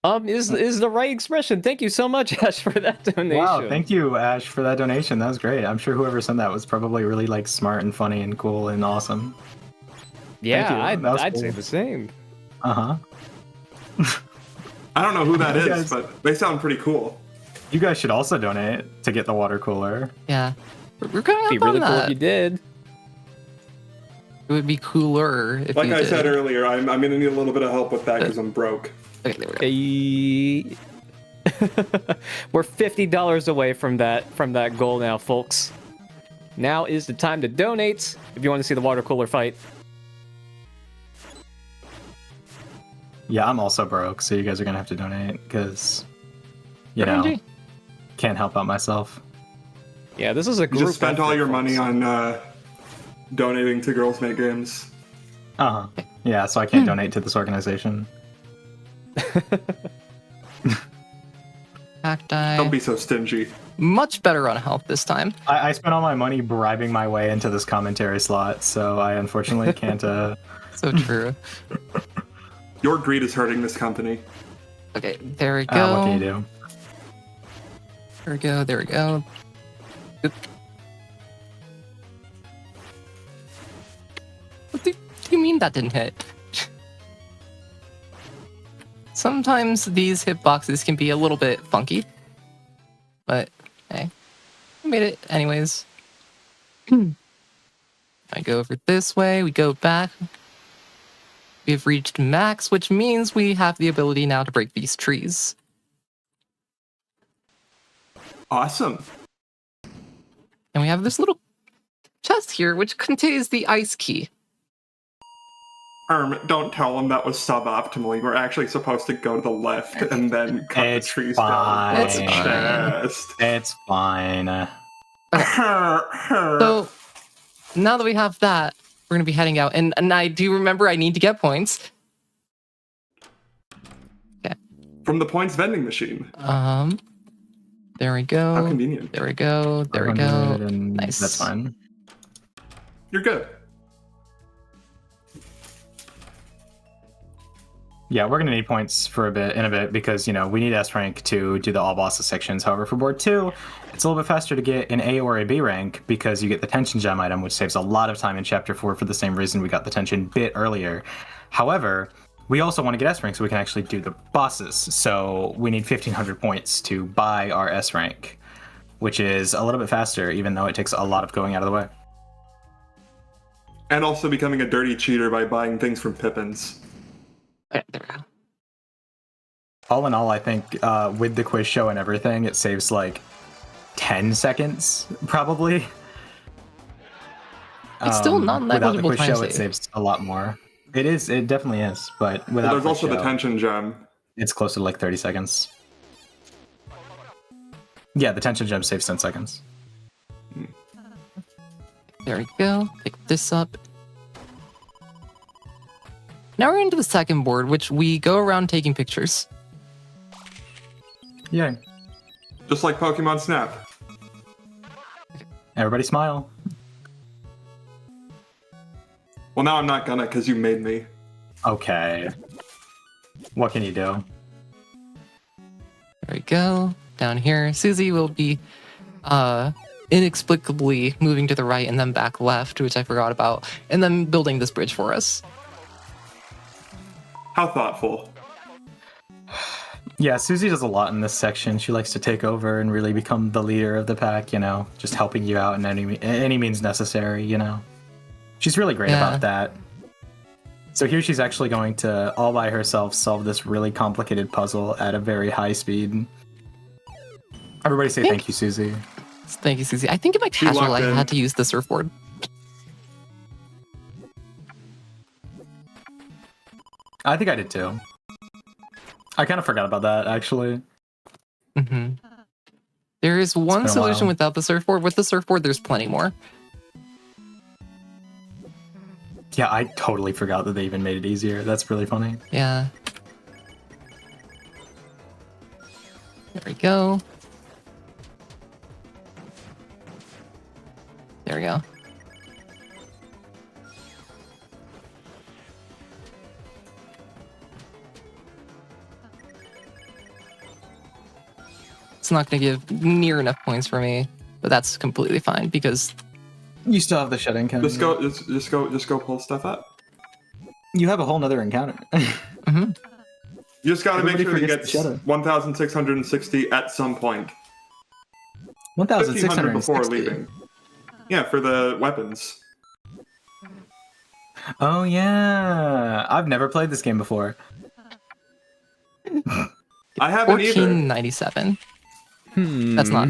Is the right expression. Thank you so much, Ash, for that donation. Wow, thank you, Ash, for that donation. That was great. I'm sure whoever sent that was probably really like smart and funny and cool and awesome. Yeah, Thank you. That was I'd say cool. the same. Uh-huh. I don't know who that You is, guys- but they sound pretty cool. You guys should also donate to get the water cooler. Yeah. We're coming It'd be up really on cool that. if you did. It would be cooler if Like you I did. said earlier, I'm gonna need a little bit of help with that because I'm broke. Okay, there we go. We're $50 away from that goal now, folks. Now is the time to donate if you want to see the water cooler fight. Yeah, I'm also broke, so you guys are gonna have to donate because, you know, RNG. can't help out myself. Yeah, this is a You group just spent all effort, your folks. money on donating to Girls Make Games. Uh huh. Yeah, so I can't donate to this organization. Cacti. Don't be so stingy. Much better on health this time. I spent all my money bribing my way into this commentary slot, so I unfortunately can't. So true. Your greed is hurting this company. Okay, there we go. What can you do? There we go. There we go. Oop. What do you mean that didn't hit? Sometimes these hitboxes can be a little bit funky, but hey, we made it anyways. I go over this way, we go back. We have reached max, which means we have the ability now to break these trees. Awesome. And we have this little chest here, which contains the ice key. Don't tell them that was suboptimally. We're actually supposed to go to the left and then cut It's the trees fine. down. It's It's fine. chest. It's fine. So now that we have that, we're gonna be heading out. And I do remember I need to get points. From the points vending machine. There we go. How convenient. There we go. There we 500 go. and Nice. That's fine. You're good. Yeah, we're gonna need points for in a bit because you know we need S rank to do the all bosses sections. However, for board 2, it's a little bit faster to get an A or a B rank because you get the tension gem item, which saves a lot of time in chapter 4 for the same reason we got the tension bit earlier. However, we also want to get S rank so we can actually do the bosses. So we need 1,500 points to buy our S rank, which is a little bit faster, even though it takes a lot of going out of the way. And also becoming a dirty cheater by buying things from Pippins. Okay, there we go. All in all, I think with the quiz show and everything, it saves like 10 seconds, probably. It's still not Without the negligible quiz time show, it save. saves a lot more. It is, it definitely is, but without Well, there's the also quiz the show, tension gem. it's closer to like 30 seconds. Yeah, the tension gem saves 10 seconds. There we go. Pick this up. Now we're into the second board, which we go around taking pictures. Yay. Just like Pokemon Snap. Everybody smile. Well, now I'm not gonna because you made me. Okay. What can you do? There we go. Down here, Susie will be inexplicably moving to the right and then back left, which I forgot about, and then building this bridge for us. How thoughtful. Yeah, Susie does a lot in this section. She likes to take over and really become the leader of the pack, you know, just helping you out in any means necessary, you know. She's really great Yeah. about that. So here she's actually going to, all by herself, solve this really complicated puzzle at a very high speed. Everybody say thank you, Susie. Thank you, Susie. I think in my She casual, I locked in. had to use the surfboard. I think I did too. I kind of forgot about that, actually. hmm There is one been a solution while. without the surfboard. With the surfboard, there's plenty more. Yeah, I totally forgot that they even made it easier. That's really funny. Yeah. There we go. There we go. it's not going to give near enough points for me, but that's completely fine because You still have the shut encounter. Just go pull stuff up. You have a whole nother encounter. Mhm. You just gotta make Everybody sure he forgets gets the shadow. 1,660 at some point. 1,500 before 1,660. leaving. Yeah, for the weapons. Oh yeah, I've never played this game before. I haven't either. 1497. That's not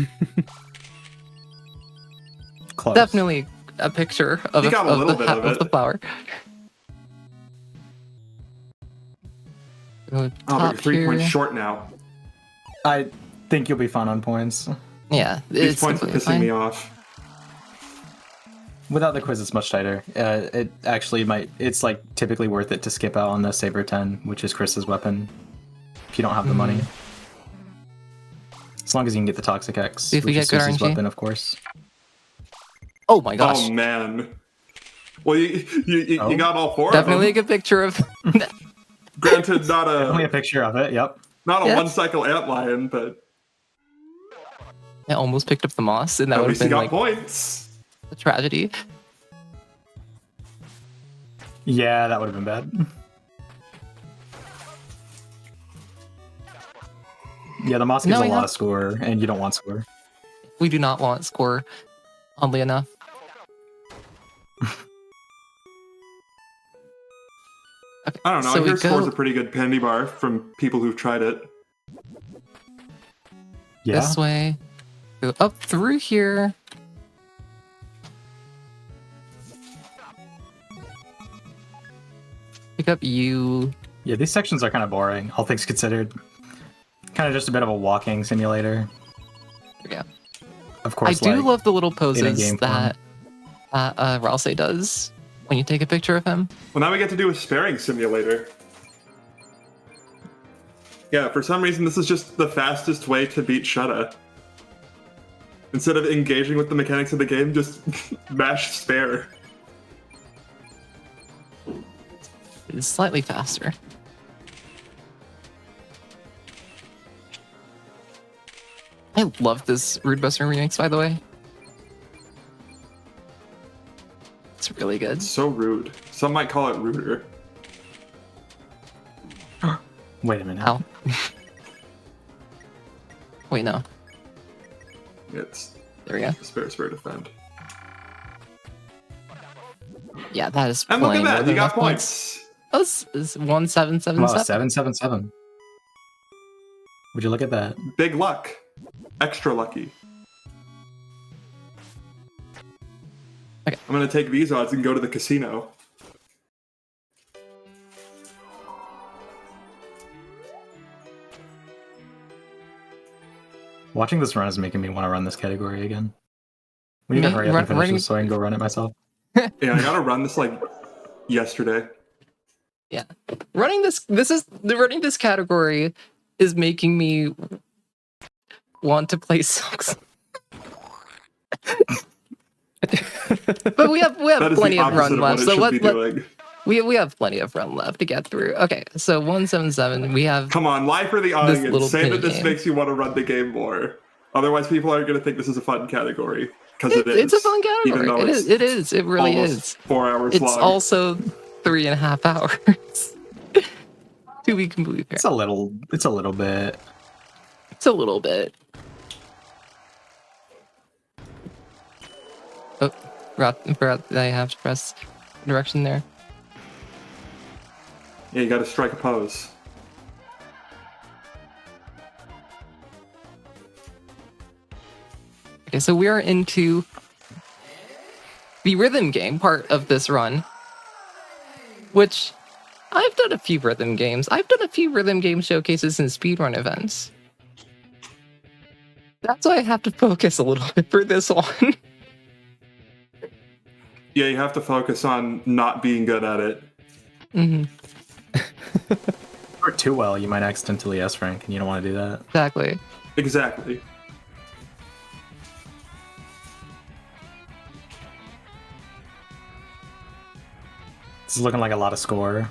Close. definitely a picture of, You got a little the, bit of of the it. flower. Go Oh, but top you're 3 points here. short now. I think you'll be fine on points. Yeah, These it's points are completely pissing fine. me off. Without the quiz, it's much tighter. It actually might. It's like typically worth it to skip out on the Saber 10, which is Chris's weapon, if you don't have the money. As long as you can get the Toxic X, See if we which is get good Susie's RNG. weapon, of course. Oh my gosh. Oh man. Well, you Oh. got all four Definitely a of them. good picture of. Granted, not Definitely a a picture of it. Yep. Yes. one-cycle antlion, but I almost picked up the moss, and that at would have least you been got like points. a tragedy. Yeah, that would have been bad. Yeah, the moss gives No, a we lot have- of score, and you don't want score. We do not want score, oddly enough. Okay, I don't know. so I hear we score's go a pretty good candy bar from people who've tried it. Yeah. this way, go up through here. Pick up you. Yeah, these sections are kind of boring, all things considered. Kind of just a bit of a walking simulator. Yeah. Of I course, do like, love the little poses in-game that Ralsei does when you take a picture of him. Well, now we get to do a sparing simulator. Yeah, for some reason, this is just the fastest way to beat Shutta. Instead of engaging with the mechanics of the game, just mash spare. It's slightly faster. I love this Rude Buster remix, by the way. It's really good. It's so rude. Some might call it ruder. wait a minute. Ow. Wait, no. It's There we go. spare defend. Yeah, that is And look at playing that, more you than got enough points. Oh, it's 1777. Wow, 777. Would you look at that? Big luck. Extra lucky. Okay. I'm gonna take these odds and go to the casino. Watching this run is making me want to run this category again. We need to hurry up and finish this so I can go run it myself. Yeah, I gotta run this like yesterday. Yeah. Running this category is making me want to play Silks. But we have That is plenty the of opposite run of left. what it So should what, be doing. we have plenty of run left to get through. Okay, so 177. We have Come on, lie for the little audience. Say that this mini-game. makes you want to run the game more. Otherwise, people aren't gonna think this is a fun category. Because it is. it's a fun Even though category. it's It is. It really almost is. 4 hours It's long. also 3.5 hours. To be completely fair. It's a little bit. It's a little bit. Oh, forgot that I have to press direction there. Yeah, you gotta strike a pose. Okay, so we are into the rhythm game part of this run, which I've done a few rhythm games. I've done a few rhythm game showcases and speedrun events. That's why I have to focus a little bit for this one. Yeah, you have to focus on not being good at it. Hmm. Or too well, you might accidentally S rank, and you don't want to do that. Exactly. Exactly. This is looking like a lot of score.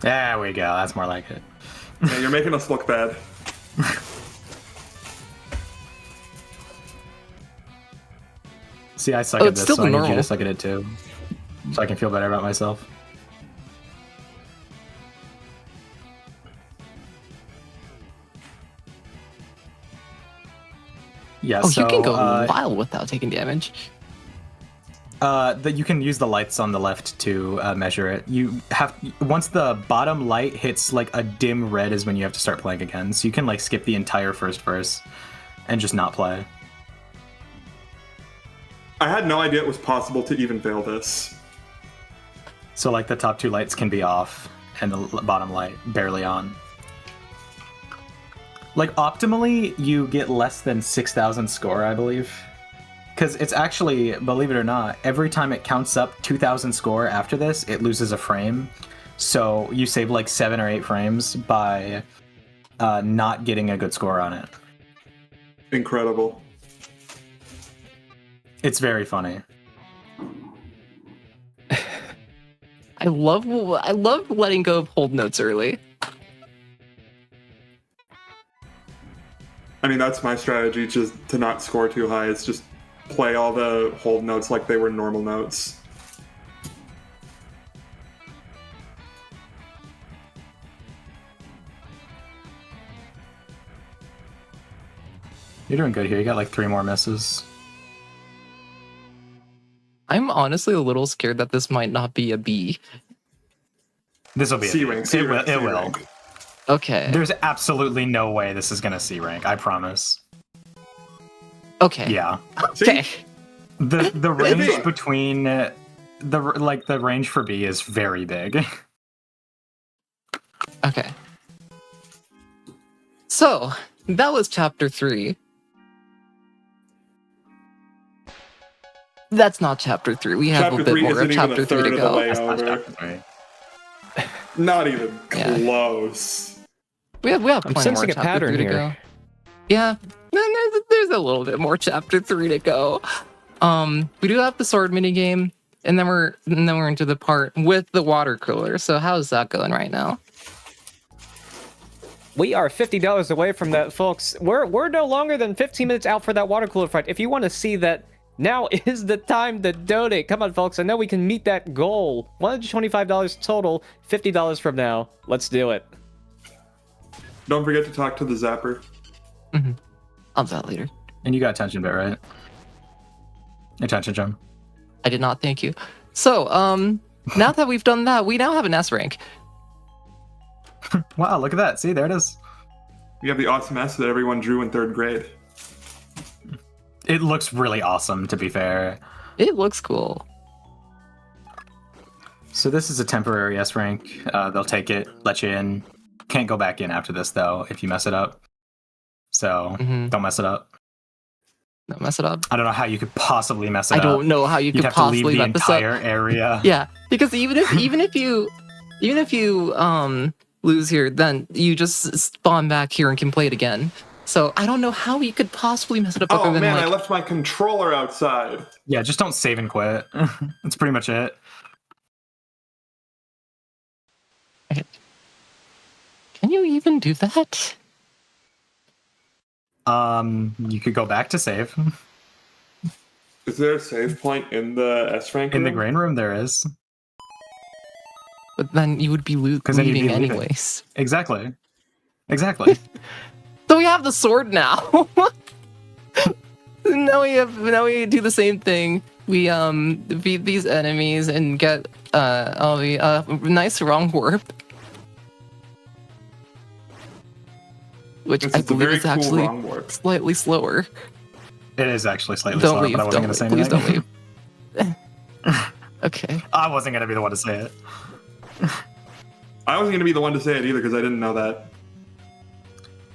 There we go. That's more like it. Yeah, you're making us look bad. See, I suck Oh, at it's this, still so the I need you normal. to suck at it too. So I can feel better about myself. Yeah, Oh, so you can go a while without taking damage. that you can use the lights on the left to measure it. You have once the bottom light hits like a dim red is when you have to start playing again. So you can like skip the entire first verse and just not play. I had no idea it was possible to even fail this. So like the top two lights can be off and the bottom light barely on. Like optimally, you get less than 6,000 score, I believe. Because it's actually, believe it or not, every time it counts up 2,000 score after this, it loses a frame. So you save like 7 or 8 frames by not getting a good score on it. Incredible. It's very funny. I love letting go of hold notes early. I mean, that's my strategy, just to not score too high. It's just play all the hold notes like they were normal notes. You're doing good here. You got like 3 more misses. I'm honestly a little scared that this might not be a B. This will be C a rank. B. C It will. rank. It C will. rank. Okay. There's absolutely no way this is gonna C rank. I promise. Okay. Yeah. Okay. The range Maybe. between the range for B is very big. Okay. So that was chapter 3. That's not chapter 3. We have Chapter a bit 3 more isn't of even chapter a 3 third to of the go. way That's not over. chapter 3. Not even Yeah. close. We have I'm plenty more sensing a chapter pattern 3 to here. go. Yeah. Then there's a little bit more chapter 3 to go. We do have the sword mini game, and then we're into the part with the water cooler. So how's that going right now? We are $50 away from that, folks. We're no longer than 15 minutes out for that water cooler fight. If you want to see that, now is the time to donate. Come on, folks. I know we can meet that goal. $125 total, $50 from now. Let's do it. Don't forget to talk to the zapper. I'll do that later. And you got attention bit, right? Attention gem. I did not thank you. So, now that we've done that, we now have an S rank. Wow, look at that. See, there it is. We have the awesome S that everyone drew in 3rd grade. It looks really awesome, to be fair. It looks cool. So this is a temporary S rank. They'll take it, let you in. Can't go back in after this, though, if you mess it up. So don't mess it up. Don't mess it up. I don't know how you could possibly mess it I up. don't know how you You'd could have to leave possibly the mess this up. entire area. Yeah, because even if you lose here, then you just spawn back here and can play it again. So I don't know how you could possibly mess it up Oh other than man, like, I left my controller outside. Yeah, just don't save and quit. That's pretty much it. can you even do that? You could go back to save. Is there a save point in the S rank? In the room? grain room, there is. But then you would be then you'd be leaving leaving. anyways. Exactly. Exactly. So we have the sword now. now we do the same thing. We beat these enemies and get the nice wrong warp. Which This I is a believe very is cool actually wrong warp. slightly slower. It is actually slightly Don't slower, leave, but I wasn't going to say please anything. don't leave. Okay. I wasn't going to be the one to say it. I wasn't going to be the one to say it either because I didn't know that.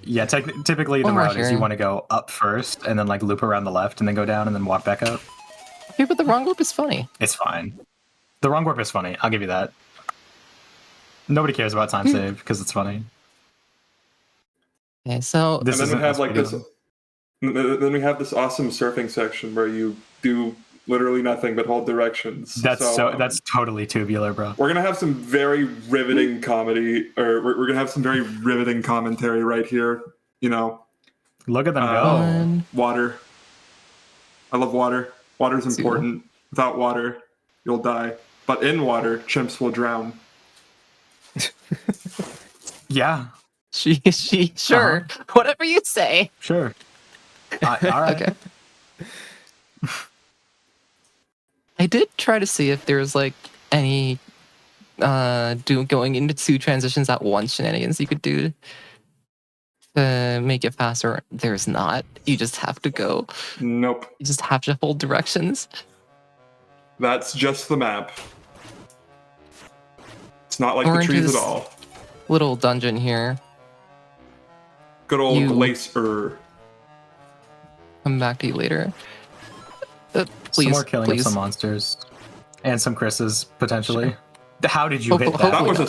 Yeah, typically the One more route is here. you want to go up first and then like loop around the left and then go down and then walk back up. Okay, but the wrong warp is funny. It's fine. The wrong warp is funny. I'll give you that. Nobody cares about Hmm. time save because it's funny. Okay, so This And then we isn't have like this. speedrun. Then we have this awesome surfing section where you do literally nothing but hold directions. That's that's totally tubular, bro. We're gonna have some very riveting comedy, or we're gonna have some very riveting commentary right here. You know, Look at them go. water. I love water. Water's important. Without water, you'll die. But in water, chimps will drown. Yeah. Sure. Whatever you say. Sure. All right. Okay. I did try to see if there's like any going into 2 transitions at once shenanigans you could do to make it faster. There's not. You just have to go. Nope. You just have to hold directions. That's just the map. It's not like We're the into trees at this all. little dungeon here. Good old glacier. Come back to you later. Please, some more killing please. of some monsters. And some Chris's, potentially. Sure. How did you hit that? That was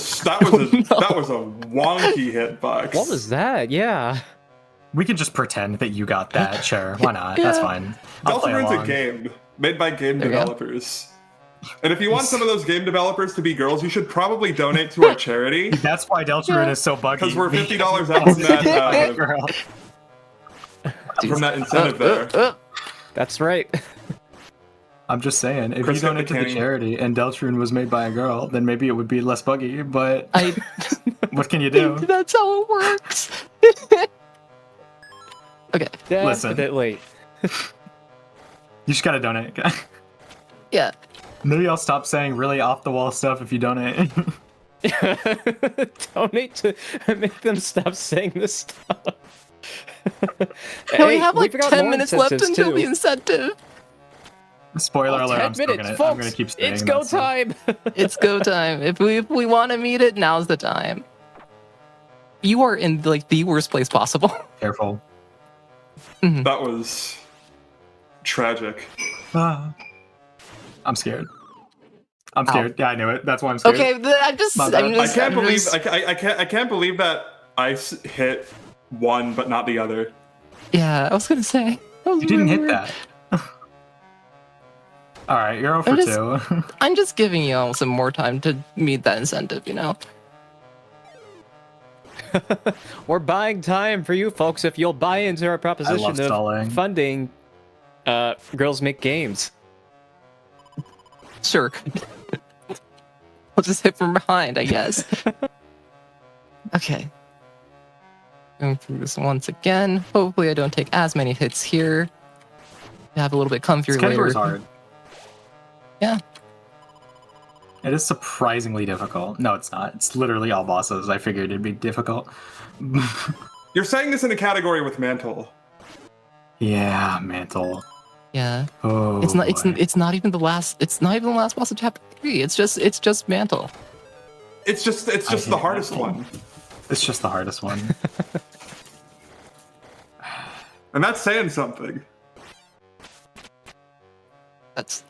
a wonky hitbox. What was that? Yeah. We can just pretend that you got that. Sure, why not? That's fine. Deltarune's a game made by game developers. And if you want some of those game developers to be girls, you should probably donate to our charity. That's why Deltarune is so buggy. Because we're $50 out from that incentive there. That's right. I'm just saying, if Chris you donate to the charity and Deltarune was made by a girl, then maybe it would be less buggy, but what can you do? That's how it works. Okay. Definitely. You just gotta donate. Yeah. Maybe I'll stop saying really off-the-wall stuff if you donate. Donate to make them stop saying this stuff. We have like 10 minutes left until the incentive. Spoiler alert, 10 I'm still minutes, gonna, folks. I'm gonna keep saying It's go that stuff. time. It's go time. If we want to meet it, now's the time. You are in like the worst place possible. Careful. That was tragic. I'm scared. I'm scared. Yeah, I knew it. That's why I'm scared. Okay, I can't believe that ice hit one but not the other. Yeah, I was gonna say. You didn't hit that. All right, you're 0 for 2. I'm just giving you some more time to meet that incentive, you know. We're buying time for you folks if you'll buy into our proposition of stalling. funding Girls Make Games. Sure. We'll just hit from behind, I guess. Okay. Going through this once again. Hopefully I don't take as many hits here. Have a little bit comfier later. It's hard. Yeah. It is surprisingly difficult. No, it's not. It's literally all bosses. I figured it'd be difficult. You're saying this in a category with Mantle. Yeah, Mantle. Yeah. Oh. It's not even the last boss of chapter 3. It's just Mantle. It's just the hardest one. It's just the hardest one. And that's saying something.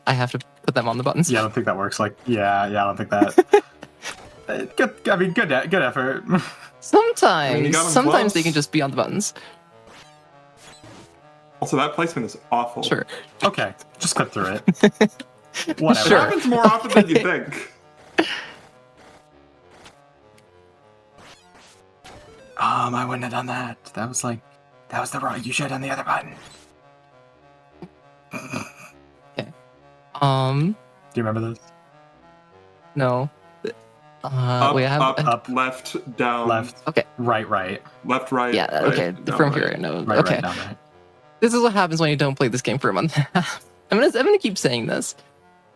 I have to put them on the buttons. Yeah, I don't think that works. I don't think that. Good effort. Sometimes they can just be on the buttons. Also, that placement is awful. Sure. Okay, just click through it. Whatever. It happens more often than you think. I wouldn't have done that. That was the wrong. You should have done the other button. Okay. Do you remember this? No. Up, left, down. Left. Okay. Right. Left, right. Yeah. Right, Okay. down, From right. here, I know. Right, Okay. right, down, right. This is what happens when you don't play this game for a month. I'm gonna keep saying this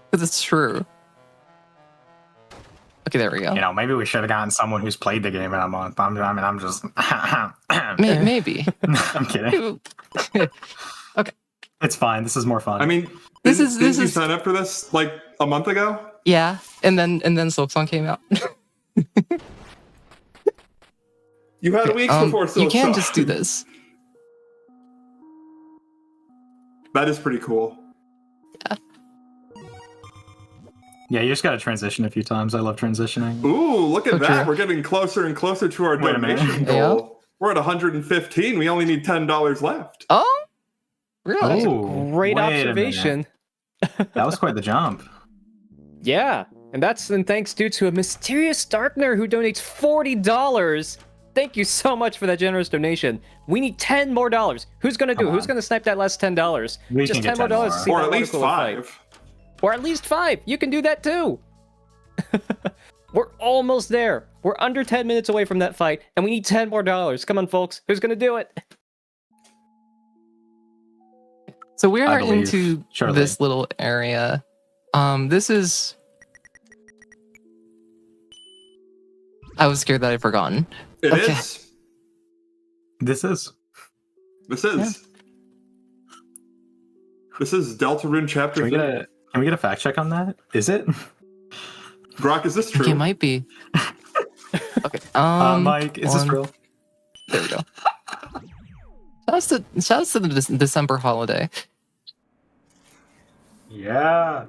because it's true. Okay, there we go. You know, maybe we should have gotten someone who's played the game in a month. I'm just. Maybe. I'm kidding. Okay. It's fine. This is more fun. I mean, didn't you sign up for this like a month ago? Yeah, and then Silksong came out. You had weeks before Silksong. You can't just do this. That is pretty cool. Yeah. Yeah, you just got to transition a few times. I love transitioning. Ooh, look at that. True. We're getting closer and closer to our Wait a minute. donation goal. We're at 115. We only need $10 left. Oh, really? Oh, Great wait a observation. minute. That was quite the jump. Yeah, and that's in thanks due to a mysterious Darkner who donates $40. Thank you so much for that generous donation. We need $10 more. Who's gonna do it? Who's gonna snipe that last $10? We Just can $10 get more 10 to see Or that at water least cooler fight. 5. Or at least 5. You can do that too. We're almost there. We're under 10 minutes away from that fight, and we need $10 more. Come on, folks. Who's gonna do it? So we I are believe, into surely. this little area. This is. I was scared that I'd forgotten. It Okay. is. This is. This is. This is Deltarune chapter Can 3. we get a fact check on that? Is it? Grok, is this true? Okay, it might be. Okay. Mike, is this one- real? There we go. Shouts to the December holiday. Yeah.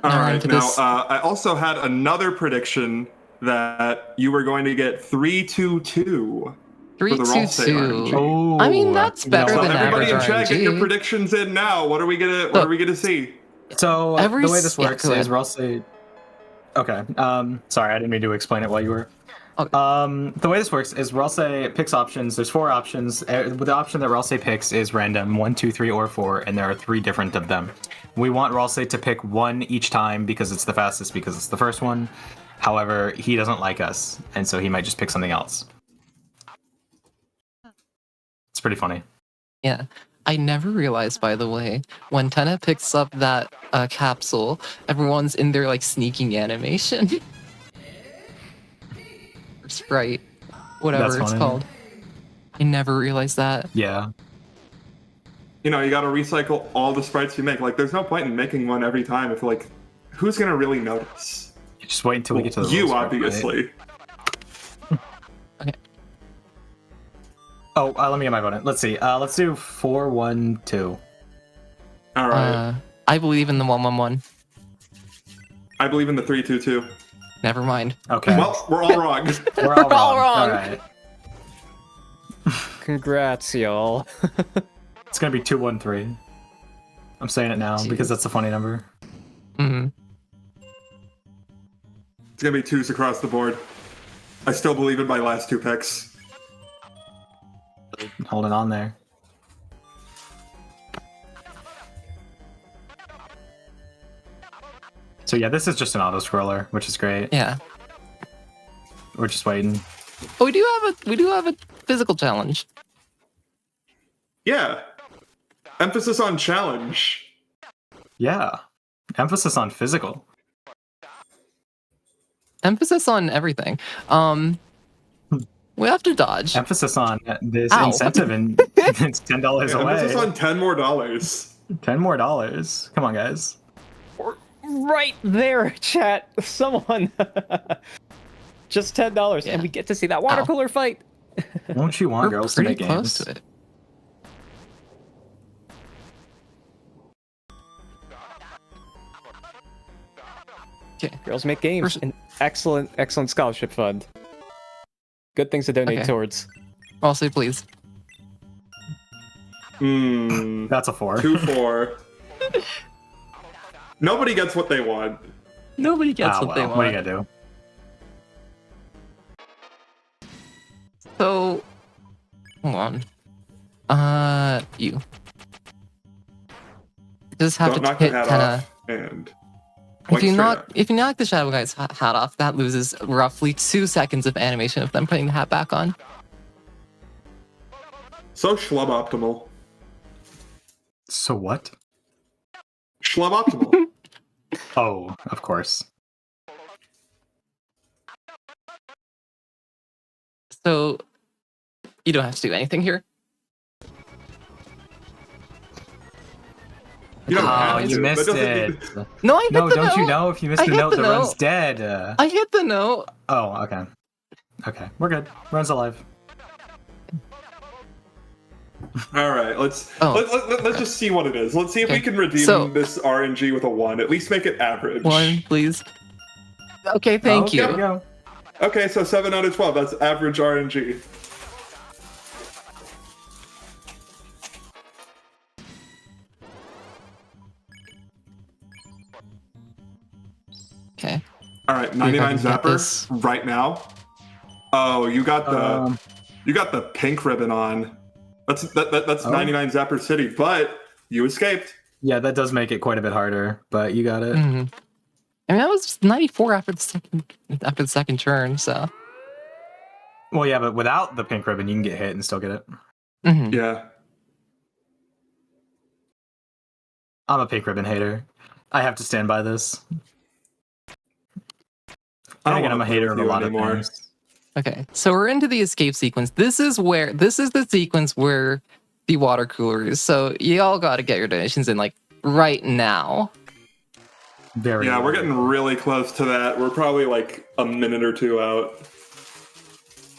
All Now right. onto Now, this- I also had another prediction that you were going to get 3-2-2 for the roll say 3-2-2. RNG. Oh. I mean, that's better So than everybody average in chat, get your RNG. predictions in now. What are we gonna see? So Every the way this yeah, works go is ahead. we'll say. Okay. Sorry, I didn't mean to explain it while you were. Okay. The way this works is Ralsei picks options. There's 4 options. The option that Ralsei picks is random 1, 2, 3, or 4, and there are 3 different of them. We want Ralsei to pick 1 each time because it's the fastest, because it's the first one. However, he doesn't like us, and so he might just pick something else. It's pretty funny. Yeah. I never realized, by the way, when Tenna picks up that capsule, everyone's in their like sneaking animation. Or sprite, whatever That's it's funny. called. I never realized that. Yeah. You know, you got to recycle all the sprites you make. Like, there's no point in making one every time if like, who's gonna really notice? Just wait until we get to the You, rules part, right? obviously. Okay. Oh, let me get my vote in. Let's see. Let's do 4, 1, 2. All right. I believe in the 1-1-1. I believe in the 3-2-2. Never mind. Okay. Well, we're all wrong. we're all all wrong. wrong. All right. Congrats, y'all. It's gonna be 2, 1, 3. I'm saying it now because that's a funny number. Hmm. It's gonna be 2s across the board. I still believe in my last 2 picks. Holding on there. So yeah, this is just an auto scroller, which is great. Yeah. We're just waiting. But we do have a physical challenge. Yeah. Emphasis on challenge. Yeah. Emphasis on physical. Emphasis on everything. We have to dodge. Emphasis on this Ow. incentive, and it's $10 away. Emphasis on $10 more. $10 more. Come on, guys. Right there, chat. Someone. Just $10, Yeah. and we get to see that water Ow. cooler fight. Won't you want We're girls to pretty make close games? to it. Okay. Girls Make Games. First- An excellent scholarship fund. Good things to donate Okay. towards. Also, please. That's a 4. 2-4. Nobody gets what they want. Nobody gets Ah, what they well, want. what are you gonna do? So, hold on. You. Just have Don't to knock the hit hat Tenna. off. And If point you straight knock up. if you knock the Shadow Guy's hat off, that loses roughly 2 seconds of animation of them putting the hat back on. So schlub optimal. So what? Schlub optimal. Oh, of course. So, you don't have to do anything here. You don't Oh, have to, you but missed doesn't it. mean- No, I hit No, the don't note. you know? If you missed I the hit note, the the run's note. dead. I hit the note. Oh, okay. Okay, we're good. Run's alive. All right, let's Oh. let's just see what it is. Let's see if we Okay, can redeem so- this RNG with a 1. At least make it average. 1, please. Okay, thank Okay, you. There we go. Okay, so 7 out of 12. That's average RNG. Okay. All right, See if I 99 can get this. zapper right now. Oh, you got the pink ribbon on. That's 99 zapper city, but you escaped. Yeah, that does make it quite a bit harder, but you got it. Mm-hmm. I mean, that was 94 after the second turn, so. Well, yeah, but without the pink ribbon, you can get hit and still get it. Mm-hmm. Yeah. I'm a pink ribbon hater. I have to stand by this. I don't Again, I'm wanna a play hater with of a you lot anymore. of things. Okay, so we're into the escape sequence. This is the sequence where the water cooler is. So you all got to get your donations in like right now. Very. Yeah, we're very getting really close to that. We're probably like a minute or two out.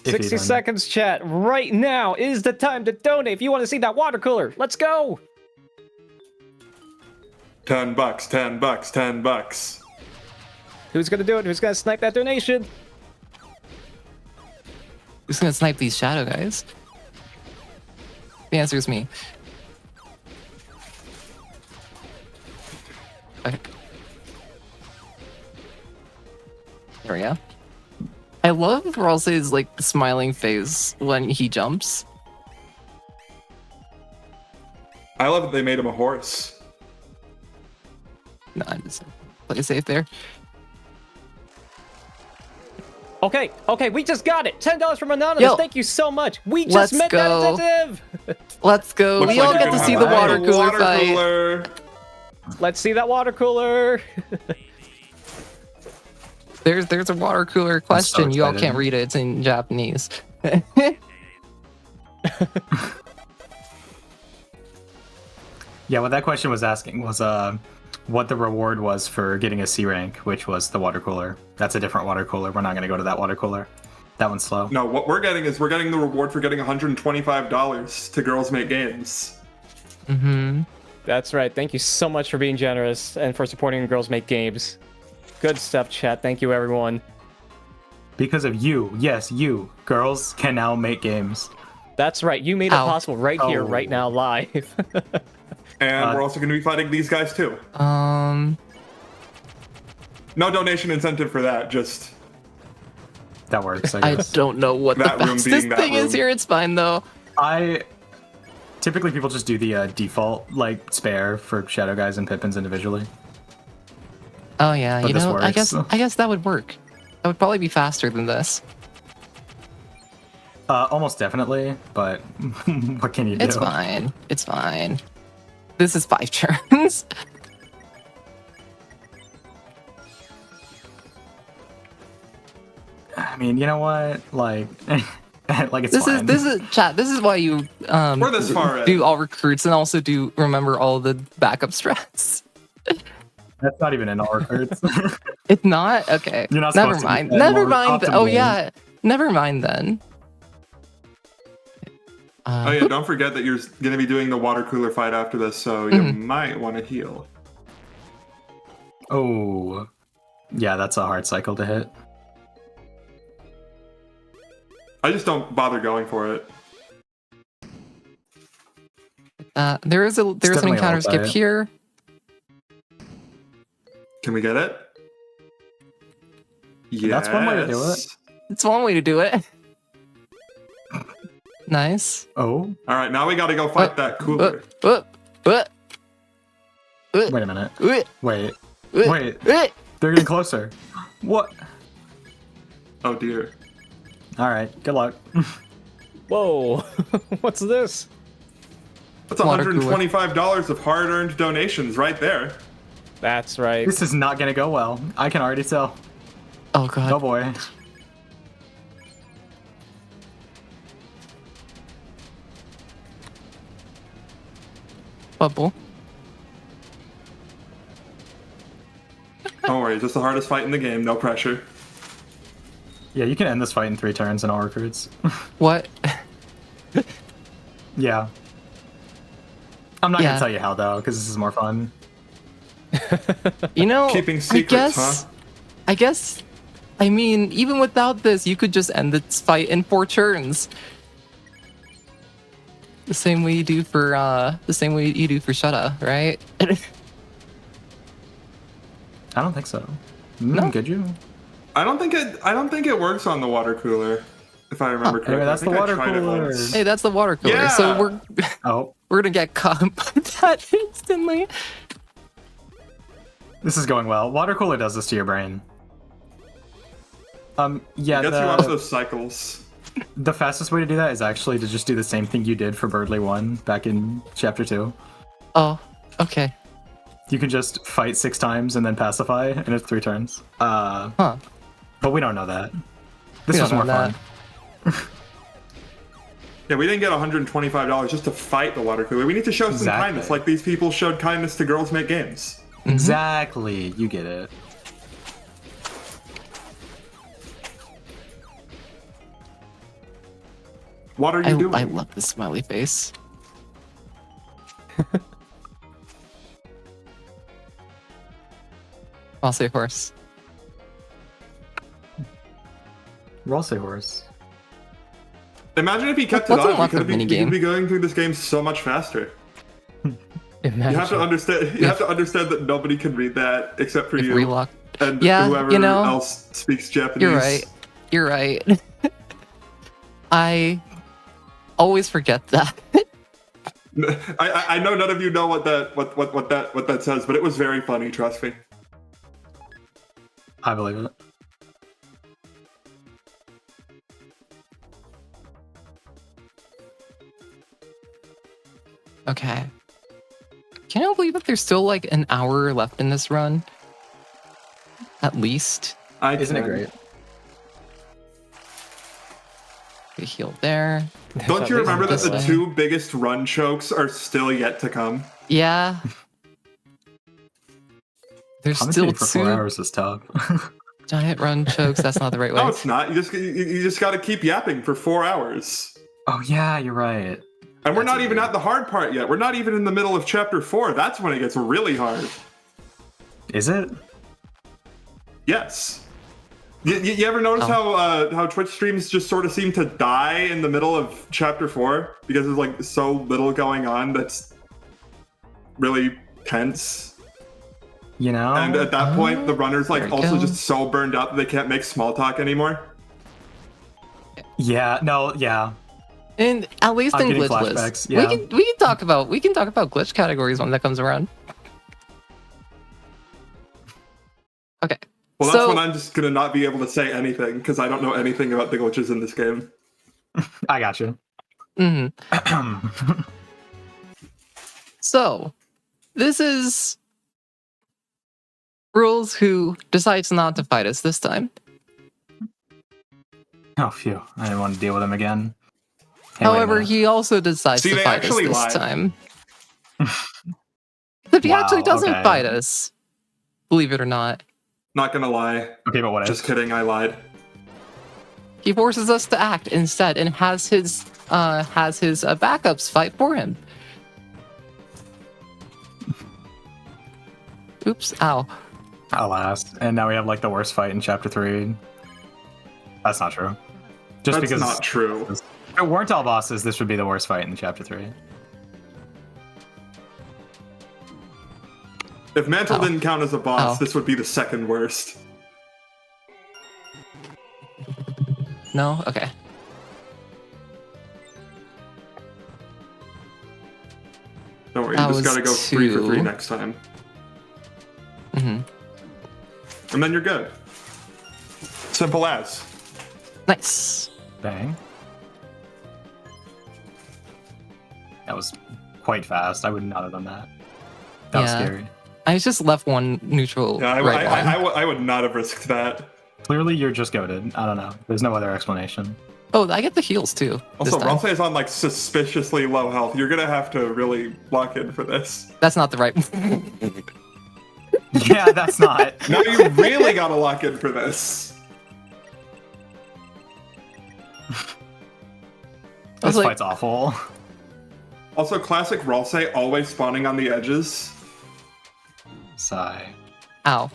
iffy 60 then. seconds, chat. Right now is the time to donate if you want to see that water cooler. Let's go. $10, $10, $10. Who's gonna do it? Who's gonna snipe that donation? Who's gonna snipe these shadow guys? The answer is me. Okay. There we go. I love Ralsei's like smiling face when he jumps. I love that they made him a horse. No, I'm just play safe there. Okay, we just got it. $10 from Anonymous. Yo. Thank you so much. We just Let's met go. that detective. Let's go. Looks We all like get you're to gonna see have the a water cooler water fight. cooler. Let's see that water cooler. There's a water cooler question. You all excited. can't read it. It's in Japanese. Yeah, what that question was asking was what the reward was for getting a C rank, which was the water cooler. That's a different water cooler. We're not going to go to that water cooler. That one's slow. No, what we're getting is the reward for getting $125 to Girls Make Games. Mm-hmm. That's right. Thank you so much for being generous and for supporting Girls Make Games. Good stuff, chat. Thank you, everyone. Because of you, yes, you, girls can now make games. That's right. You made it Ow. possible right here, right now, live. And we're also going to be fighting these guys too. Um. No donation incentive for that, just That works, I I guess. don't know what That the room fastest being that thing is room. here. It's fine though. Typically people just do the default, like, spare for Shadow Guys and Pippins individually. Oh yeah, But you this know, I works. guess that would work. That would probably be faster than this. Almost definitely, but what can you do? It's fine. It's fine. This is 5 turns. I mean, you know what? Like, like it's This fine. is chat. This is why you we're this far in. do all recruits and also do remember all the backup strats. That's not even in all recruits. It's not okay. You're not Never supposed to mind. do that Never more mind. Oh optimally. yeah. Never mind then. Oh yeah, don't forget that you're going to be doing the water cooler fight after this, so you Mm-hmm. might want to heal. Oh, yeah, that's a hard cycle to hit. I just don't bother going for it. There's an definitely a encounter little skip tight. here. Can we get it? Yes. That's one way to do it. It's one way to do it. Nice. Oh, All right, now we got to go fight that cooler. wait a minute. Wait, they're getting closer. What? Oh dear. All right, good luck. Whoa. What's this? That's Water cooler. $125 of hard-earned donations right there. That's right. This is not gonna go well. I can already tell. Oh god. Oh boy. Bubble. Don't worry, it's just the hardest fight in the game. No pressure. Yeah, you can end this fight in 3 turns in all recruits. What? Yeah. I'm not Yeah. gonna tell you how though, because this is more fun. You know, Keeping secrets, I guess. I mean, even without this, you could just end this fight in 4 turns. The same way you do for Shutta, right? I don't think so. No? Could you? I don't think it works on the water cooler, if I remember correctly. Anyway, that's I the think I water tried it cooler. once. Hey, that's the water cooler. Yeah. So we're Oh, we're gonna get caught by that instantly. this is going well. Water cooler does this to your brain. Yeah, It gets you off those cycles. the fastest way to do that is actually to just do the same thing you did for Birdly 1 back in Chapter 2. Oh, okay. You can just fight 6 times and then pacify, and it's 3 turns. Huh. But we don't know that. This We was don't more know fun. Yeah, we didn't get $125 just to fight the water cooler. We need to show some Exactly. kindness, like these people showed kindness to Girls Make Games. Exactly. You get it. What are you doing? I love this smiley face. I'll say horse. Roll say horse. Imagine if he kept Let's it on. unlock the We minigame. could be going through this game so much faster. Imagine. You have to understand. You have to understand that nobody can read that except for If you relock. and Yeah, whoever you know, else speaks Japanese. You're right. You're right. I always forget that. I know none of you know what that says, but it was very funny. Trust me. I believe it. Okay. Can you believe that there's still like an hour left in this run? At least. Isn't it great? We heal there. Don't you remember that this the way. 2 biggest run chokes are still yet to come? Yeah. There's still Commentating for 4 2 hours is tough. giant run chokes. That's not the right way. No, it's not. You just got to keep yapping for 4 hours. Oh yeah, you're right. And we're That's not even weird. at the hard part yet. We're not even in the middle of chapter 4. That's when it gets really hard. Is it? Yes. You ever notice how Twitch streams just sort of seem to die in the middle of chapter 4 because there's like so little going on that's really tense. You know? And at that point, the runner's there like we also go. just so burned out that they can't make small talk anymore. Yeah, no, yeah. And at least I'm in getting glitch flashbacks, list, yeah. we can talk about glitch categories when that comes around. Okay. Well, that's So- when I'm just gonna not be able to say anything because I don't know anything about the glitches in this game. I got you. Mhm. So, this is Rules who decides not to fight us this time. Oh, phew. I didn't want to deal with him again. Hey, wait a However, minute. he also decides See, to they fight us actually this lied. time. But he Wow, actually doesn't okay. fight us, believe it or not. Not gonna lie. Okay, but what Just kidding, I lied. He forces us to act instead and has his backups fight for him. Oops! Ow! Alas. And now we have like the worst fight in chapter 3. That's not true. Just That's because not true. if it weren't all bosses, this would be the worst fight in chapter 3. If Mantle Ow. didn't count as a boss, Ow. this would be the second worst. No? Okay. Don't worry, That you just was gotta go 3 for 3 2. next time. hmm And then you're good. Simple as. Nice. Bang. That was quite fast. I would not have done that. That was Yeah. scary. I just left one neutral Yeah, right one. I would not have risked that. Clearly, you're just goated. I don't know. There's no other explanation. Oh, I get the heals too. Also, this time. Ralsei is on like suspiciously low health. You're gonna have to really lock in for this. That's not the right. Yeah, that's not. Now you really gotta lock in for this. I was This like- fight's awful. Also, classic Ralsei always spawning on the edges. Sigh. Ow.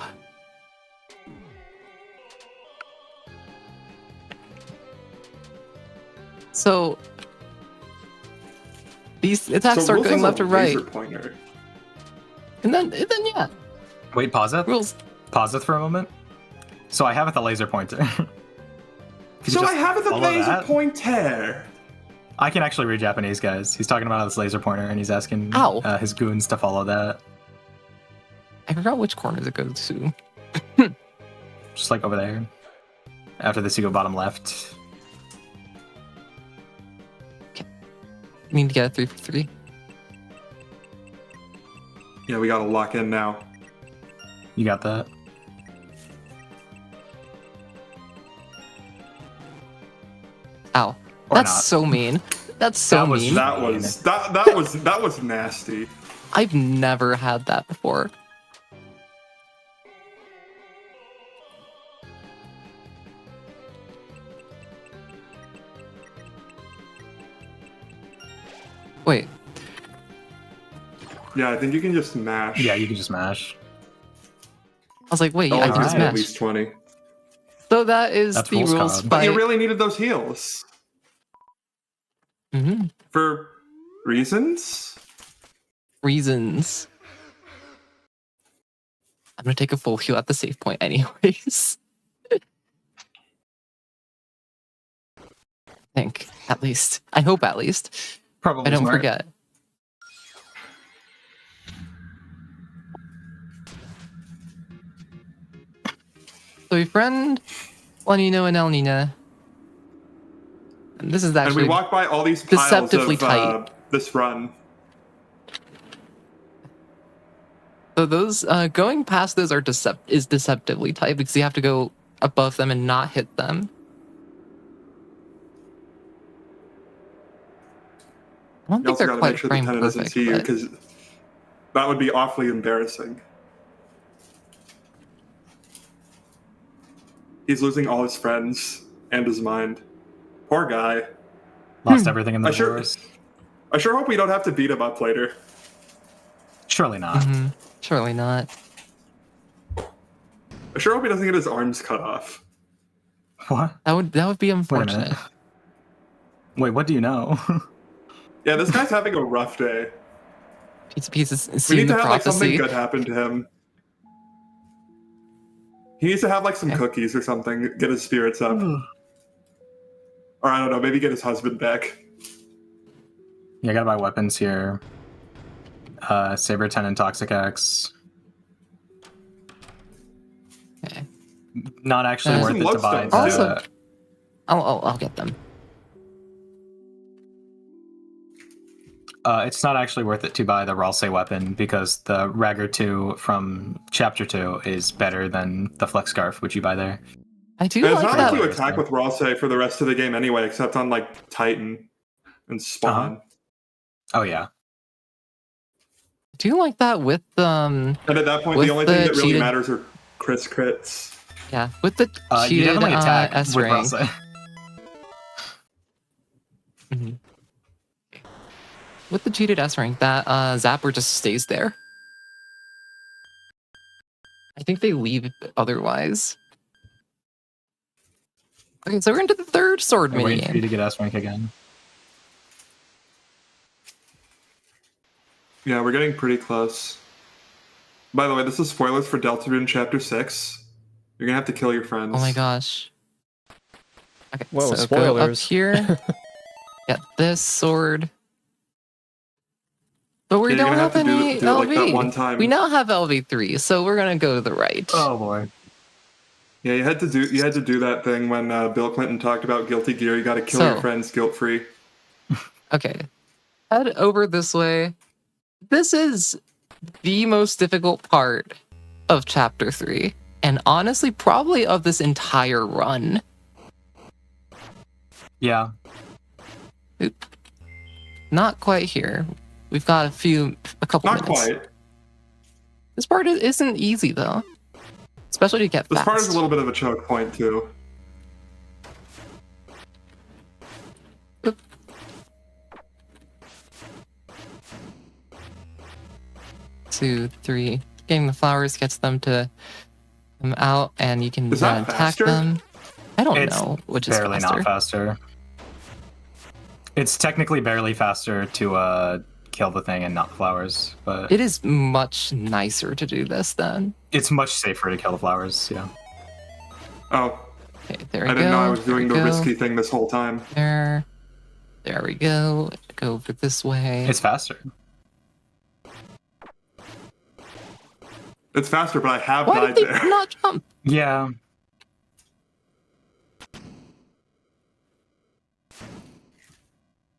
So these attacks So start Rules going has left a or right, laser pointer. and then yeah, Wait, pause it. rules. pause it for a moment. So I have it the laser pointer. So I have the follow laser that. pointer. I can actually read Japanese, guys. He's talking about this laser pointer, and he's asking Ow. his goons to follow that. I forgot which corner it goes to. Just like over there. After this, you go bottom left. You need to get a 3 for 3. Yeah, we gotta lock in now. You got that. Ow. Or That's not. so mean. That's so That was mean. That was nasty. I've never had that before. Wait. Yeah, I think you can just mash. Yeah, you can just mash. I was like, wait, Oh, I can just alright. at mash. least 20. So that is That's the rules rules card. But by... you really needed those heals. Mhm. For reasons? Reasons. I'm gonna take a full heal at the save point anyways. I think, at least. I hope at least. Probably I don't smart. forget. So we friend Lanino and El Nina. And this is And actually we walk by all these piles deceptively of tight. this run. So those going past those are deceptively tight because you have to go above them and not hit them. I don't You think also they're gotta quite make sure the frame tenant doesn't perfect, see you, but because that would be awfully embarrassing. He's losing all his friends and his mind. Poor guy. Lost everything in the I sure- divorce. I sure hope we don't have to beat him up later. Surely not. mhm, surely not. I sure hope he doesn't get his arms cut off. What? That would be Wait a unfortunate. minute. Wait, what do you know? Yeah, this guy's having a rough day. Pieces We seeing need the to have like something prophecy. good happen to him. He needs to have like some Okay. cookies or something, get his spirits up. Or I don't know, maybe get his husband back. Yeah, I gotta buy weapons here. Saber 10 and Toxic Axe. Okay. Not actually worth Some it to buy. lodestones, The, Also- I'll get them. it's not actually worth it to buy the Ralsei weapon because the Ragger 2 from Chapter 2 is better than the Flex Scarf, which you buy there. I do And it's like not that. like you attack with Ralsei for the rest of the game anyway, except on like Titan and Spawn. Oh, yeah. I do like that with And at that point, With the only thing the that really cheated- matters are crits. yeah, with the You cheated definitely attack S with ring. Ralsei. Mhm. With the cheated S rank, that zapper just stays there. I think they leave otherwise. Okay, so we're into the third sword I'm waiting for you minigame. to get S rank again. Yeah, we're getting pretty close. By the way, this is spoilers for Deltarune Chapter 6. You're gonna have to kill your friends. Oh my gosh. Okay, Whoa, so go up spoilers. here. Get this sword. But we Yeah, you're don't gonna have have to any do it like that LV. one time. We now have LV3, so we're gonna go to the right. Oh, boy. Yeah, you had to do that thing when Bill Clinton talked about guilty gear. You got to kill your So- friends guilt free. Okay. Head over this way. This is the most difficult part of Chapter 3. And honestly, probably of this entire run. Yeah. Not quite here. We've got a couple Not minutes. quite. This part isn't easy, though. Especially to get This fast. part is a little bit of a choke point too. Two, three. Getting the flowers gets them to come out, and you can Is that attack faster? them. I don't It's know which is barely faster. not faster. It's technically barely faster to kill the thing and not the flowers, but It is much nicer to do this then. it's much safer to kill the flowers. Yeah. Oh, Okay, there we I go. didn't know I was there doing we the go. risky thing this whole time. There we go. Go over this way. It's faster. It's faster, but I have Why died did they there. not jump? Yeah.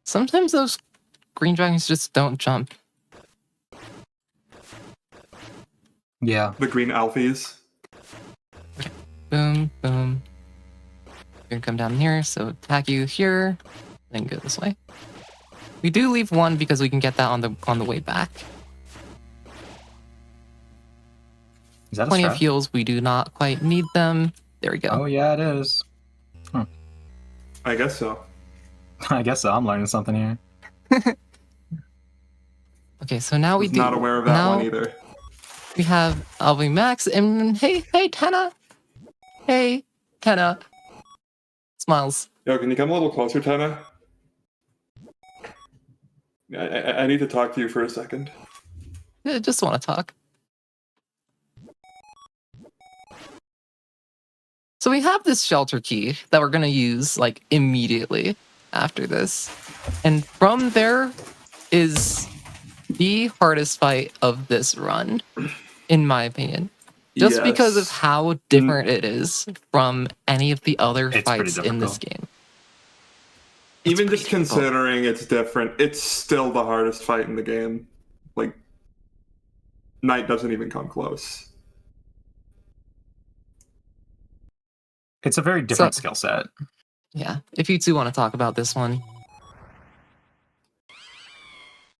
Sometimes those green dragons just don't jump. Yeah. The green alphies. Boom, boom. You're gonna come down here, so attack you here, then go this way. We do leave one because we can get that on the way back. Is that a Plenty of strat? heals. We do not quite need them. There we go. Oh yeah, it is. I guess so. I guess so. I'm learning something here. Okay, so now we Was do. not aware of that now one either. we have Alvin Max and hey Tenna, hey Tenna, smiles. Yo, can you come a little closer, Tana? I need to talk to you for a second. I just want to talk. So we have this shelter key that we're gonna use like immediately after this, and from there is the hardest fight of this run, in my opinion. Just because of Yes. how different it is from any of the other It's pretty fights in this difficult. game. Even pretty just difficult. considering it's different, it's still the hardest fight in the game. Like, Knight doesn't even come close. It's a very different So- skill set. Yeah. If you two want to talk about this one.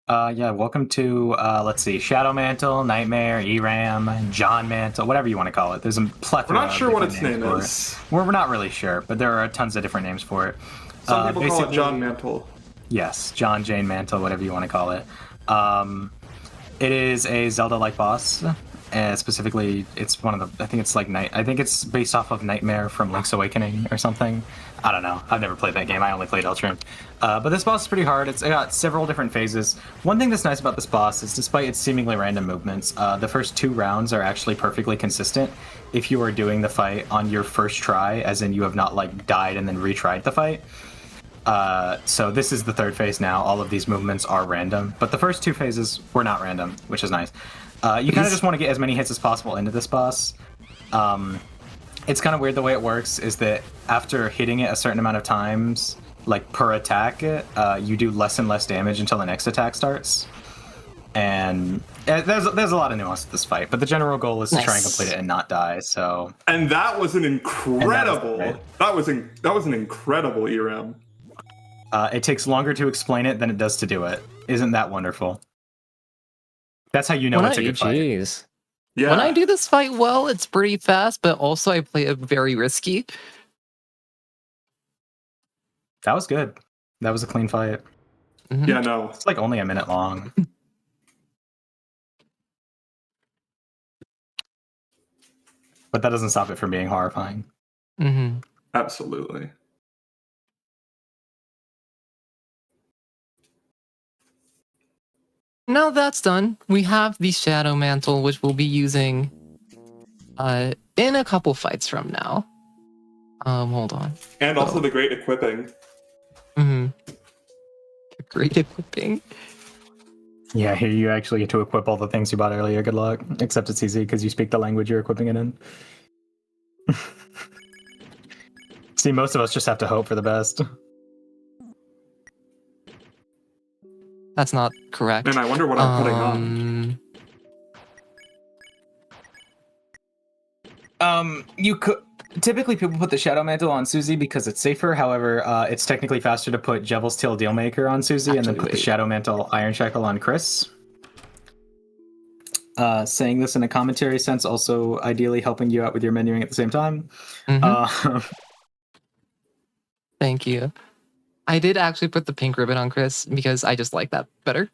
Yeah, welcome to, let's see, Shadow Mantle, Nightmare, ERAM, John Mantle, whatever you want to call it. There's a We're plethora not of sure what its different name names for is. it. We're not really sure, but there are tons of different names for it. Some people call it basically- John Mantle. Yes, John, Jane Mantle, whatever you want to call it. It is a Zelda-like boss. Specifically, it's one of the. I think it's like Night. I think it's based off of Nightmare from Link's Awakening or something. I don't know. I've never played that game. I only played Deltarune. But this boss is pretty hard. It's got several different phases. One thing that's nice about this boss is, despite its seemingly random movements, the first 2 rounds are actually perfectly consistent. If you are doing the fight on your first try, as in you have not like died and then retried the fight. So this is the 3rd phase now. All of these movements are random, but the first 2 phases were not random, which is nice. You kind of just want to get as many hits as possible into this boss. It's kind of weird the way it works is that after hitting it a certain amount of times, like per attack, you do less and less damage until the next attack starts. And there's a lot of nuance to this fight, but the general goal is to try and Nice. complete it and not die. So And that was an incredible. great. That was an incredible ERAM. it takes longer to explain it than it does to do it. Isn't that wonderful? That's how you know it's a good fight. Jeez. Yeah. When I do this fight well, it's pretty fast, but also I play it very risky. That was good. That was a clean fight. Mhm. Yeah, no. It's like only a minute long. But that doesn't stop it from being horrifying. Mhm. Absolutely. Now that's done, we have the Shadow Mantle, which we'll be using in a couple fights from now. Hold on. And also Oh. the great equipping. Mm-hmm. Great equipping. Yeah, here you actually get to equip all the things you bought earlier. Good luck. Except it's easy because you speak the language you're equipping it in. See, most of us just have to hope for the best. That's not correct. And I wonder what I'm putting on. You could typically people put the Shadow Mantle on Susie because it's safer. However, it's technically faster to put Devil's Tail Dealmaker on Susie and then Actually, put the wait. Shadow Mantle Iron Shackle on Chris. Saying this in a commentary sense, also ideally helping you out with your menuing at the same time. Mhm. Thank you. I did actually put the pink ribbon on Chris because I just like that better.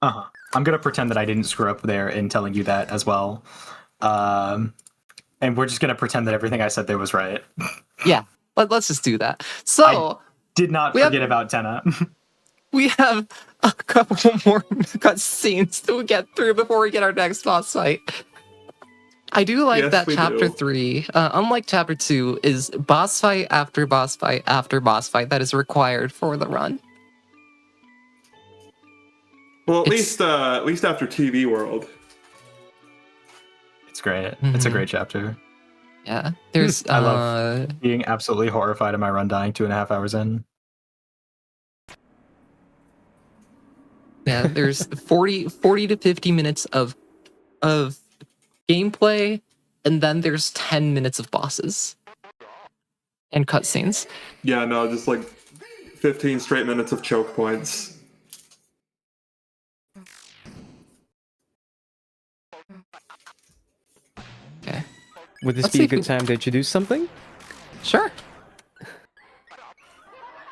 I'm gonna pretend that I didn't screw up there in telling you that as well. And we're just gonna pretend that everything I said there was right. Yeah, let's just do that. So Did not We have- forget about Tenna. we have a couple more cutscenes to get through before we get our next boss fight. I do like Yes, that we chapter do. 3, unlike chapter 2, is boss fight after boss fight after boss fight that is required for the run. Well, It's- at least after TV World. It's great. It's a Mhm. great chapter. Yeah, there's I love being absolutely horrified at my run dying 2.5 hours in. yeah, there's 40 to 50 minutes of gameplay, and then there's 10 minutes of bosses and cutscenes. Yeah, no, just like 15 straight minutes of choke points. Okay, Would this Let's be see a if good we- time to introduce something? sure.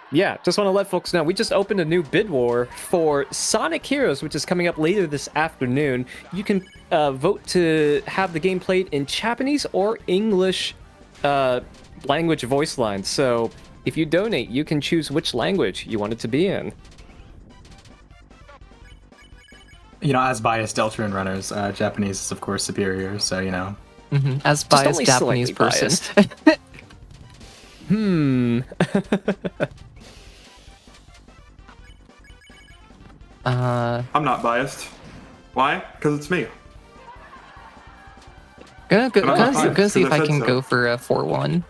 Yeah, just want to let folks know, we just opened a new bid war for Sonic Heroes, which is coming up later this afternoon. You can vote to have the game played in Japanese or English language voice lines. So if you donate, you can choose which language you want it to be in. You know, as biased Deltarune runners, Japanese is of course superior. So you know, As Just biased only Japanese slightly person. biased. I'm not biased. Why? Because it's me. Gonna I'm not biased, gonna see if 'cause I I said can so. go for a 4-1.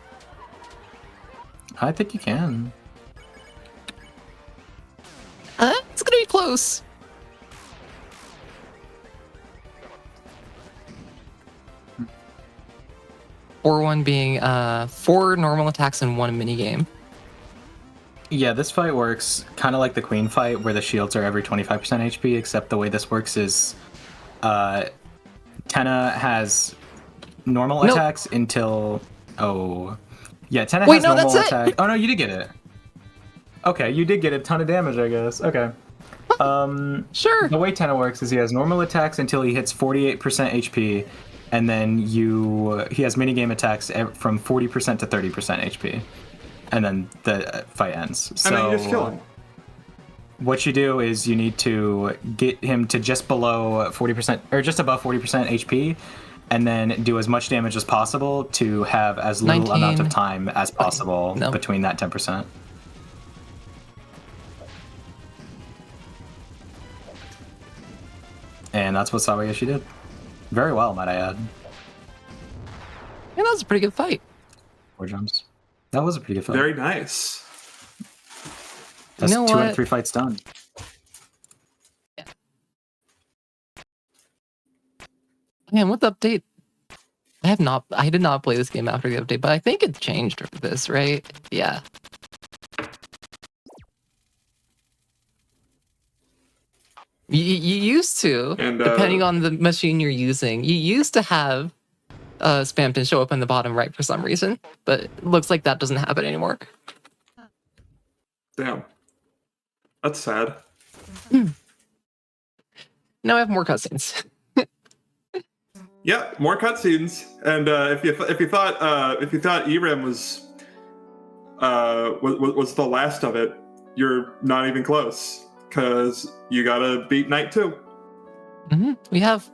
I think you can. It's gonna be close. Or one being 4 normal attacks and 1 minigame. Yeah, this fight works kind of like the Queen fight, where the shields are every 25% HP. Except the way this works is, Tenna has normal Nope. attacks until Tenna Wait, has no, normal that's it! attack. Oh no, you did get it. Okay, you did get a ton of damage, I guess. Okay. Sure. The way Tenna works is he has normal attacks until he hits 48% HP, and then he has minigame attacks from 40% to 30% HP, and then the fight ends. So And then you just kill him. what you do is you need to get him to just below 40% or just above 40% HP, and then do as much damage as possible to have as little 19. amount of time as possible No. between that 10%. And that's what Sawayoshi did. Very well, might I add. Yeah, that was a pretty good fight. 4 jumps. That was a pretty good fight. Very nice. That's You know 2 out what? of 3 fights done. Man, with the update, I did not play this game after the update, but I think it changed for this, right? Yeah. You used to, And, depending on the machine you're using, you used to have Spamton show up in the bottom right for some reason, but it looks like that doesn't happen anymore. Damn. That's sad. Now I have more cutscenes. Yeah, more cutscenes. And if you thought EREM was the last of it, you're not even close, because you gotta beat Night 2. We have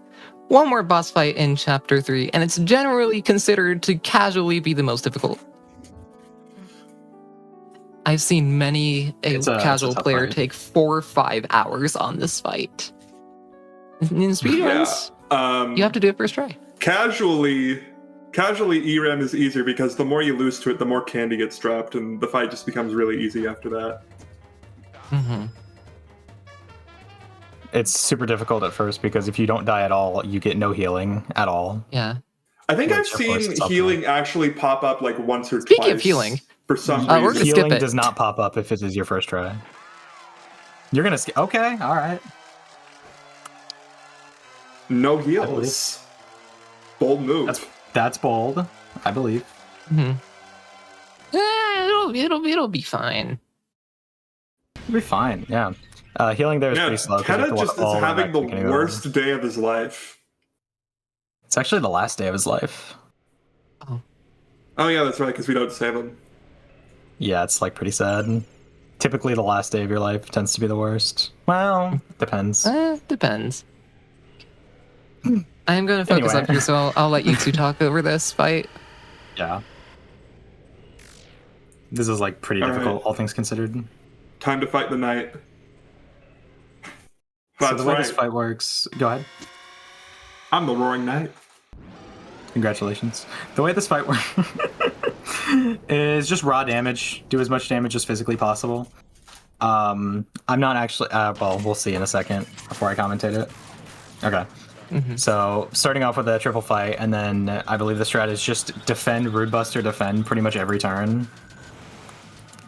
one more boss fight in Chapter 3, and it's generally considered to casually be the most difficult. I've seen many It's a casual tough player fight. take 4 or 5 hours on this fight. In speedruns, you have to do it first try. Casually, EREM is easier because the more you lose to it, the more candy gets dropped, and the fight just becomes really easy after that. It's super difficult at first because if you don't die at all, you get no healing at all. Yeah. I think I've Which, of course, seen is helpful. healing actually pop up like once or Speaking twice. of healing, for some we're reason. gonna skip Healing it. does not pop up if it is your first try. You're gonna skip. Okay, all right. No heals. Bold move. That's bold. I believe. It'll be fine. You'll be fine. Yeah. Healing there is Yeah, pretty slow. 'cause you have Kenna to walk just is all way having back the to beginning of worst day of his life. It's actually the last day of his life. Oh yeah, that's right, because we don't save him. Yeah, it's like pretty sad. typically the last day of your life tends to be the worst. Well, depends. Depends. I am going to focus Anyway. up here, so I'll let you two talk over this fight. Yeah. This is like pretty All difficult, right. all things considered. Time to fight the knight. So That's the way right. this fight works, go ahead. I'm the Roaring Knight. Congratulations. The way this fight works is just raw damage. Do as much damage as physically possible. I'm not actually. Well, we'll see in a second before I commentate it. Okay. So starting off with a triple fight, and then I believe the strat is just defend, Rude Buster, defend pretty much every turn.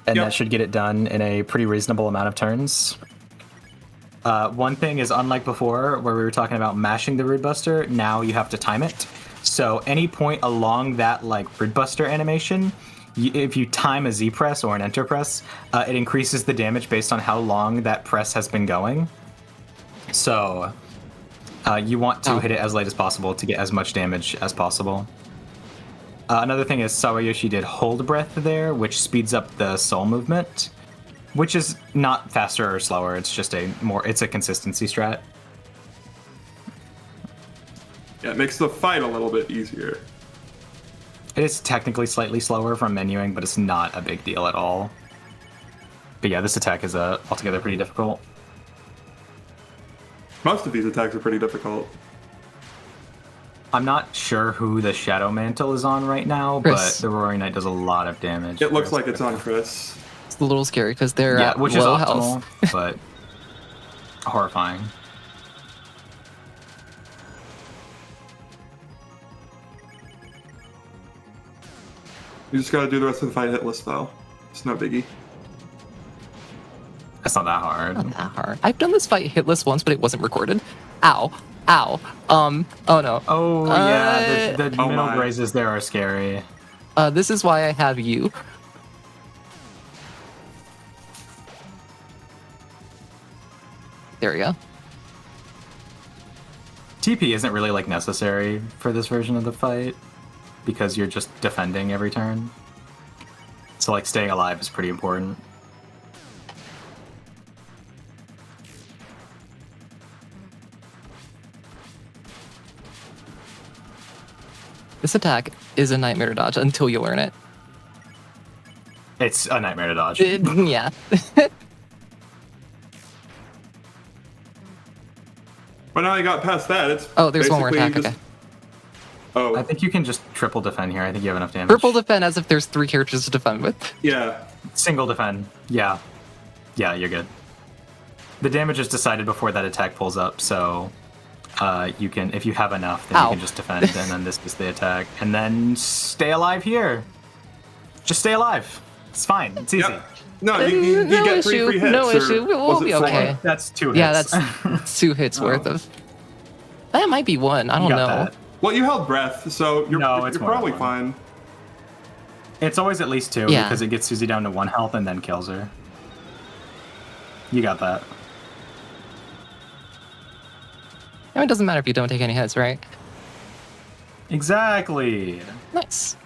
And Yep. that should get it done in a pretty reasonable amount of turns. One thing is, unlike before, where we were talking about mashing the Rude Buster, now you have to time it. So any point along that like Rude Buster animation, if you time a Z press or an enter press, it increases the damage based on how long that press has been going. So you want to hit it as late as possible to get as much damage as possible. Another thing is Sawayoshi did hold breath there, which speeds up the soul movement, which is not faster or slower. It's just it's a consistency strat. Yeah, it makes the fight a little bit easier. It is technically slightly slower from menuing, but it's not a big deal at all. But yeah, this attack is altogether pretty difficult. Most of these attacks are pretty difficult. I'm not sure who the Shadow Mantle is on right now, Chris. but the Roaring Knight does a lot of damage. It looks like it's on Chris. It's a little scary because they're Yeah, at which is low optimal, health. but horrifying. You just gotta do the rest of the fight hitless though. It's no biggie. That's not that hard. Not that hard. I've done this fight hitless once, but it wasn't recorded. Ow. Ow. Oh no. Oh yeah, the Oh middle my. grazes there are scary. This is why I have you. There we go. TP isn't really like necessary for this version of the fight because you're just defending every turn. So like staying alive is pretty important. This attack is a nightmare to dodge until you learn it. It's a nightmare to dodge. Yeah. But now I got past that. It's Oh, there's one more basically attack. just- Okay. I Oh, think you can just triple defend here. I think you have enough damage. Purple defend as if there's 3 characters to defend with. yeah. Single defend. Yeah. Yeah, you're good. The damage is decided before that attack pulls up, so you can, if you have enough, then Ow. you can just defend, and then this is the attack. And then stay alive here. Just stay alive. It's fine. It's easy. Yep. No, you No get 3 issue, free hits. no or issue. We'll was it be 4? okay. That's 2 hits. Yeah, that's 2 hits worth of. That might be 1. I You don't got know. that. Well, you held breath, so you're, No, it's you're more than probably one. fine. It's always at least 2 Yeah. because it gets Susie down to 1 health and then kills her. You got that. I mean, it doesn't matter if you don't take any hits, right? Exactly. Nice.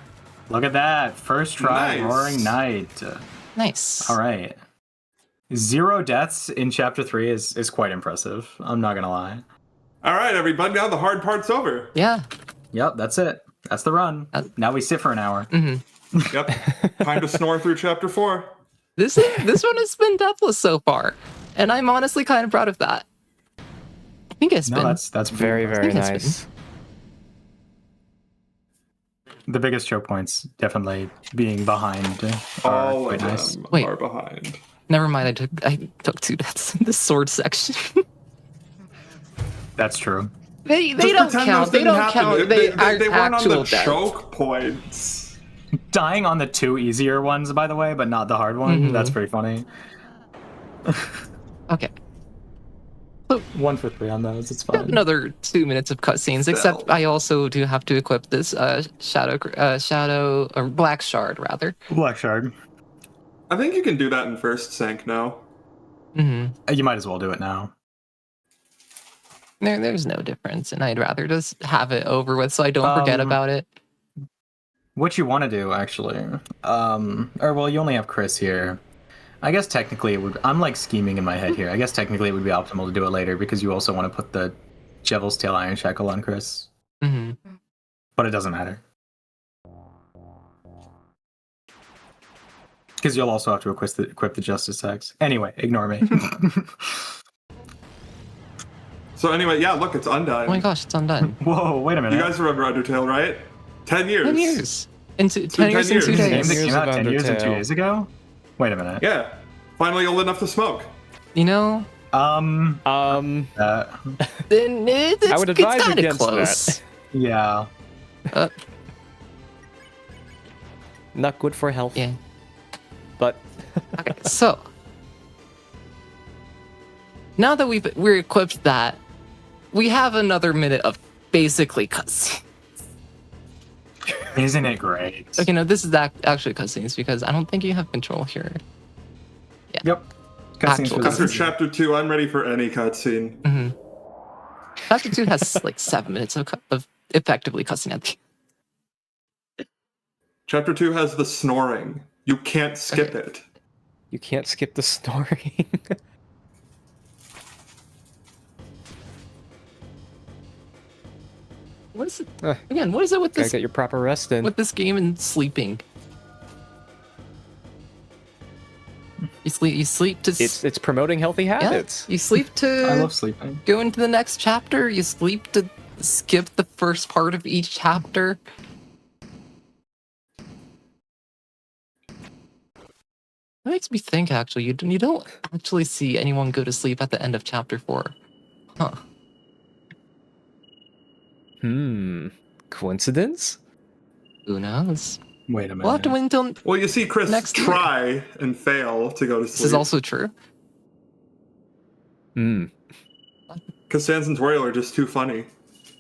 Look at that. First try, Nice. Roaring Knight. Nice. All right. 0 deaths in Chapter 3 is quite impressive. I'm not going to lie. All right, everybody. Now the hard part's over. Yeah. Yep, that's it. That's the run. Now we sit for an hour. Yep. Time to snore through chapter 4. This one has been deathless so far, and I'm honestly kind of proud of that. I think it's No, been that's Very, pretty very think it's nice. The biggest choke points definitely being behind are All quite of nice. them Wait. are behind. Never mind. I took 2 deaths in the sword section. That's true. they Just don't pretend count. those They didn't don't happen. count. They They are weren't on actual the deaths. choke points. Dying on the 2 easier ones, by the way, but not the hard one. That's pretty funny. Okay. 1 for 3 on those. It's fine. Another 2 minutes of cutscenes. Except I also do have to equip this shadow or black shard rather. Black Shard. I think you can do that in first sync now. You might as well do it now. There's no difference, and I'd rather just have it over with so I don't forget about it. What you want to do, actually, or well, you only have Chris here. I guess technically it would. I'm like scheming in my head here. I guess technically it would be optimal to do it later because you also want to put the Devil's Tail Iron Shackle on Chris. Mm-hmm. But it doesn't matter. Because you'll also have to equip the Justice Axe. Anyway, ignore me. So anyway, yeah, look, it's undone. Oh my gosh, it's undone. Whoa, wait a minute. You guys remember Undertale, right? 10 years. 10 years. In 10 been years 10 and 2 years. Games days. that 10 came out of 10 years and 2 Undertale. days ago? Wait a minute. Yeah. Finally old enough to smoke. You know, Um, then it's, I would it's advise kinda against close. that. Yeah. Not good for health. Yeah. But Okay, so now that we're equipped that, we have another minute of basically cutscenes. Isn't it great? Okay, no, this is actually cutscenes because I don't think you have control here. Yep. Cutscenes Actual for this After cutscenes. chapter 2, I'm ready for any cutscene. Mm-hmm. Chapter 2 has like 7 minutes of effectively cutscene at the Chapter 2 has the snoring. You can't skip it. you can't skip the snoring. What is it? Uh, Again, what is it with Gotta this get your proper rest in. with this game and sleeping? You sleep to It's promoting healthy habits. you sleep to I love sleeping. go into the next chapter. You sleep to skip the first part of each chapter. That makes me think. Actually, you don't actually see anyone go to sleep at the end of chapter 4, huh? Coincidence? Who knows? Wait a minute. We'll have to wait until. Well, you see Chris Next year. try and fail to go to This is sleep. also true. Because Sans and Toriel are just too funny.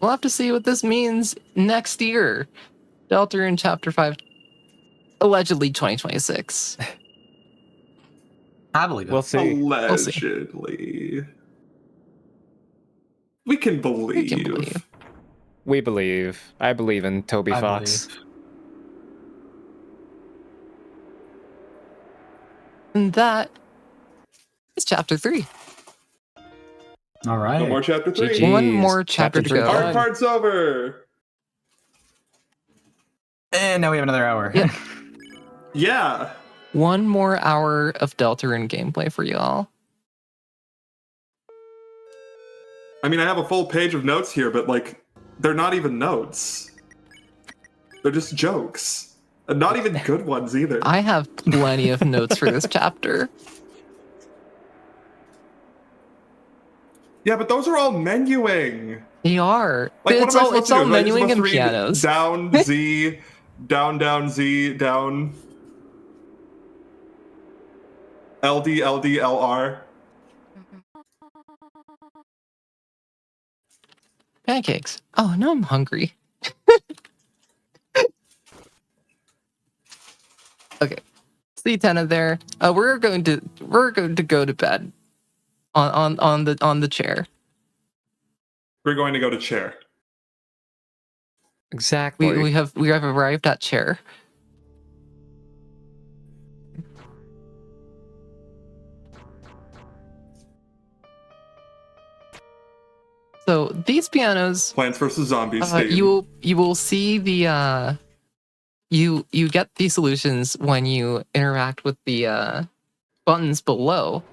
We'll have to see what this means next year. Deltarune Chapter 5, allegedly 2026. I believe it. We'll see. Allegedly. We can believe. We can believe. We believe. I believe in Toby I Fox. believe. And that is Chapter 3. All right. No more chapter 3. GG. One Jeez. more chapter to Chapter go. three. Hard part's over. And now we have another hour. Yeah. Yeah. One more hour of Deltarune gameplay for y'all. I mean, I have a full page of notes here, but like, they're not even notes. They're just jokes. And not even good ones either. I have plenty of notes for this chapter. Yeah, but those are all menuing. They are. Like, what it's am I all supposed it's to all do? Am I menuing supposed and to read pianos. Down Z, down Z, down LD LD LR. Pancakes. Oh, now I'm hungry. Okay. See Tenna there. We're going to go to bed on the chair. We're going to go to chair. Exactly. We have arrived at chair. So these pianos, Plants vs Zombies. theme. you will see the you get these solutions when you interact with the buttons below.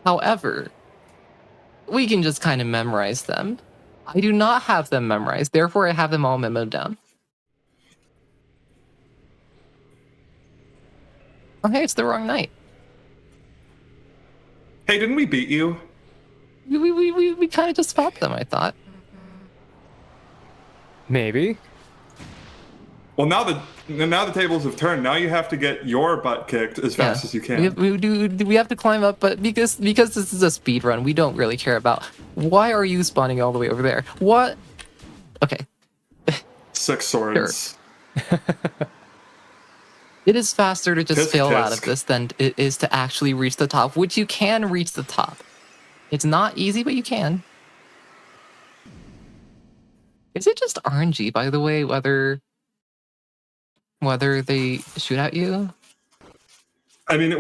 However, we can just kind of memorize them. I do not have them memorized, therefore I have them all memoed down. Okay, it's the wrong night. Hey, didn't we beat you? We kind of just fought them, I thought. Maybe. Well, now the tables have turned. Now you have to get your butt kicked as fast as you can. We have to climb up, but because this is a speed run, we don't really care about why are you spawning all the way over there? What? Okay. 6 swords. It is faster to just Tisk, fail out of tisk. this than it is to actually reach the top, which you can reach the top. It's not easy, but you can. Is it just RNG, by the way, whether they shoot at you? I mean, it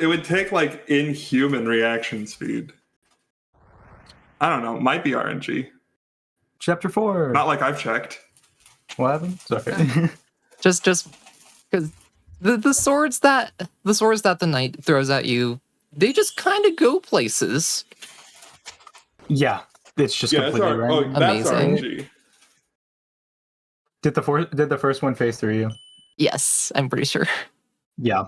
would take like inhuman reaction speed. I don't know. Might be RNG. Chapter 4. Not like I've checked. What happened? Sorry. Just because the swords that the knight throws at you, they just kind of go places. Yeah, it's just Yeah, completely random. that's Amazing. RNG. Did the first one phase through you? Yes, I'm pretty sure. Yeah.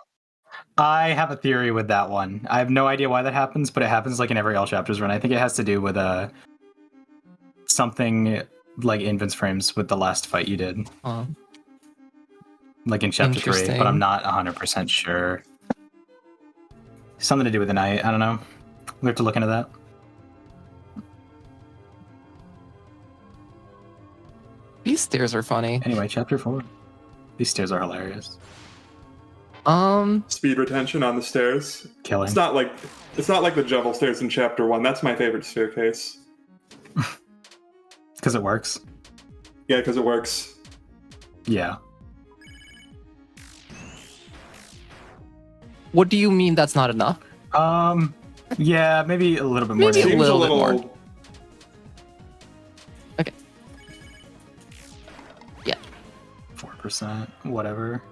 I have a theory with that one. I have no idea why that happens, but it happens like in every All Chapters run. I think it has to do with something like in Vince frames with the last fight you did, like in Chapter 3, but I'm Interesting. not 100% sure. Something to do with the night. I don't know. We have to look into that. These stairs are funny. Anyway, Chapter 4. These stairs are hilarious. Speed retention on the stairs. Killing. It's not like the Jumble stairs in Chapter 1. That's my favorite staircase. Because it works. Yeah, because it works. Yeah. What do you mean that's not enough? Yeah, maybe a little bit more. Maybe a than- little bit more. Okay. Yeah. 4%, whatever.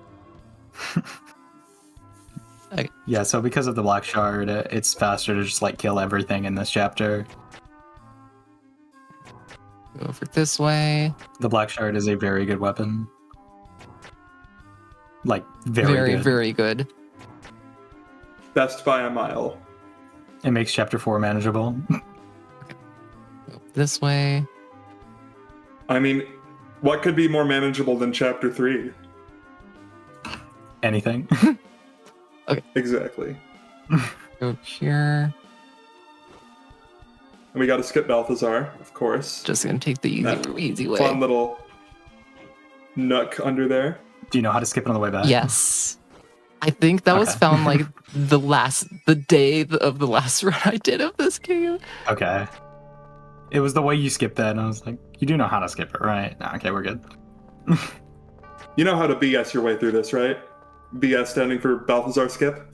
Okay. Yeah, so because of the black shard, it's faster to just like kill everything in this chapter. Go over this way. The black shard is a very good weapon. Like very good. Very good. Best by a mile. It makes chapter 4 manageable. Go this way. I mean, what could be more manageable than Chapter 3? Anything. Exactly. Go here. And we got to skip Balthazar, of course. Just gonna take the That easy way. Fun little nook under there. Do you know how to skip it on the way back? Yes. I think that was Okay. found like the day of the last run I did of this game. Okay. It was the way you skipped that, and I was like, you do know how to skip it, right? Nah, okay, we're good. You know how to BS your way through this, right? BS standing for Balthazar skip.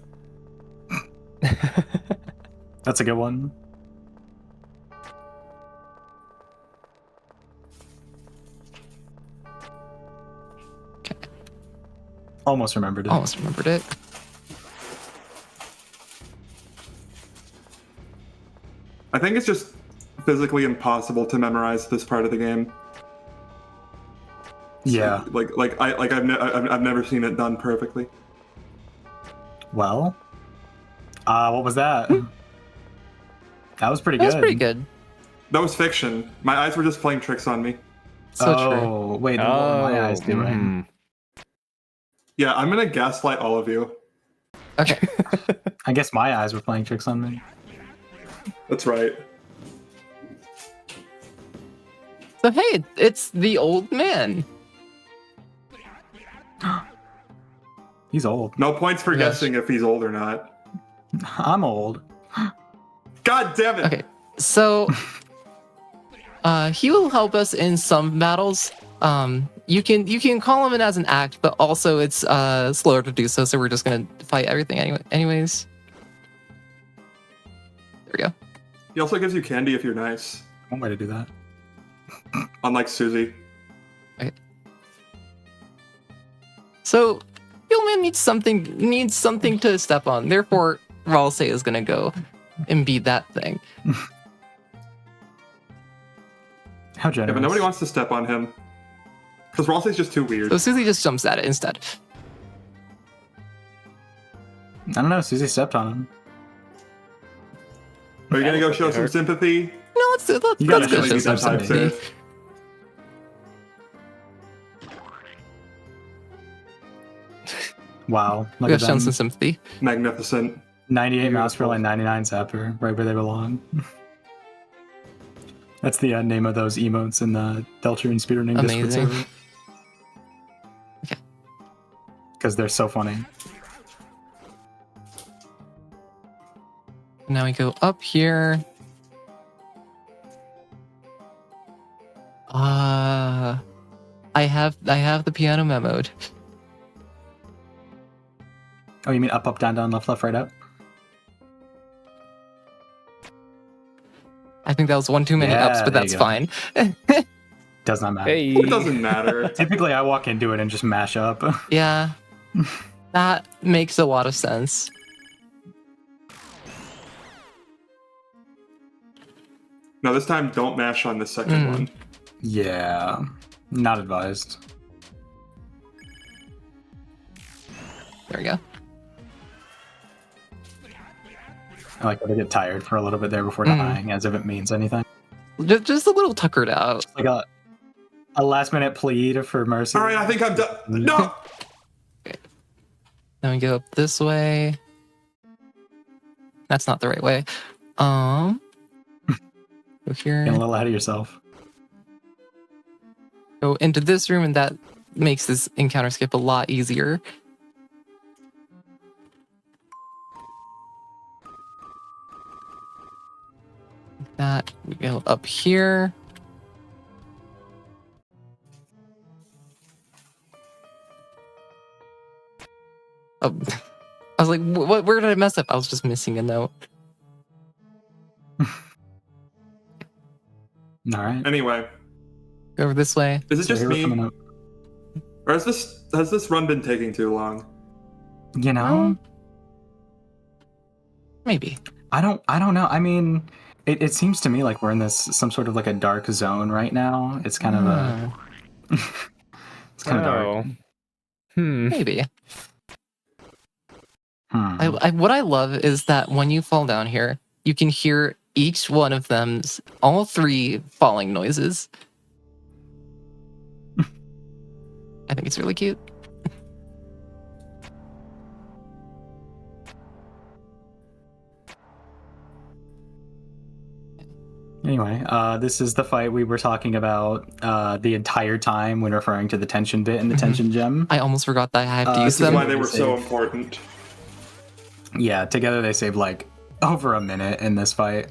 That's a good one. Okay. Almost remembered it. Almost remembered it. I think it's just physically impossible to memorize this part of the game. Yeah. I've never seen it done perfectly. Well, what was that? That was pretty That good. was pretty good. That was fiction. My eyes were just playing tricks on me. So true. Oh, wait, what were my eyes doing? Yeah, I'm gonna gaslight all of you. Okay. I guess my eyes were playing tricks on me. That's right. So hey, it's the old man. He's old. No points for Yes. guessing if he's old or not. I'm old. God damn it! Okay. So he will help us in some battles. You can call him in as an act, but also it's slower to do so, so we're just gonna fight everything anyways. There we go. He also gives you candy if you're nice. One way to do that. Unlike Susie. So Human needs something to step on. Therefore, Ralse is gonna go and be that thing. How Yeah, generous. but nobody wants to step on him. Because Ralsei's just too weird. So Susie just jumps at it instead. I don't know. Susie stepped on him. Are you gonna go That'll show get some hurt. sympathy? No, let's You gotta go show show me some that type, sympathy. sir. Wow. We Look gotta at show them. some sympathy. Magnificent. 98 mouse for like 99 zapper. Right where they belong. That's the name of those emotes in the Deltarune speedrunning Discord Amazing. server. Okay. Because they're so funny. Now we go up here. I have the piano memoed. Oh, you mean up, up, down, down, left, left, right, up? I think that was one too many Yeah, ups, but there you that's go. fine. Does not matter. Hey. It doesn't matter. Typically, I walk into it and just mash up. Yeah, that makes a lot of sense. No, this time don't mash on the second one. Yeah, not advised. There we go. I like that I get tired for a little bit there before dying, as if it means anything. Just a little tuckered out. Like a last minute plead for mercy. All right, I think I'm done. No. Then we go up this way. That's not the right way. Go here. Getting a little ahead of yourself. Go into this room, and that makes this encounter skip a lot easier. That we go up here. Oh, I was like, what? Where did I mess up? I was just missing a note. All right. Anyway, Go over this way. is it So just here we're coming me, up. or has this run been taking too long? You know, Maybe. I don't know. I mean, it seems to me like we're in this some sort of like a dark zone right now. It's kind of a it's kind of dark. Maybe. Hmm. What I love is that when you fall down here, you can hear each one of them's all three falling noises. I think it's really cute. Anyway, this is the fight we were talking about the entire time when referring to the tension bit and the tension gem. I almost forgot that I have to use This is them. why they were so important. Yeah, together they saved like over a minute in this fight.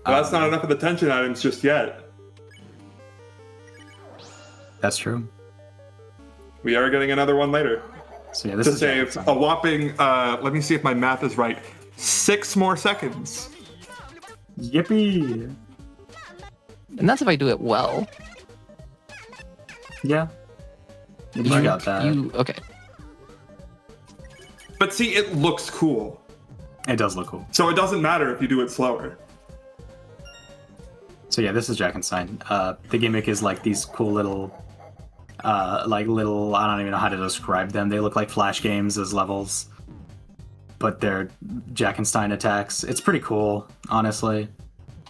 Well, that's not enough of the tension items just yet. That's true. We are getting another one later. So yeah, this To is save a whopping, let me see if my math is right, 6 more seconds. Yippee! And that's if I do it well. Yeah. You got that. Okay. But see, it looks cool. It does look cool. So it doesn't matter if you do it slower. So yeah, this is Jackenstein. The gimmick is like these cool little, I don't even know how to describe them. They look like Flash games as levels, but they're Jackenstein attacks. It's pretty cool, honestly.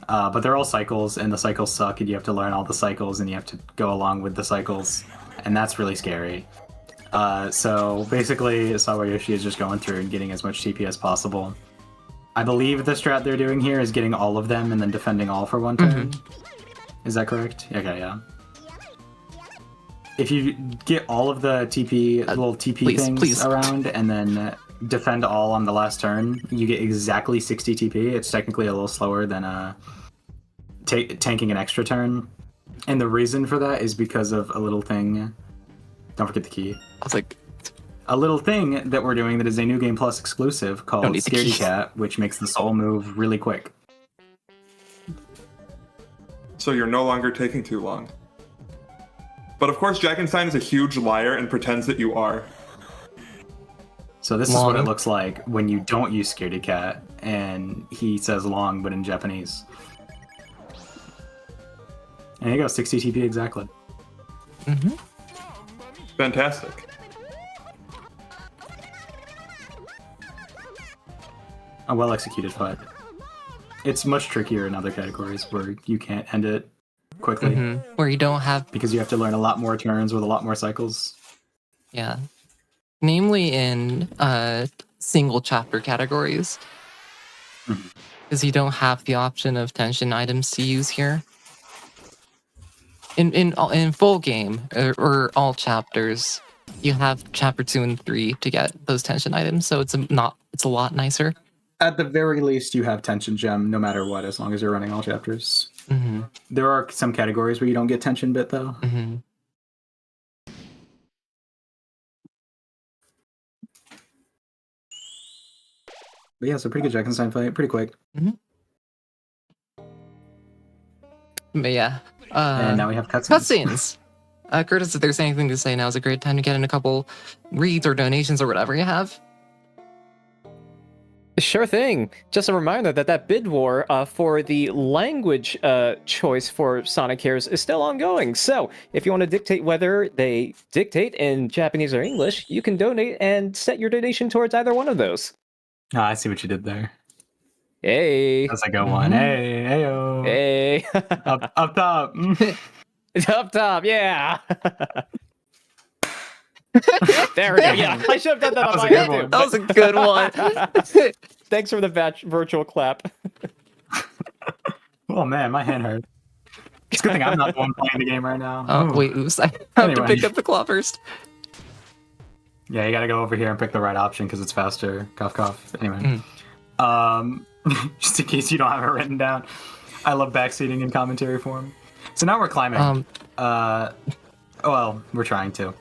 But they're all cycles, and the cycles suck, and you have to learn all the cycles, and you have to go along with the cycles, and that's really scary. So basically, Sawayoshi is just going through and getting as much TP as possible. I believe the strat they're doing here is getting all of them and then defending all for one turn. Is that correct? Okay, yeah. If you get all of the TP, little TP things around, and then defend all on the last turn, you get exactly 60 TP. It's technically a little slower than tanking an extra turn. And the reason for that is because of a little thing. Don't forget the key. I was like, a little thing that we're doing that is a New Game Plus exclusive called Scaredy Cat, which makes the soul move really quick. So you're no longer taking too long. But of course, Jackenstein is a huge liar and pretends that you are. So this is what it looks like when you don't use Scaredy Cat, and he says long, but in Japanese. And here you go, 60 TP exactly. Fantastic. A well-executed fight. It's much trickier in other categories where you can't end it quickly. Where you don't have... Because you have to learn a lot more turns with a lot more cycles. Yeah. Namely in single chapter categories. Because you don't have the option of tension items to use here. In full game, or all chapters, you have chapter 2 and 3 to get those tension items, so it's a lot nicer. At the very least, you have tension gem no matter what, as long as you're running all chapters. There are some categories where you don't get tension bit, though. But yeah, so pretty good Jackenstein fight, pretty quick. But yeah. And now we have cutscenes. Cutscenes. Curtis, if there's anything to say, now is a great time to get in a couple reads or donations or whatever you have. Sure thing. Just a reminder that bid war for the language choice for Sonic Heroes is still ongoing. So if you want to dictate whether they dictate in Japanese or English, you can donate and set your donation towards either one of those. Oh, I see what you did there. Hey. That's a good one. Hey, heyo. Hey. Up top. Up top, yeah. There we go. Yeah, I should have done that on my end, too, That was a good one. Thanks for the virtual clap. Oh man, my hand hurt. It's a good thing I'm not the one playing the game right now. Oh, Ooh. wait, oops. I have to Anyway. pick up the claw first. Yeah, you gotta go over here and pick the right option because it's faster. Cough, cough. Anyway. Just in case you don't have it written down. I love backseating in commentary form. So now we're climbing. Well, we're trying to.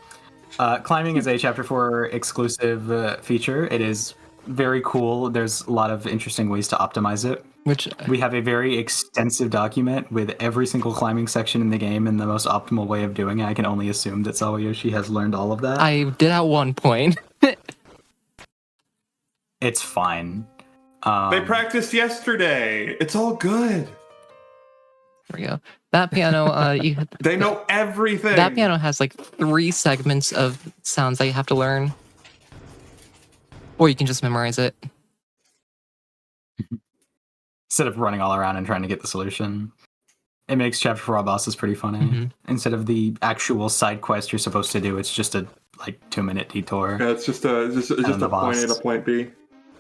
Climbing is a Chapter 4 exclusive feature. It is very cool. There's a lot of interesting ways to optimize it. Which We have a very extensive document with every single climbing section in the game and the most optimal way of doing it. I can only assume that Sawayoshi has learned all of that. I did at one point. It's fine. They practiced yesterday. It's all good. There we go. That piano, They know everything. that piano has like 3 segments of sounds that you have to learn. Or you can just memorize it. Instead of running all around and trying to get the solution. It makes Chapter 4 bosses pretty funny. Instead of the actual side quest you're supposed to do, it's just a 2-minute detour. Yeah, it's just a the point A boss. to point B.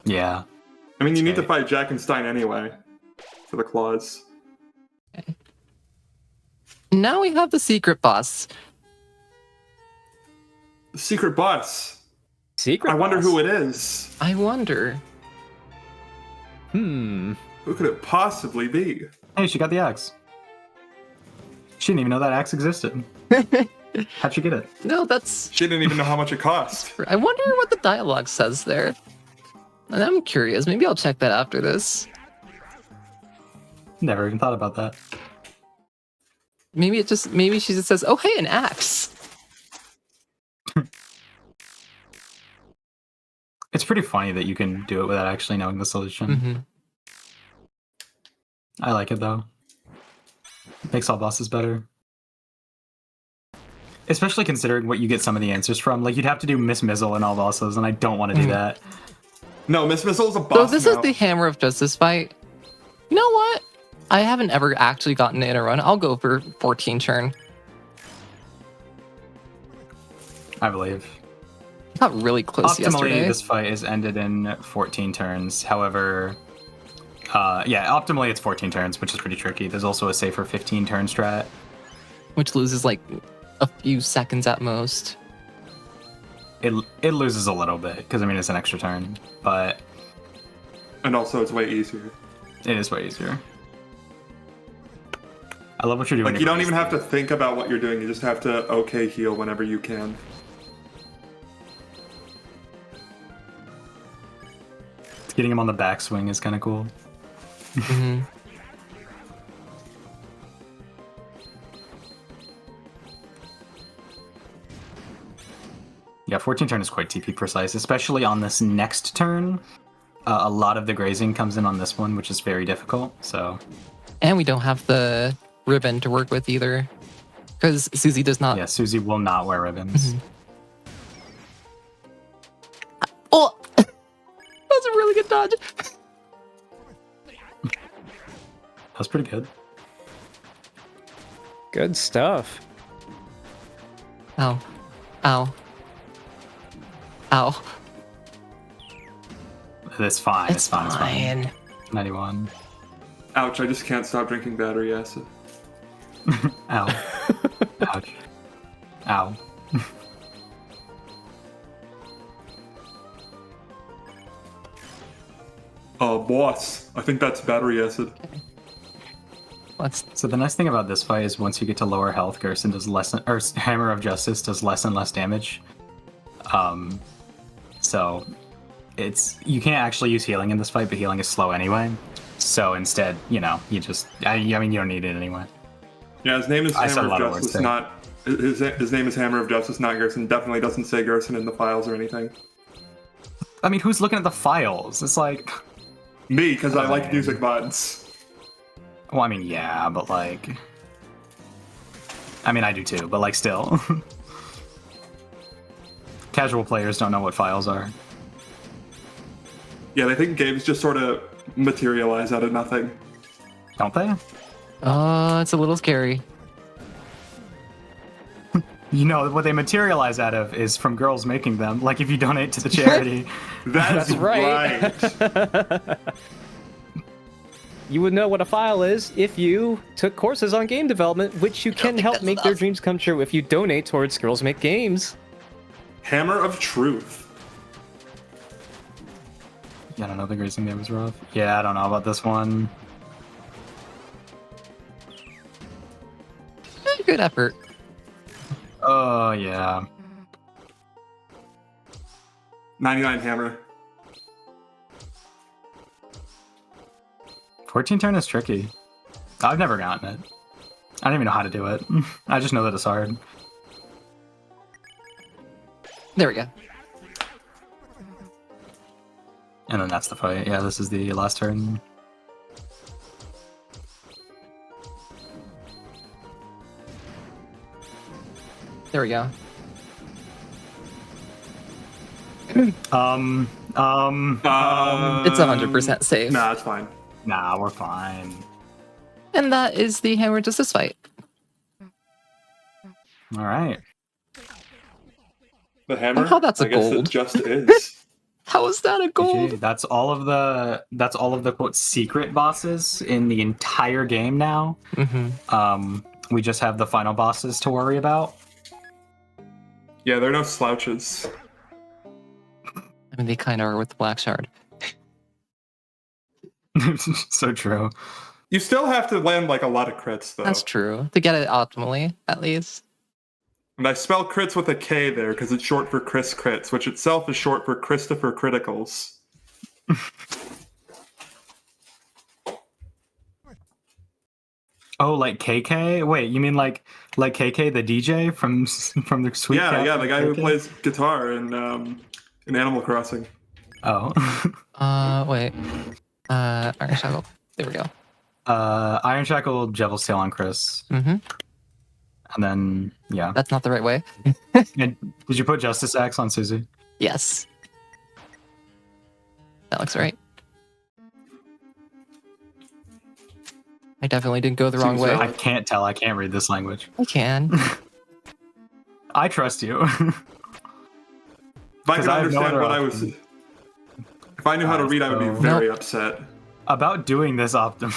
Yeah. I mean, you need Okay. to fight Jackenstein anyway for the claws. Now we have the secret boss. Secret boss. Secret I wonder boss. who it is. I wonder. Hmm. Who could it possibly be? Hey, she got the axe. She didn't even know that axe existed. How'd she get it? No, that's... She didn't even know how much it cost. I wonder what the dialogue says there. And I'm curious. Maybe I'll check that after this. Never even thought about that. Maybe she just says, "Oh, hey, an axe." It's pretty funny that you can do it without actually knowing the solution. I like it though. Makes all bosses better. Especially considering what you get some of the answers from. Like, you'd have to do Miss Mizzle in all bosses, and I don't want to do that. No, Miss Missile's a So boss this now. is the Hammer of Justice fight. You know what? I haven't ever actually gotten it in a run. I'll go for 14 turn. I believe. Got really close Optimally, yesterday. this fight is ended in 14 turns. However, optimally it's 14 turns, which is pretty tricky. There's also a safer 15 turn strat. Which loses like a few seconds at most. It loses a little bit, because I mean it's an extra turn, but And also, it's way easier. it is way easier. I love what you're doing. Like, you don't even have to think about what you're doing. You just have to okay heal whenever you can. Getting him on the backswing is kind of cool. Yeah, 14 turn is quite TP precise, especially on this next turn. A lot of the grazing comes in on this one, which is very difficult. So And we don't have the ribbon to work with either. Because Susie does not. yeah, Susie will not wear ribbons. Oh! That was a really good dodge. That was pretty good. Good stuff. Ow. Ow. Ow. It's fine. It's fine. It's fine. fine. 91. Ouch, I just can't stop drinking battery acid. Ow. Ouch. Ow. Boss. I think that's battery acid. Let's. So the nice thing about this fight is once you get to lower health, Gerson does less, or Hammer of Justice does less and less damage. So you can't actually use healing in this fight, but healing is slow anyway. So instead, you just I mean you don't need it anyway. Yeah, his name is I said Hammer a lot of of words Justice, there. not his name is Hammer of Justice, not Gerson. Definitely doesn't say Gerson in the files or anything. I mean, who's looking at the files? It's like, Me, because I like Man. music mods. well, I mean, yeah, but like, I mean, I do too, but like, still, casual players don't know what files are. Yeah, they think games just sort of materialize out of nothing. Don't they? It's a little scary. You know, what they materialize out of is from girls making them. Like, if you donate to the charity. That's right. right. You would know what a file is if you took courses on game development, which you can help make their dreams come true if you donate towards Girls Make Games. Hammer of Truth. Yeah, I don't know, the racing there was rough. Yeah, I don't know about this one. Good effort. Oh, yeah. 99 Hammer. 14 turn is tricky. I've never gotten it. I don't even know how to do it. I just know that it's hard. There we go. And then that's the fight. Yeah, this is the last turn. There we go. It's It's 100% safe. Nah, it's fine. Nah, we're fine. And that is the Hammer Justice fight. All right. The hammer? Oh, that's a I guess gold. it just is. How is that a gold? GG. That's all of the quote secret bosses in the entire game now. Mm-hmm. We just have the final bosses to worry about. Yeah, they're no slouches. I mean, they kind of are with the Black Shard. So true. You still have to land like a lot of crits, though. That's true. To get it optimally, at least. And I spell crits with a K there because it's short for Chris Crits, which itself is short for Christopher Criticals. Oh, like KK? Wait, you mean like KK the DJ from the Sweet Yeah, Cat yeah, from the guy who KK? plays guitar in Animal Crossing. Oh. Wait. Iron Shackle. There we go. Iron Shackle, Devil's Tail on Chris. Mm-hmm. And then, yeah. That's not the right way. And did you put Justice Axe on Susie? Yes. That looks right. I definitely didn't go the wrong way. I can't tell. I can't read this language. I can. I trust you. If I 'Cause could I have no understand other what I was... option. If I knew how to read, I would be so- very upset. About doing this Optim.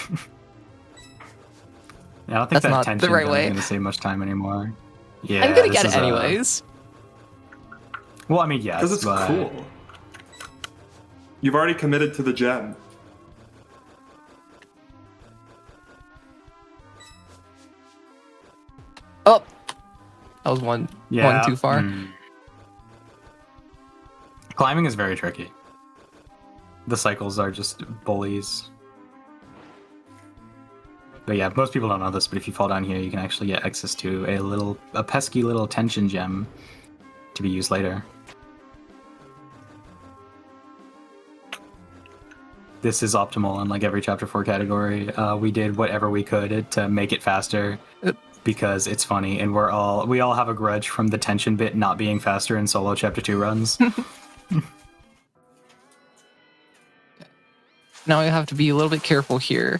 Yeah, I don't think That's that not tension the right is way. going to save much time anymore. Yeah, I'm gonna this get it is, anyways. Well, I mean, yes, Because it's but cool. You've already committed to the gem. Oh! That was one too far. Climbing is very tricky. The cycles are just bullies. But yeah, most people don't know this, but if you fall down here, you can actually get access to a pesky little tension gem to be used later. This is optimal in like every chapter 4 category. We did whatever we could to make it faster because it's funny, and we all have a grudge from the tension bit not being faster in solo chapter 2 runs. Now I have to be a little bit careful here.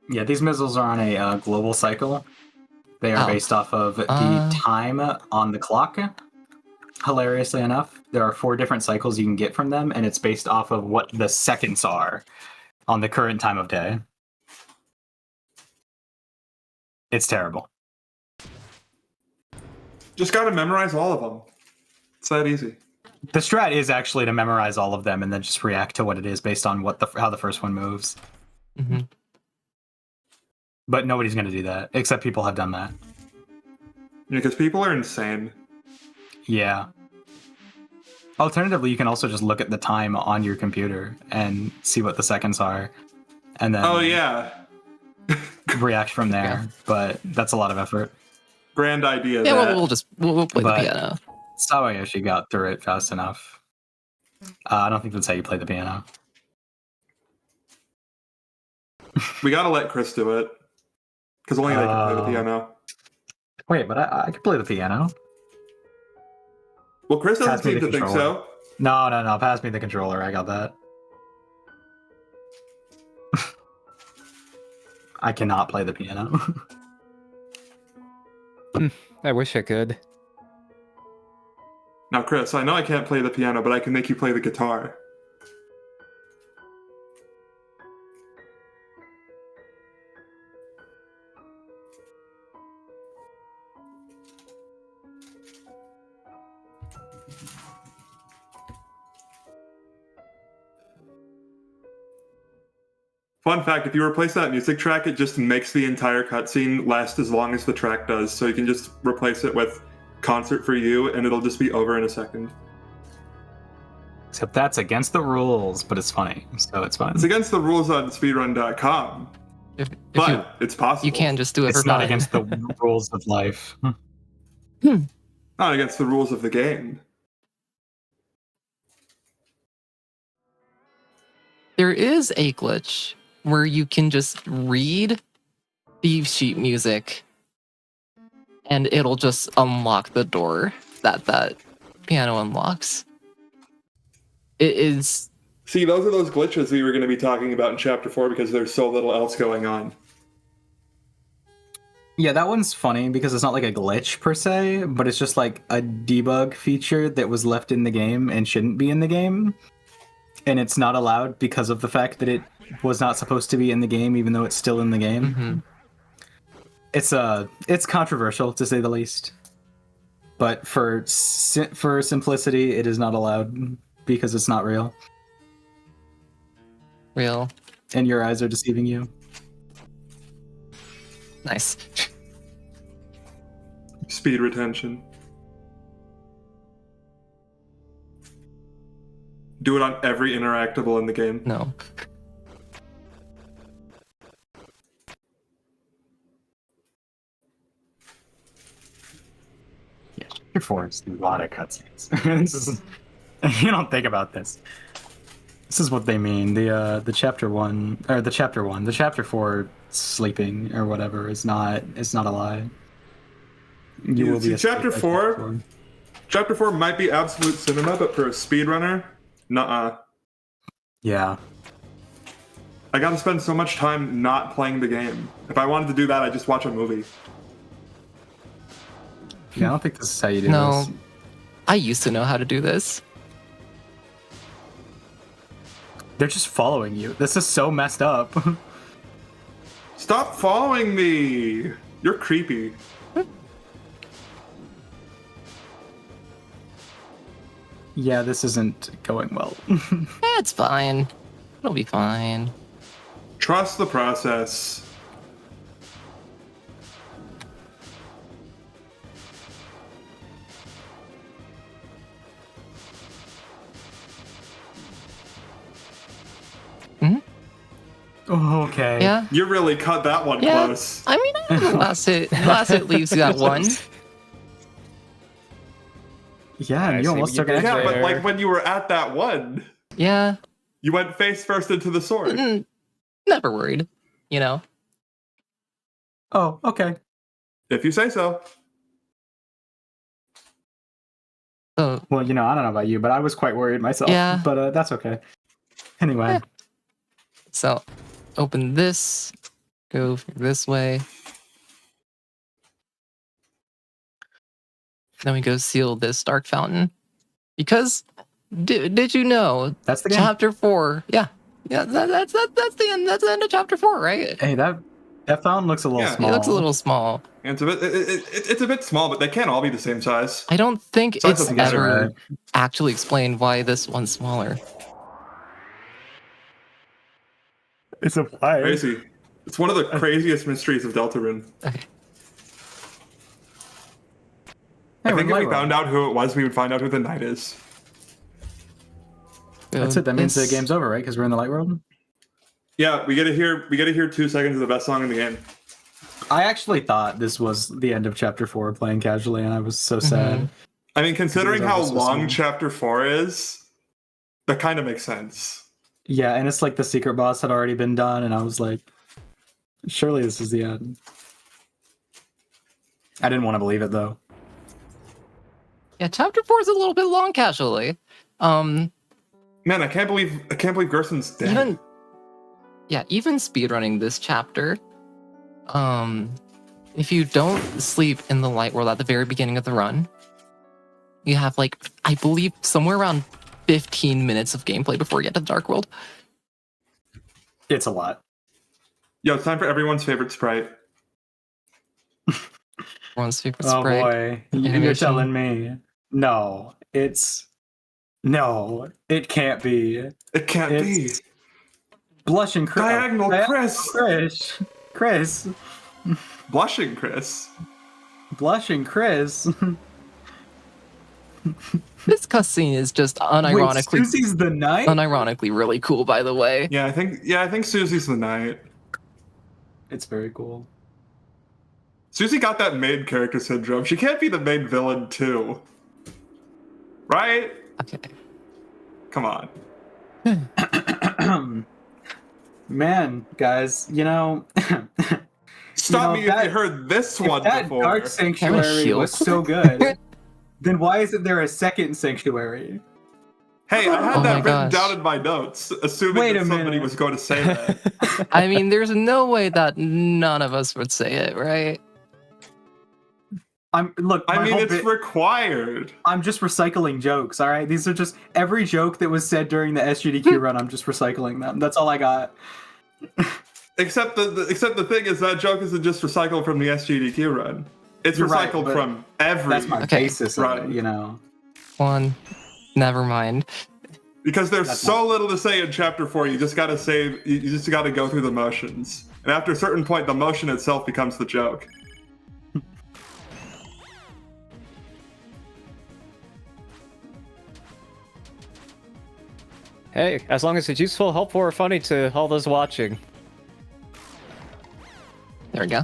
Yeah, these missiles are on a global cycle. They are Oh. based off of the time on the clock. Hilariously enough, there are 4 different cycles you can get from them, and it's based off of what the seconds are on the current time of day. It's terrible. Just gotta memorize all of them. It's that easy. The strat is actually to memorize all of them and then just react to what it is based on how the first one moves. Mm-hmm. But nobody's going to do that, except people have done that. Yeah, because people are insane. Yeah. Alternatively, you can also just look at the time on your computer and see what the seconds are, and then Oh yeah, react from there. Yeah. But that's a lot of effort. grand idea. Yeah, that. we'll play the But- piano. Sawayoshi got through it fast enough. I don't think that's how you play the piano. We gotta let Chris do it, because only they can play the piano. Wait, but I can play the piano. Well, Chris doesn't Pass me seem the to think controller. so. No. Pass me the controller. I got that. I cannot play the piano. I wish I could. Now, Chris, I know I can't play the piano, but I can make you play the guitar. Fun fact, if you replace that music track, it just makes the entire cutscene last as long as the track does. So you can just replace it with Concert for You, and it'll just be over in a second. Except that's against the rules, but it's funny, so it's fine. It's against the rules on speedrun.com, If but it's possible. you can't just do it It's for not fun. against the rules of life. Not against the rules of the game. There is a glitch where you can just read the sheet music and it'll just unlock the door that piano unlocks. It is See, those are those glitches we were going to be talking about in Chapter 4 because there's so little else going on. Yeah, that one's funny because it's not like a glitch per se, but it's just like a debug feature that was left in the game and shouldn't be in the game. And it's not allowed because of the fact that it was not supposed to be in the game, even though it's still in the game. It's controversial to say the least. But for simplicity, it is not allowed because it's not real, real. and your eyes are deceiving you. Nice. Speed retention. Do it on every interactable in the game. No. Yeah, Chapter 4 is a lot of cutscenes. You don't think about this. This is what they mean. The chapter 4 sleeping or whatever is not a lie. You will be See, asleep Chapter by 4? Chapter 4 might be absolute cinema, but for a speedrunner, nuh-uh. Yeah. I gotta spend so much time not playing the game. If I wanted to do that, I'd just watch a movie. Yeah, I don't think this is how you do No. this. I used to know how to do this. They're just following you. This is so messed up. Stop following me! You're creepy. Yeah, this isn't going well. It's fine. It'll be fine. Trust the process. Oh, okay. Yeah. You really cut that one Yeah. close. I mean, the last hit leaves you at one. Yeah, I and see you almost what took you an did Yeah, extra. but there. like when you were at that one, Yeah. you went face first into the sword. Never worried. You know. Oh, okay. If you say so. So Well, I don't know about you, but I was quite worried myself. Yeah. But that's okay. Anyway. Yeah. So, open this, go this way. Then we go seal this dark fountain. Because, did you know, That's the game. chapter 4, yeah, that's the end. That's the end of chapter 4, right? Hey, that fountain looks a little Yeah. small. It looks a little small. And it's a bit small, but they can't all be the same size. I don't think So it it's doesn't matter, ever right? actually explained why this one's smaller. It's a fire. Crazy. It's one of the craziest mysteries of Deltarune. Okay. I think if we Light found World. out who it was, we would find out who the knight is. That's it. That means the game's over, right? Because we're in the light world. Yeah, we get to hear 2 seconds of the best song in the game. I actually thought this was the end of chapter 4 playing casually, and I was so sad. I mean, considering how almost so long soon. chapter 4 is, that kind of makes sense. Yeah, and it's like the secret boss had already been done, and I was like, surely this is the end. I didn't want to believe it though. Yeah, chapter 4 is a little bit long casually. Man, I can't believe Gerson's dead. Even speedrunning this chapter, if you don't sleep in the light world at the very beginning of the run, you have like, I believe somewhere around 15 minutes of gameplay before you get to the dark world. It's a lot. Yo, it's time for everyone's favorite sprite. Everyone's favorite Oh sprite. boy, you're animation. telling me. No, it can't be. It can't be. It's Blushing Chris. Diagonal Chris. Chris. Blushing Chris. Blushing Chris. This cutscene is just Wait, unironically, Susie's the knight? unironically really cool, by the way. Yeah, I think Susie's the knight. It's very cool. Susie got that main character syndrome. She can't be the main villain too. Right? Okay. Come on. Man, guys, Stop me if that- you heard this if one that before. Dark Sanctuary shield? was so good, then why isn't there a second Sanctuary? Hey, I had Oh that my written gosh. down in my notes, assuming Wait that a somebody minute. was going to say that. I mean, there's no way that none of us would say it, right? I mean, it's required. I'm just recycling jokes, all right? These are just every joke that was said during the SGDQ run, I'm just recycling them. That's all I got. Except the thing is that joke isn't just recycled from the SGDQ run. It's You're right, recycled but from every That's my Okay. basis of Right. it, One. Never mind. because there's That's so little to say in chapter 4. You just gotta go through the motions, and after a certain point, the motion itself becomes the joke. Hey, as long as it's useful, helpful, or funny to all those watching. There we go.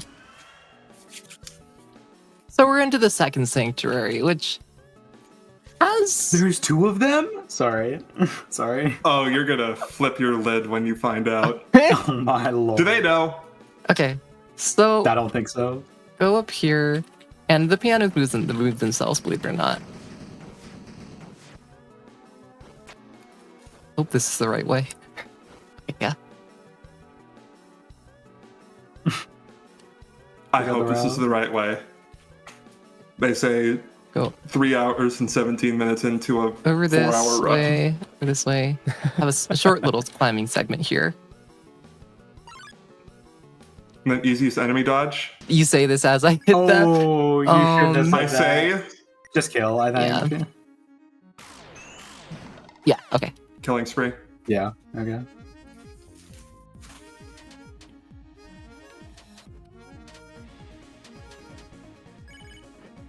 So we're into the second sanctuary, which has There's 2 of them? Sorry. Sorry. Oh, you're gonna flip your lid when you find out. Oh my lord. Do they know? okay. So I don't think so. go up here, and the pianos move themselves, believe it or not. Hope this is the right way. Yeah. I Go hope this is around. the right way. They say Go 3 hours and 17 minutes into a over 4-hour this run. way. Over this way. Have a short little climbing segment here. And then easiest enemy dodge. You say this as I hit that. Oh, you should have I said say that. Just kill, I think. Yeah. Okay. killing spree. Yeah, okay.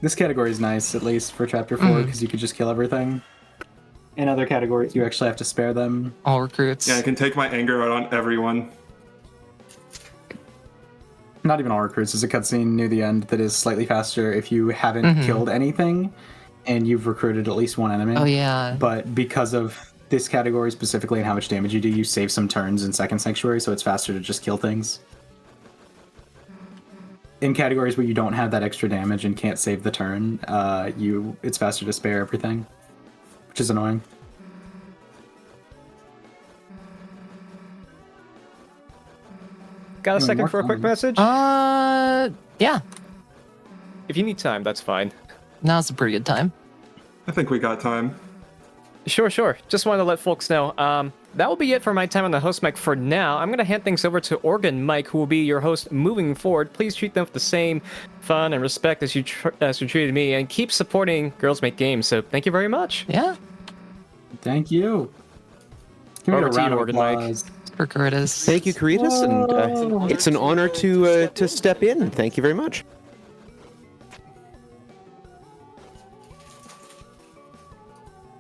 This category is nice, at least for chapter 4, because you could just kill everything. In other categories, you actually have to spare them. All recruits. Yeah, I can take my anger out on everyone. Not even all recruits. There's a cutscene near the end that is slightly faster if you haven't killed anything and you've recruited at least one enemy. Oh yeah. But because of this category specifically and how much damage you do, you save some turns in Second Sanctuary, so it's faster to just kill things. In categories where you don't have that extra damage and can't save the turn, it's faster to spare everything, which is annoying. Got a Doing second more for a quick fun. message? Yeah. If you need time, that's fine. Now's a pretty good time. I think we got time. Sure. Just wanted to let folks know. That will be it for my time on the host mic for now. I'm going to hand things over to Organ Mike, who will be your host moving forward. Please treat them with the same fun and respect as you treated me, and keep supporting Girls Make Games. So thank you very much. Yeah. Thank you. Give me Over a to round you, of Organ Mike. applause. For Curtis. Thank you, Caritas, and it's an honor to step in. Thank you very much.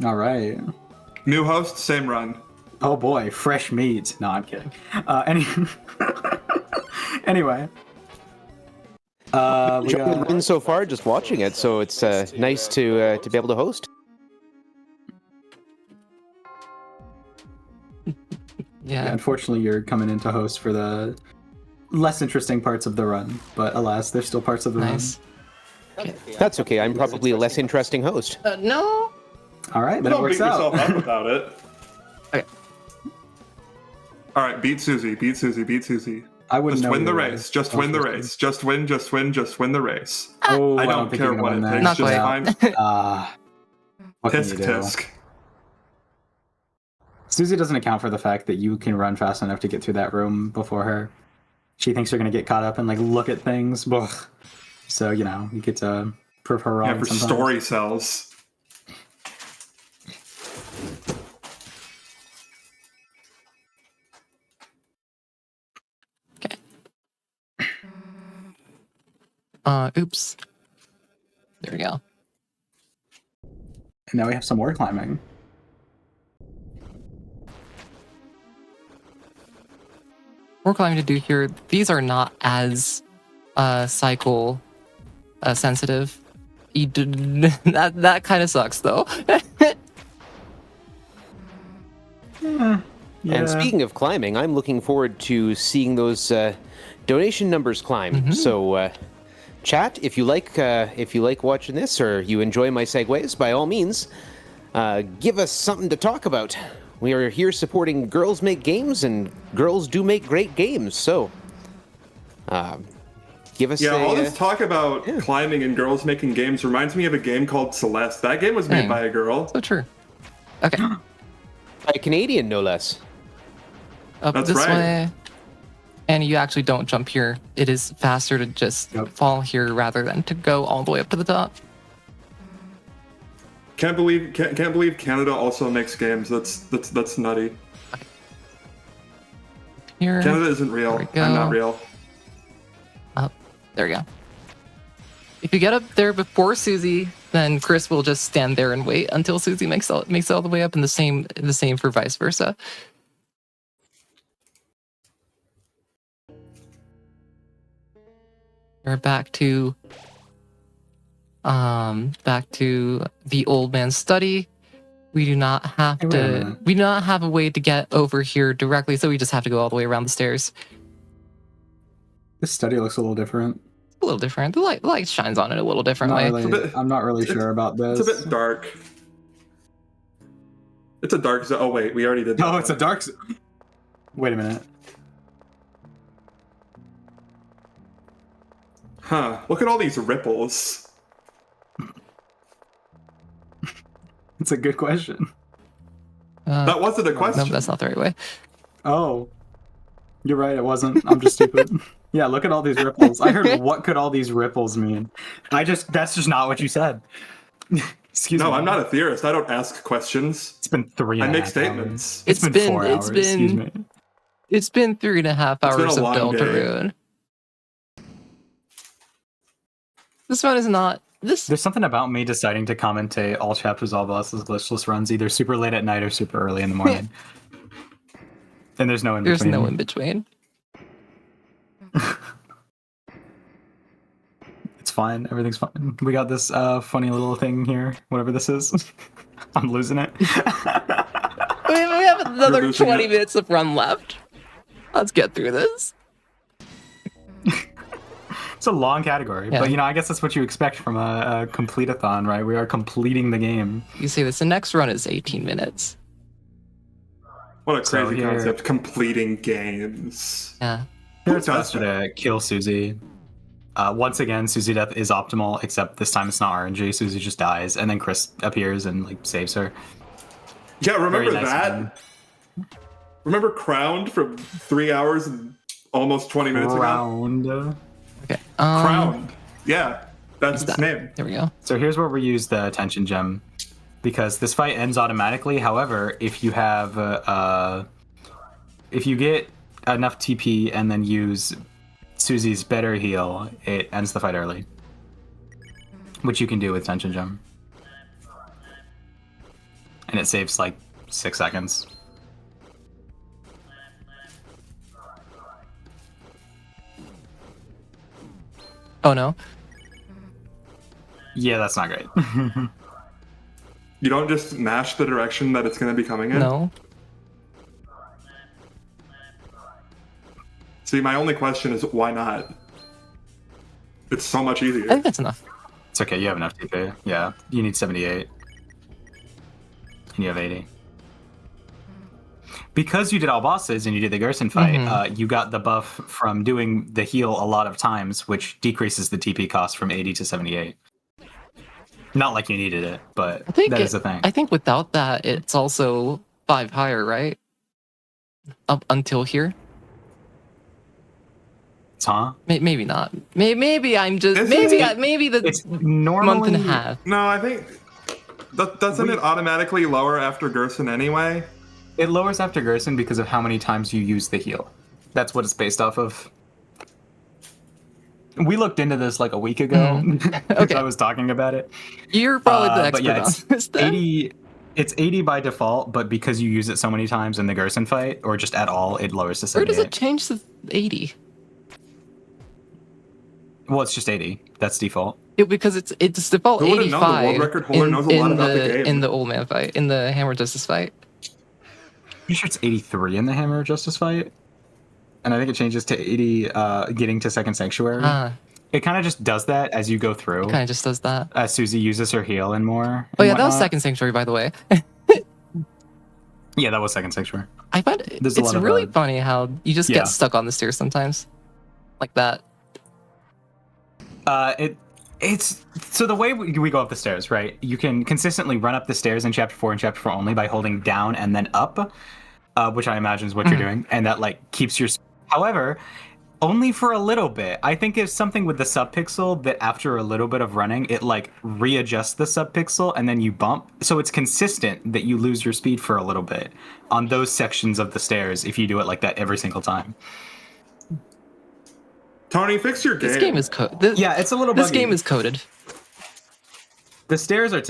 All right. New host, same run. Oh boy, fresh meat. No, I'm kidding. Anyway. We Enjoying the got... run so far, just watching it, so it's nice to be able to host. Yeah, unfortunately, you're coming in to host for the less interesting parts of the run, but alas, there's still parts of the run. That's okay. I'm probably a less interesting host. No. All right, then it Don't beat works out. yourself up about it. Okay. All right, beat Susie, beat Susie, beat Susie. I wouldn't Just know win the either way. race. Just win the race. Just win, just win, just win the race. Oh, I don't think care you're what gonna it win takes. that. Just Not fine. What can Tisk you do? tisk. Susie doesn't account for the fact that you can run fast enough to get through that room before her. She thinks you're gonna get caught up and like look at things. Ugh. So you know you get to prove her wrong. Yeah, for sometimes. story cells. Oops. There we go. And now we have some more climbing. More climbing to do here. These are not as cycle sensitive. That kind of sucks though. Yeah. And speaking of climbing, I'm looking forward to seeing those donation numbers climb. So, chat, if you like watching this or you enjoy my segues, by all means, give us something to talk about. We are here supporting Girls Make Games, and girls do make great games. So, give us all this talk about climbing and girls making games reminds me of a game called Celeste. That game was made by a girl. So true. Okay. By a Canadian, no less. Up That's this right. way. And you actually don't jump here. It is faster to just fall here rather than to go all the way up to the top. Can't believe Canada also makes games. That's nutty. Here. Canada isn't real. There we go. I'm not real. Up. There we go. If you get up there before Susie, then Chris will just stand there and wait until Susie makes it all the way up, and the same for vice versa. We're back to the old man's study. We do not have a way to get over here directly, so we just have to go all the way around the stairs. This study looks a little different. A little different. The light shines on it a little differently. I'm not really sure about this. It's a bit dark. It's a dark zone. Oh wait, we already did that. Oh, it's a dark zone. Wait a minute. Huh. Look at all these ripples. It's a good question. That wasn't a question. No, that's not the right way. Oh. You're right, it wasn't. I'm just stupid. Yeah, look at all these ripples. I heard what could all these ripples mean? That's just not what you said. Excuse me. No, I'm not a theorist. I don't ask questions. It's been 3 I and a make half statements. hours. It's been 4 hours. Excuse me. It's been 3.5 hours of long Deltarune. This one is not. There's something about me deciding to commentate all chapters all bosses glitchless runs either super late at night or super early in the morning. And there's no in between. There's no in between. It's fine. Everything's fine. We got this funny little thing here. Whatever this is. I'm losing it. We have another 20 minutes of run left. Let's get through this. It's a long category, Yeah. but I guess that's what you expect from a complete-a-thon, right? We are completing the game. You see this. The next run is 18 minutes. What a crazy here- concept. Completing games. Yeah. Here it's faster to kill Susie. Once again, Susie death is optimal, except this time it's not RNG. Susie just dies, and then Chris appears and saves her. Yeah, remember Very nice that? game. Remember Crowned from 3 hours and almost 20 minutes ago? Round. Okay. Crowned. Yeah, that's its name. There we go. So here's where we use the attention gem, because this fight ends automatically. However, if you have if you get enough TP and then use Susie's better heal, it ends the fight early, which you can do with attention gem. and it saves like 6 seconds. Oh no. Yeah, that's not great. You don't just mash the direction that it's going to be coming in? No. See, my only question is why not? It's so much I easier. think that's enough. It's okay, you have enough TP. Yeah, you need 78. And you have 80. Because you did all bosses and you did the Gerson fight, you got the buff from doing the heal a lot of times, which decreases the TP cost from 80 to 78. Not like you needed it, but that is a thing. I think without that, it's also 5 higher, right? Up until here. Huh? Maybe not. Maybe I'm just maybe the It's normally month and a half. No, I think... Doesn't it automatically lower after Gerson anyway? It lowers after Gerson because of how many times you use the heal. That's what it's based off of. We looked into this like a week ago because Okay. I was talking about it. You're probably the But expert yeah, on it's this then. 80. It's 80 by default, but because you use it so many times in the Gerson fight, or just at all, it lowers to Where 78. does it change to 80? Well, it's just 80. That's default. Because it's default Who would've known the 85 world record holder knows a lot about the game? in the old man fight, in the Hammer Justice fight. I'm sure it's 83 in the Hammer of Justice fight. And I think it changes to 80 getting to Second Sanctuary. It kind of just does that as you go through. Kind of just does that. As Susie uses her heal and more. Oh and yeah, that was whatnot. Second Sanctuary, by the way. Yeah, that was Second Sanctuary. I find There's a it's lot of, really funny how you just yeah. get stuck on the stairs sometimes, like that. It's so the way we go up the stairs, right? You can consistently run up the stairs in Chapter 4 and Chapter 4 only by holding down and then up, which I imagine is what you're doing, and that like keeps your. However, only for a little bit. I think it's something with the subpixel that after a little bit of running, it like readjusts the subpixel and then you bump. So it's consistent that you lose your speed for a little bit on those sections of the stairs if you do it like that every single time. Tony, fix your game. This game is coded. Yeah, it's a little This buggy. game is coded. The stairs are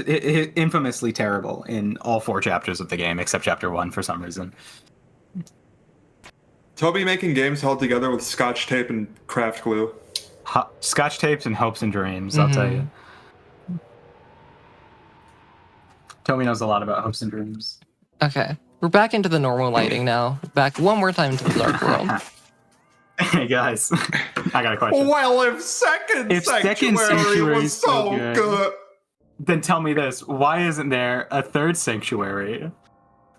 infamously terrible in all 4 chapters of the game, except Chapter 1 for some reason. Toby making games held together with scotch tape and craft glue. Scotch tapes and hopes and dreams, I'll tell you. Toby knows a lot about hopes and dreams. Okay, we're back into the normal lighting now. Back one more time into the dark world. Hey guys, I got a question. Well, if Second Sanctuary was so good, then tell me this: why isn't there a third Sanctuary?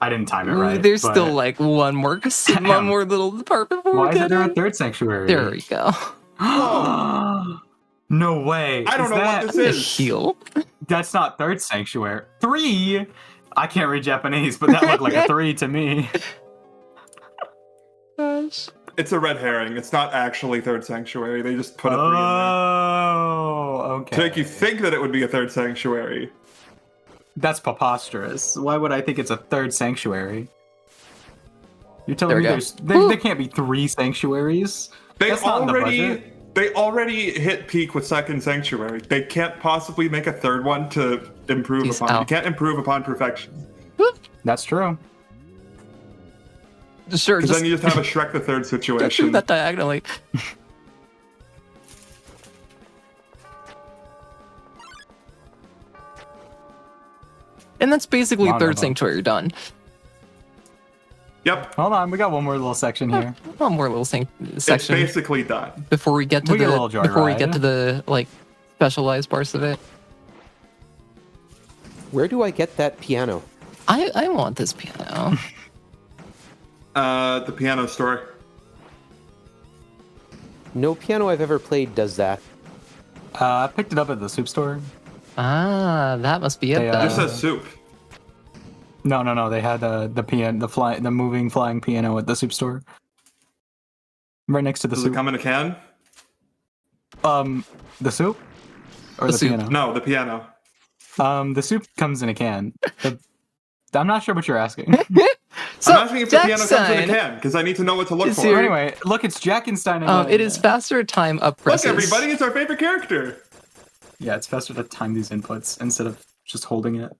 I didn't time it right. There's but still like one more little department. Why isn't there a third Sanctuary? There we go. No way. I don't know what this A is. heal. That's not third Sanctuary. 3. I can't read Japanese, but that looked like a 3 to me. Gosh. It's a red herring. It's not actually Third Sanctuary. They just put a 3 in there. Oh, okay. To make you think that it would be a Third Sanctuary. That's preposterous. Why would I think it's a third Sanctuary? You're There telling we me go. there can't be 3 Sanctuaries? They That's not in the already hit peak with Second Sanctuary. They can't possibly make a third one to improve Peace upon. out. You can't improve upon perfection. That's true. Sure, Because just then you just have a Shrek the Third shoot situation. that diagonally. And that's basically Come on, Third Robo. Sanctuary done. Yep, Hold on, we got one more little section here. One more little it's section basically done. before we get to We get a little the like specialized parts of it. Where do I get that piano? I want this piano. The piano store. No piano I've ever played does that. I picked it up at the soup store. Ah, that must be it They, It then. just says soup. No. They had the moving flying piano at the soup store, right next to the Does soup. it come in a can? The soup or The the, soup. piano? No, the piano. The soup comes in a can. I'm not sure what you're asking. So, I'm asking if the piano comes in a Jackson can, because I need to know what to look is for. here. Anyway, look, it's Jackenstein again. It is faster time up Look, presses. everybody, it's our favorite character. Yeah, it's faster to time these inputs instead of just holding it.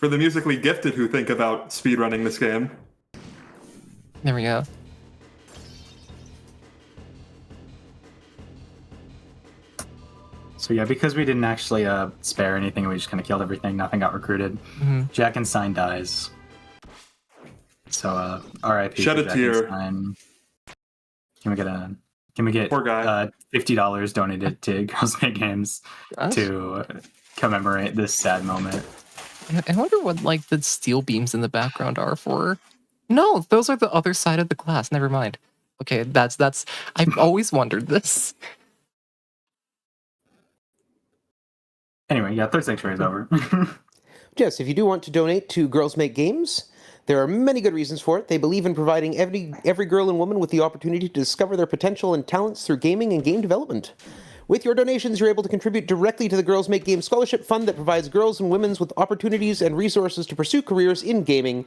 for the musically gifted who think about speedrunning this game. There we go. So yeah, because we didn't actually spare anything, we just kind of killed everything. Nothing got recruited. Jack and Stein dies. So R.I.P. Shed a Jack tear. and Stein. Can we get Poor guy. $50 donated to Girls Make Games Gosh. to commemorate this sad moment? I wonder what like the steel beams in the background are for. No, those are the other side of the glass. Never mind. Okay, that's. I've always wondered this. Anyway, yeah, Third Sanctuary is over. Yes, if you do want to donate to Girls Make Games, there are many good reasons for it. They believe in providing every girl and woman with the opportunity to discover their potential and talents through gaming and game development. With your donations, you're able to contribute directly to the Girls Make Games Scholarship Fund that provides girls and women with opportunities and resources to pursue careers in gaming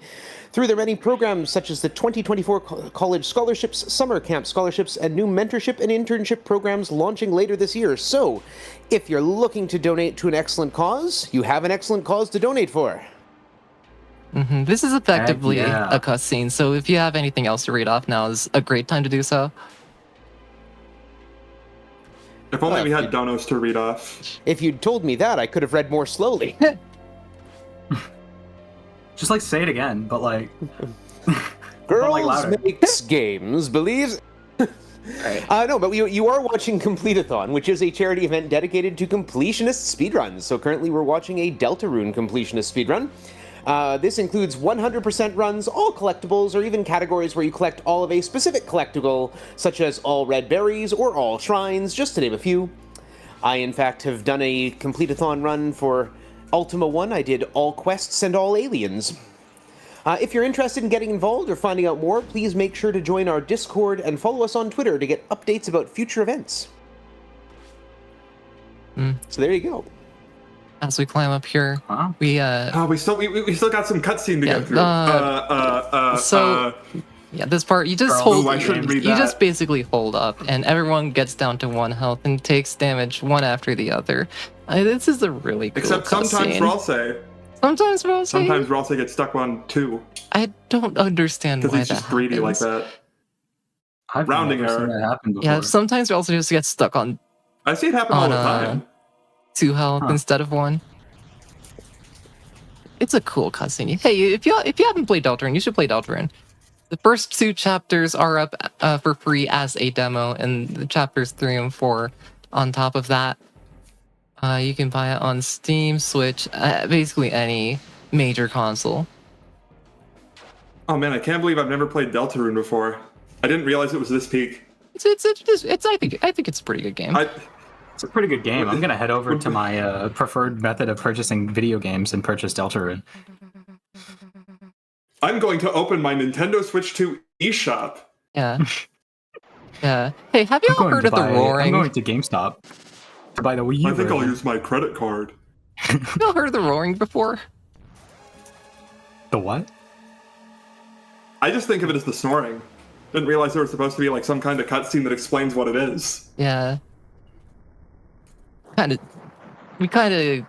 through their many programs such as the 2024 College Scholarships, Summer Camp Scholarships, and new mentorship and internship programs launching later this year. So, if you're looking to donate to an excellent cause, you have an excellent cause to donate for. This is effectively yeah. a cutscene, so if you have anything else to read off, now is a great time to do so. If only we had donos to read off. If you'd told me that, I could have read more slowly. Just like say it again, but like Girls louder. Makes Games believes... No, but you are watching Completithon, which is a charity event dedicated to completionist speedruns. So currently we're watching a Deltarune completionist speedrun. This includes 100% runs, all collectibles, or even categories where you collect all of a specific collectible, such as all red berries or all shrines, just to name a few. I, in fact, have done a Completithon run for Ultima 1. I did all quests and all aliens. If you're interested in getting involved or finding out more, please make sure to join our Discord and follow us on Twitter to get updates about future events. So there you go. As we climb up here, Huh? we We still got some cutscene to Yeah, go through. yeah, this part you just Girls hold. I shouldn't read You that. just basically hold up, and everyone gets down to 1 health and takes damage one after the other. This is a really cool Except sometimes cutscene. Ralsei. Sometimes Ralsei gets stuck on 2 I don't understand because why he's that just greedy like happens. that. I've Rounding never seen error. that happen before. Yeah, sometimes we also just get stuck on I see it happen all the time. 2 health Huh. instead of 1. It's a cool cutscene. Hey, if you haven't played Deltarune, you should play Deltarune. The first 2 chapters are up for free as a demo, and the chapters 3 and 4 on top of that. You can buy it on Steam, Switch, basically any major console. Oh man, I can't believe I've never played Deltarune before. I didn't realize it was this peak. I think it's a pretty good game. It's a pretty good game. I'm gonna head over to my preferred method of purchasing video games and purchase Deltarune. I'm going to open my Nintendo Switch 2 eShop. Yeah. Yeah. Hey, have you all heard of the I'm roaring? going to GameStop to buy the Wii U. I think I'll version. use my credit card. Have you all heard of the roaring before? The what? I just think of it as the snoring. Didn't realize there was supposed to be like some kind of cutscene that explains what it is. Yeah. We kind of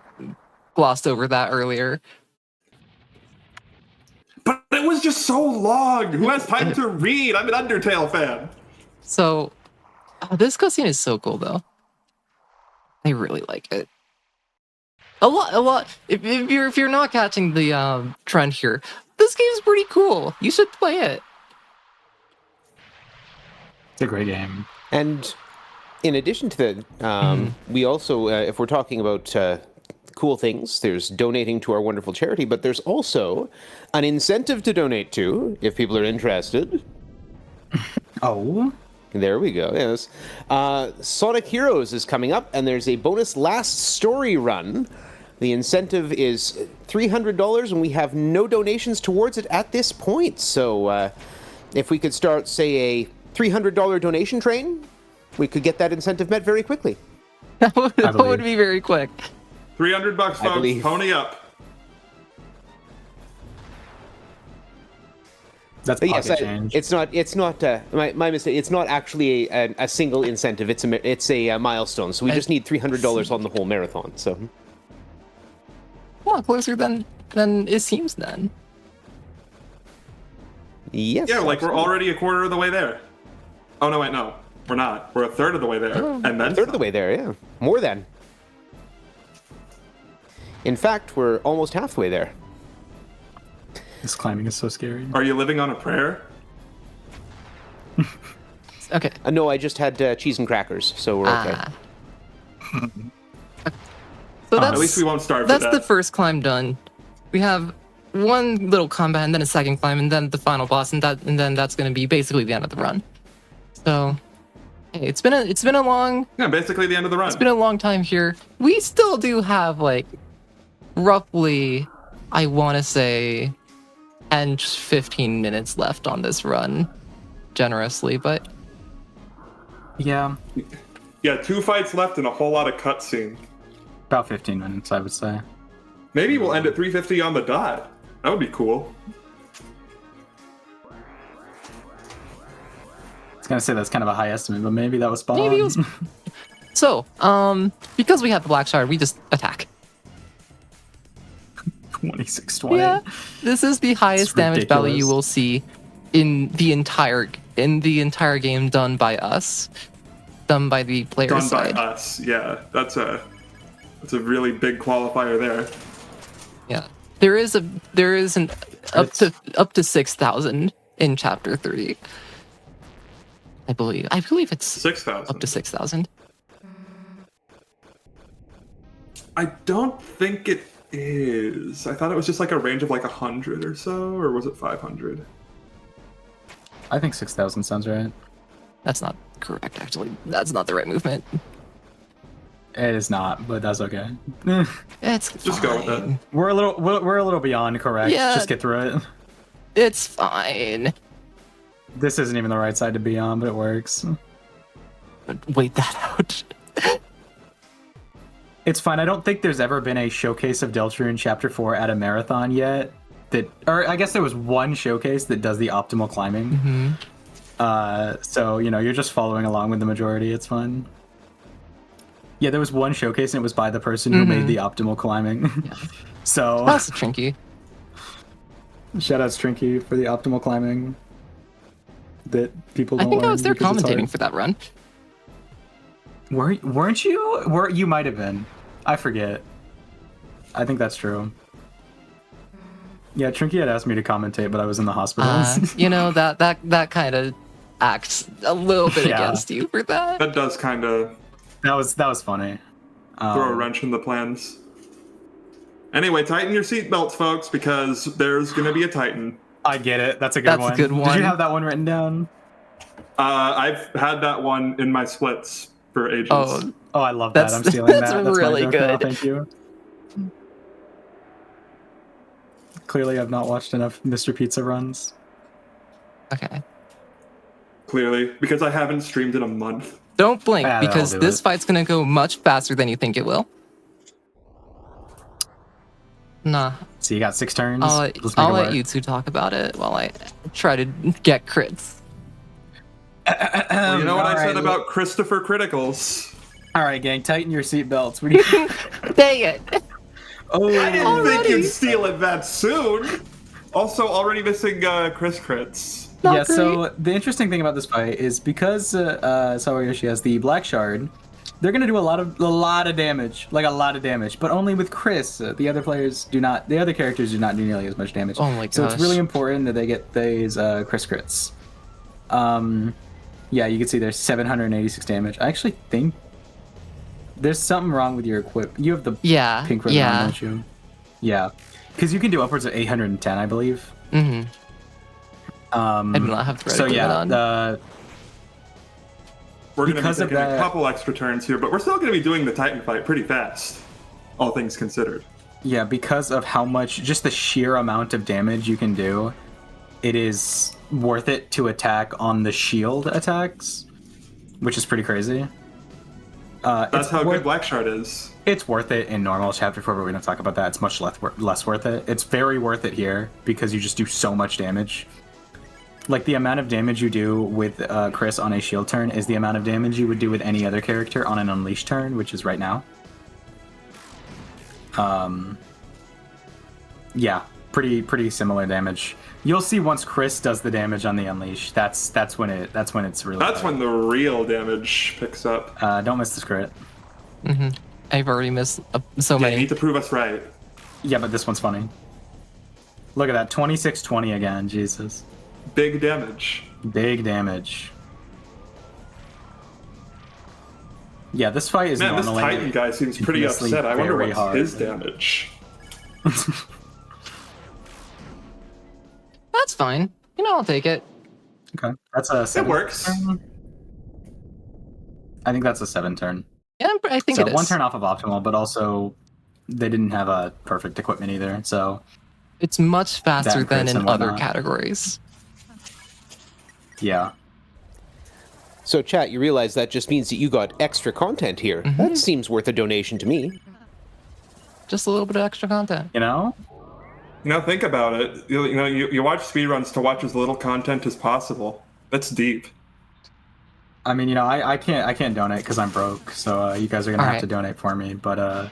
glossed over that earlier. But it was just so long. Who has time to read? I'm an Undertale fan. So, this cutscene is so cool, though. I really like it. A lot. If you're not catching the trend here, this game's pretty cool. You should play it. It's a great game. And in addition to that, we also, if we're talking about cool things, there's donating to our wonderful charity, but there's also an incentive to donate to, if people are interested. Oh. There we go, yes. Sonic Heroes is coming up, and there's a bonus last story run. The incentive is $300, and we have no donations towards it at this point. So if we could start, say, a $300 donation train, we could get that incentive met very quickly. That would be very quick. $300, folks. believe. Pony up. That's But pocket yes, change. it's not my mistake. It's not actually a single incentive. It's a milestone. So we just need $300 on the whole marathon. So a lot closer than it seems then. Yes. Yeah, like we're absolutely. already a quarter of the way there. Oh no, wait, no, we're not. We're a third of the way there, Oh. and then A third of the way there, yeah. More than. In fact, we're almost halfway there. This climbing is so scary. Are you living on a prayer? Okay. No, I just had cheese and crackers, so we're okay. So that's At least we won't starve to that's death. the first climb done. We have one little combat and then a second climb and then the final boss and then that's going to be basically the end of the run. So, hey, it's been a long basically the end of the run. It's been a long time here. We still do have like roughly, I want to say, 10 15 minutes left on this run, generously, but Yeah, Yeah, 2 fights left and a whole lot of cutscene. about 15 minutes, I would say. Maybe we'll end at 350 on the dot. That would be cool. I was gonna say that's kind of a high estimate, but maybe that was spot maybe it on. was. So, because we have the Black Shard, we just attack. 2620. Yeah, this is the highest damage value you ridiculous. will see in the entire game done by us, done by the player Done side. by us. Yeah, that's a really big qualifier there. Yeah, there is an up to 6,000 in chapter 3. I believe it's 6,000. up to 6,000. I don't think it is. I thought it was just like a range of like 100 or so, or was it 500? I think 6,000 sounds right. That's not correct, actually. That's not the right movement. It is not, but that's okay. It's Just go with it. fine. we're a little beyond correct. Yeah. Just get through it. It's fine. This isn't even the right side to be on, but it works. But wait that out. It's fine. I don't think there's ever been a showcase of Deltarune Chapter 4 at a marathon yet. Or I guess there was one showcase that does the optimal climbing. So, you're just following along with the majority. It's fun. Yeah, there was one showcase and it was by the person who made the optimal climbing. So, That's Trinky. shout out Strinky for the optimal climbing that people I don't think I learn was there because it's commentating hard. for that run. Weren't you? You might have been. I forget. I think that's true. Yeah, Trinky had asked me to commentate, but I was in the hospital. That kind of acts a little bit Yeah. against you for that. That does kind of that was funny. throw a wrench in the plans. Anyway, tighten your seatbelts, folks, because there's going to be a Titan. I get it. That's a good That's a one. good Did one. you have that one written down? I've had that one in my splits for ages. Oh, Oh, I love that. That's- I'm stealing that's that. That's really my joke now. good. Thank you. Clearly, I've not watched enough Mr. Pizza runs. okay. Clearly, because I haven't streamed in a month. Don't blink, Yeah, that'll because do this it. fight's gonna go much faster than you think it will. Nah, So you got 6 turns. I'll Let's make I'll it let work. you two talk about it while I try to get crits. Well, you know what I said Alright, about Christopher Criticals? All right, gang, tighten your seatbelts. What do you? Dang it! Oh, I didn't think Already? you'd steal it that soon. Also, already missing Chris crits. Not yeah. great. So the interesting thing about this fight is because Sawayoshi has the Black Shard, they're gonna do a lot of damage, like a lot of damage, but only with Chris. The other players do not. The other characters do not do nearly as much damage. Oh my So it's gosh. really important that they get these Chris crits. Yeah, you can see there's 786 damage. I actually think there's something wrong with your equip. You have the Yeah, pink ribbon yeah. on, don't you? Yeah, because you can do upwards of 810, I believe. Mm-hmm. I do I not have the red So equipment yeah, on. We're going to be Because of taking a that- couple extra turns here, but we're still going to be doing the Titan fight pretty fast, all things considered. yeah, because of how much, just the sheer amount of damage you can do, it is worth it to attack on the shield attacks, which is pretty crazy. That's how good Black Shard is. It's worth it in normal chapter 4, but we don't talk about that. It's much less worth it. It's very worth it here because you just do so much damage. Like the amount of damage you do with Chris on a shield turn is the amount of damage you would do with any other character on an unleashed turn, which is right now. Yeah, pretty similar damage. You'll see once Chris does the damage on the Unleash. That's when it's really. That's when the real damage picks up. Don't miss this crit. I've already missed so Yeah, many. you need to prove us right. Yeah, but this one's funny. Look at that, 26-20 again. Jesus, Big damage. big damage. Yeah, this fight is Man, this normally. Titan guy seems pretty infamously upset. I wonder very what's hard. his damage. That's fine. I'll take it. Okay, that's a. It 7 works. turn. I think that's a 7 turn. Yeah, I think So it is. one turn off of optimal, but also they didn't have a perfect equipment either. So It's much faster That than crits in and other whatnot. categories. yeah, So, chat, you realize that just means that you got extra content here. That seems worth a donation to me. Just a little bit of extra content. you know. Think about it. You watch speedruns to watch as little content as possible. That's deep. I mean, I can't donate because I'm broke. So you guys are gonna All have right. to donate for me. But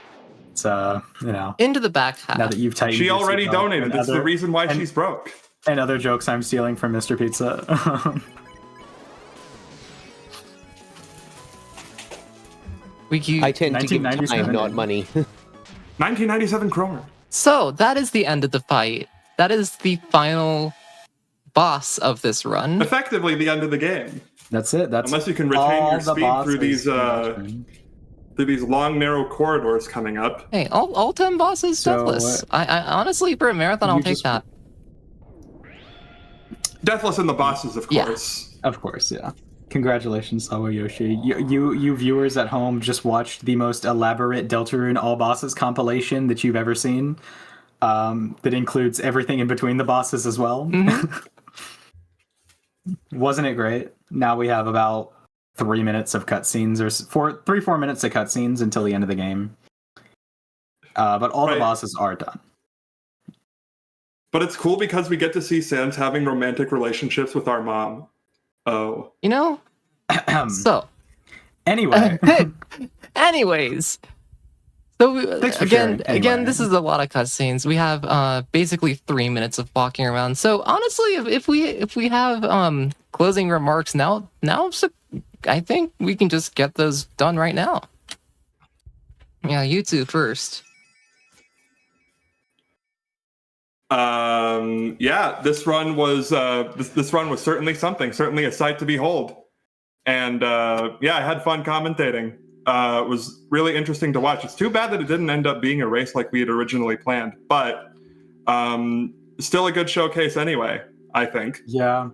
it's Into the back half. now that you've tightened. She your already seatbelt donated. and That's the other- reason why and- she's broke. And other jokes I'm stealing from Mr. Pizza. I tend to give 1997. time, not money. 1997 kroner. So that is the end of the fight. That is the final boss of this run. Effectively, the end of the game. That's it. That's Unless you can retain all your the speed through bosses. these long, narrow corridors coming up. Hey, all 10 bosses So, deathless. I honestly, for a marathon, I'll you take just- that. Deathless and the bosses, of Yeah. course. Of course, yeah. Congratulations, Sawayoshi. You viewers at home just watched the most elaborate Deltarune all bosses compilation that you've ever seen. That includes everything in between the bosses as well. Wasn't it great? Now we have about 3 minutes of cutscenes, or 4 minutes of cutscenes until the end of the game. But all the Right. bosses are done. But it's cool because we get to see Sans having romantic relationships with our mom. Oh. So, Anyway, anyways. So Thanks for again, sharing. Anyway. this is a lot of cutscenes. We have basically 3 minutes of walking around. So honestly, if we have closing remarks now, I think we can just get those done right now. Yeah, you two first. Yeah, this run was this run was certainly something, certainly a sight to behold. And yeah, I had fun commentating. It was really interesting to watch. It's too bad that it didn't end up being a race like we had originally planned, but still a good showcase anyway, I think. yeah.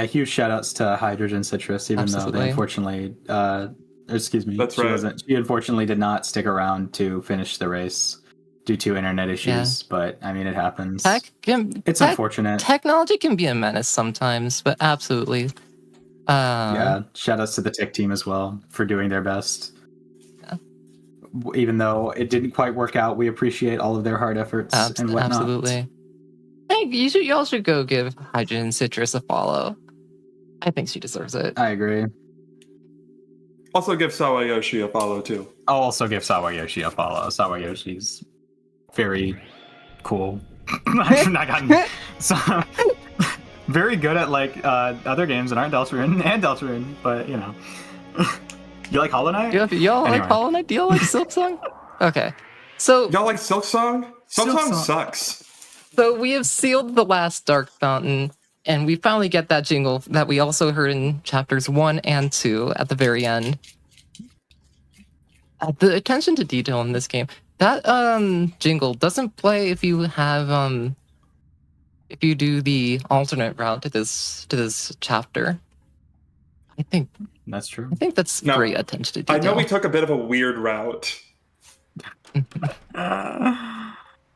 Huge shout outs to Hydrogen Citrus, even though Absolutely. they unfortunately excuse me. That's she right. She unfortunately did not stick around to finish the race due to internet issues, but I mean it happens. It's unfortunate. Technology can be a menace sometimes, but absolutely. Yeah, shout outs to the tech team as well for doing their best. Yeah. Even though it didn't quite work out, we appreciate all of their hard efforts and whatnot. Absolutely. Hey, you all should go give Hydrogen Citrus a follow. I think she deserves it. I agree. Also give Sawayoshi a follow too. I'll also give Sawayoshi a follow. Sawayoshi's very cool. I've not gotten so very good at like other games that aren't Deltarune, but you know. You like Hollow Knight? Y'all Anyway. like Hollow Knight? Do y'all like Silksong? Okay. So Y'all like Silk Song? Silk Song sucks. So we have sealed the last Dark Fountain, and we finally get that jingle that we also heard in chapters 1 and 2 at the very end. The attention to detail in this game, that jingle doesn't play if you have if you do the alternate route to this chapter. I think That's true. that's No, great attention to I detail. know we took a bit of a weird route.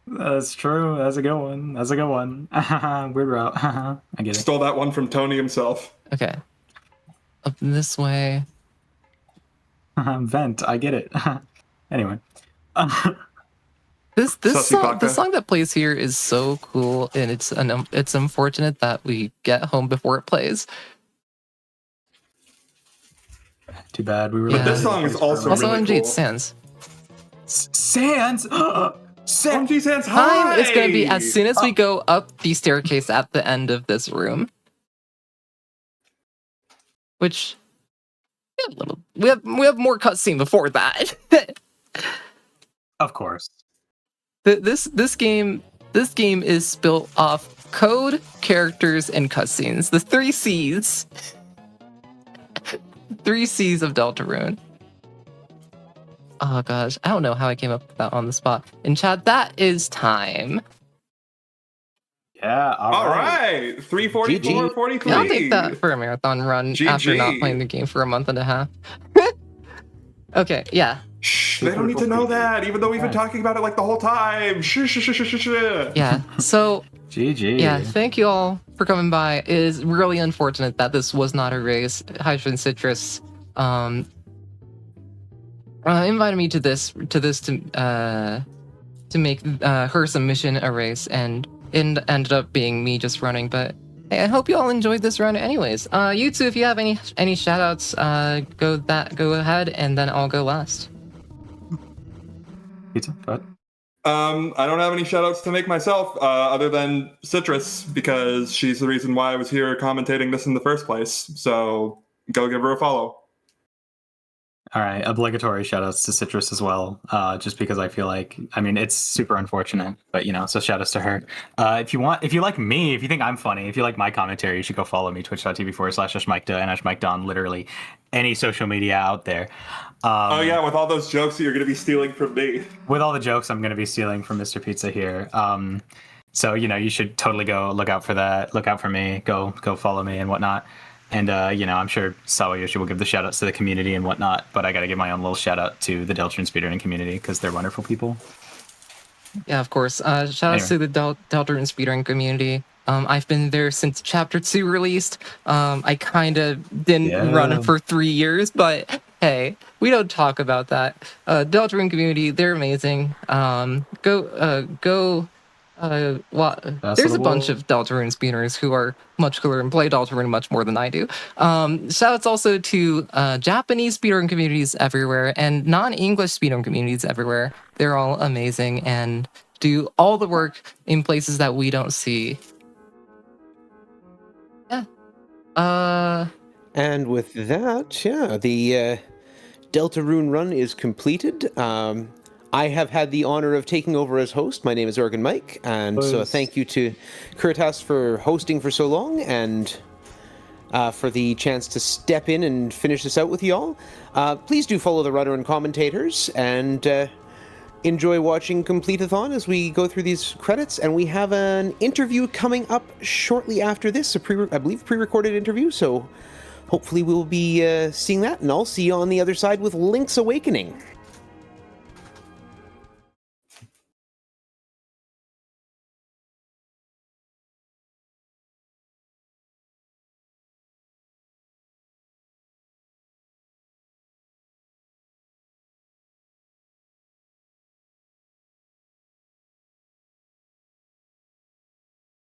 That's true. That's a good one. Weird route. I get it. Stole that one from Tony himself. Okay. Up this way. Vent. I get it. Anyway. This Sussy song that plays here is so cool, and it's unfortunate that we get home before it plays. Too bad we were. But looking this at song the is place also for a Also, minute. really MG, cool. it's Sans. Sans. OMG Sans, hi! Time is going to be as soon as we go up the staircase at the end of this room. Which we have more cutscene before that. Of course. This game is built off code, characters, and cutscenes. The 3 C's. 3 C's of Deltarune. Oh gosh, I don't know how I came up with that on the spot. In chat, that is time. Yeah, All right. 344, 43. Yeah, I'll take that for a marathon run after not GG. playing the game for a month and a half. Okay, yeah. Shh, they don't need to know that, even though we've been talking about it like the whole time. Shh, shh, shh, shh, shh, shh. Yeah, so GG. yeah, thank you all for coming by. It is really unfortunate that this was not a race. Hydra and Citrus invited me to this to make her submission a race, and it ended up being me just running. But hey, I hope you all enjoyed this run anyways. You two, if you have any shout outs, go ahead, and then I'll go last. Pizza, go ahead. I don't have any shoutouts to make myself, other than Citrus, because she's the reason why I was here commentating this in the first place. So go give her a follow. All right, obligatory shoutouts to Citrus as well, just because I feel like, I mean, it's super unfortunate, but so shoutouts to her. If you like me, if you think I'm funny, if you like my commentary, you should go follow me, twitch.tv/ashmikeda and ashmikeda on literally any social media out there. Oh yeah, with all those jokes that you're going to be stealing from me. With all the jokes I'm going to be stealing from Mr. Pizza here. So, you should totally go look out for that. Look out for me. Go follow me and whatnot. And, I'm sure Sawayoshi will give the shout outs to the community and whatnot, but I got to give my own little shout out to the Deltarune speedrunning community because they're wonderful people. Yeah, of course. Shout outs to the Deltarune speedrunning community. I've been there since Chapter 2 released. I kind of didn't run for 3 years, but hey, we don't talk about that. Deltarune community, they're amazing. There's a bunch of Deltarune speedrunners who are much cooler and play Deltarune much more than I do. Shoutouts also to Japanese speedrun communities everywhere and non-English speedrun communities everywhere. They're all amazing and do all the work in places that we don't see. Yeah. And with that, the Deltarune run is completed. I have had the honor of taking over as host. My name is Organ Mike, and so thank you to Kurtas for hosting for so long and for the chance to step in and finish this out with y'all. Please do follow the runner and commentators, and enjoy watching Completithon as we go through these credits. And we have an interview coming up shortly after this, I believe pre-recorded interview, so hopefully we'll be seeing that, and I'll see you on the other side with Link's Awakening.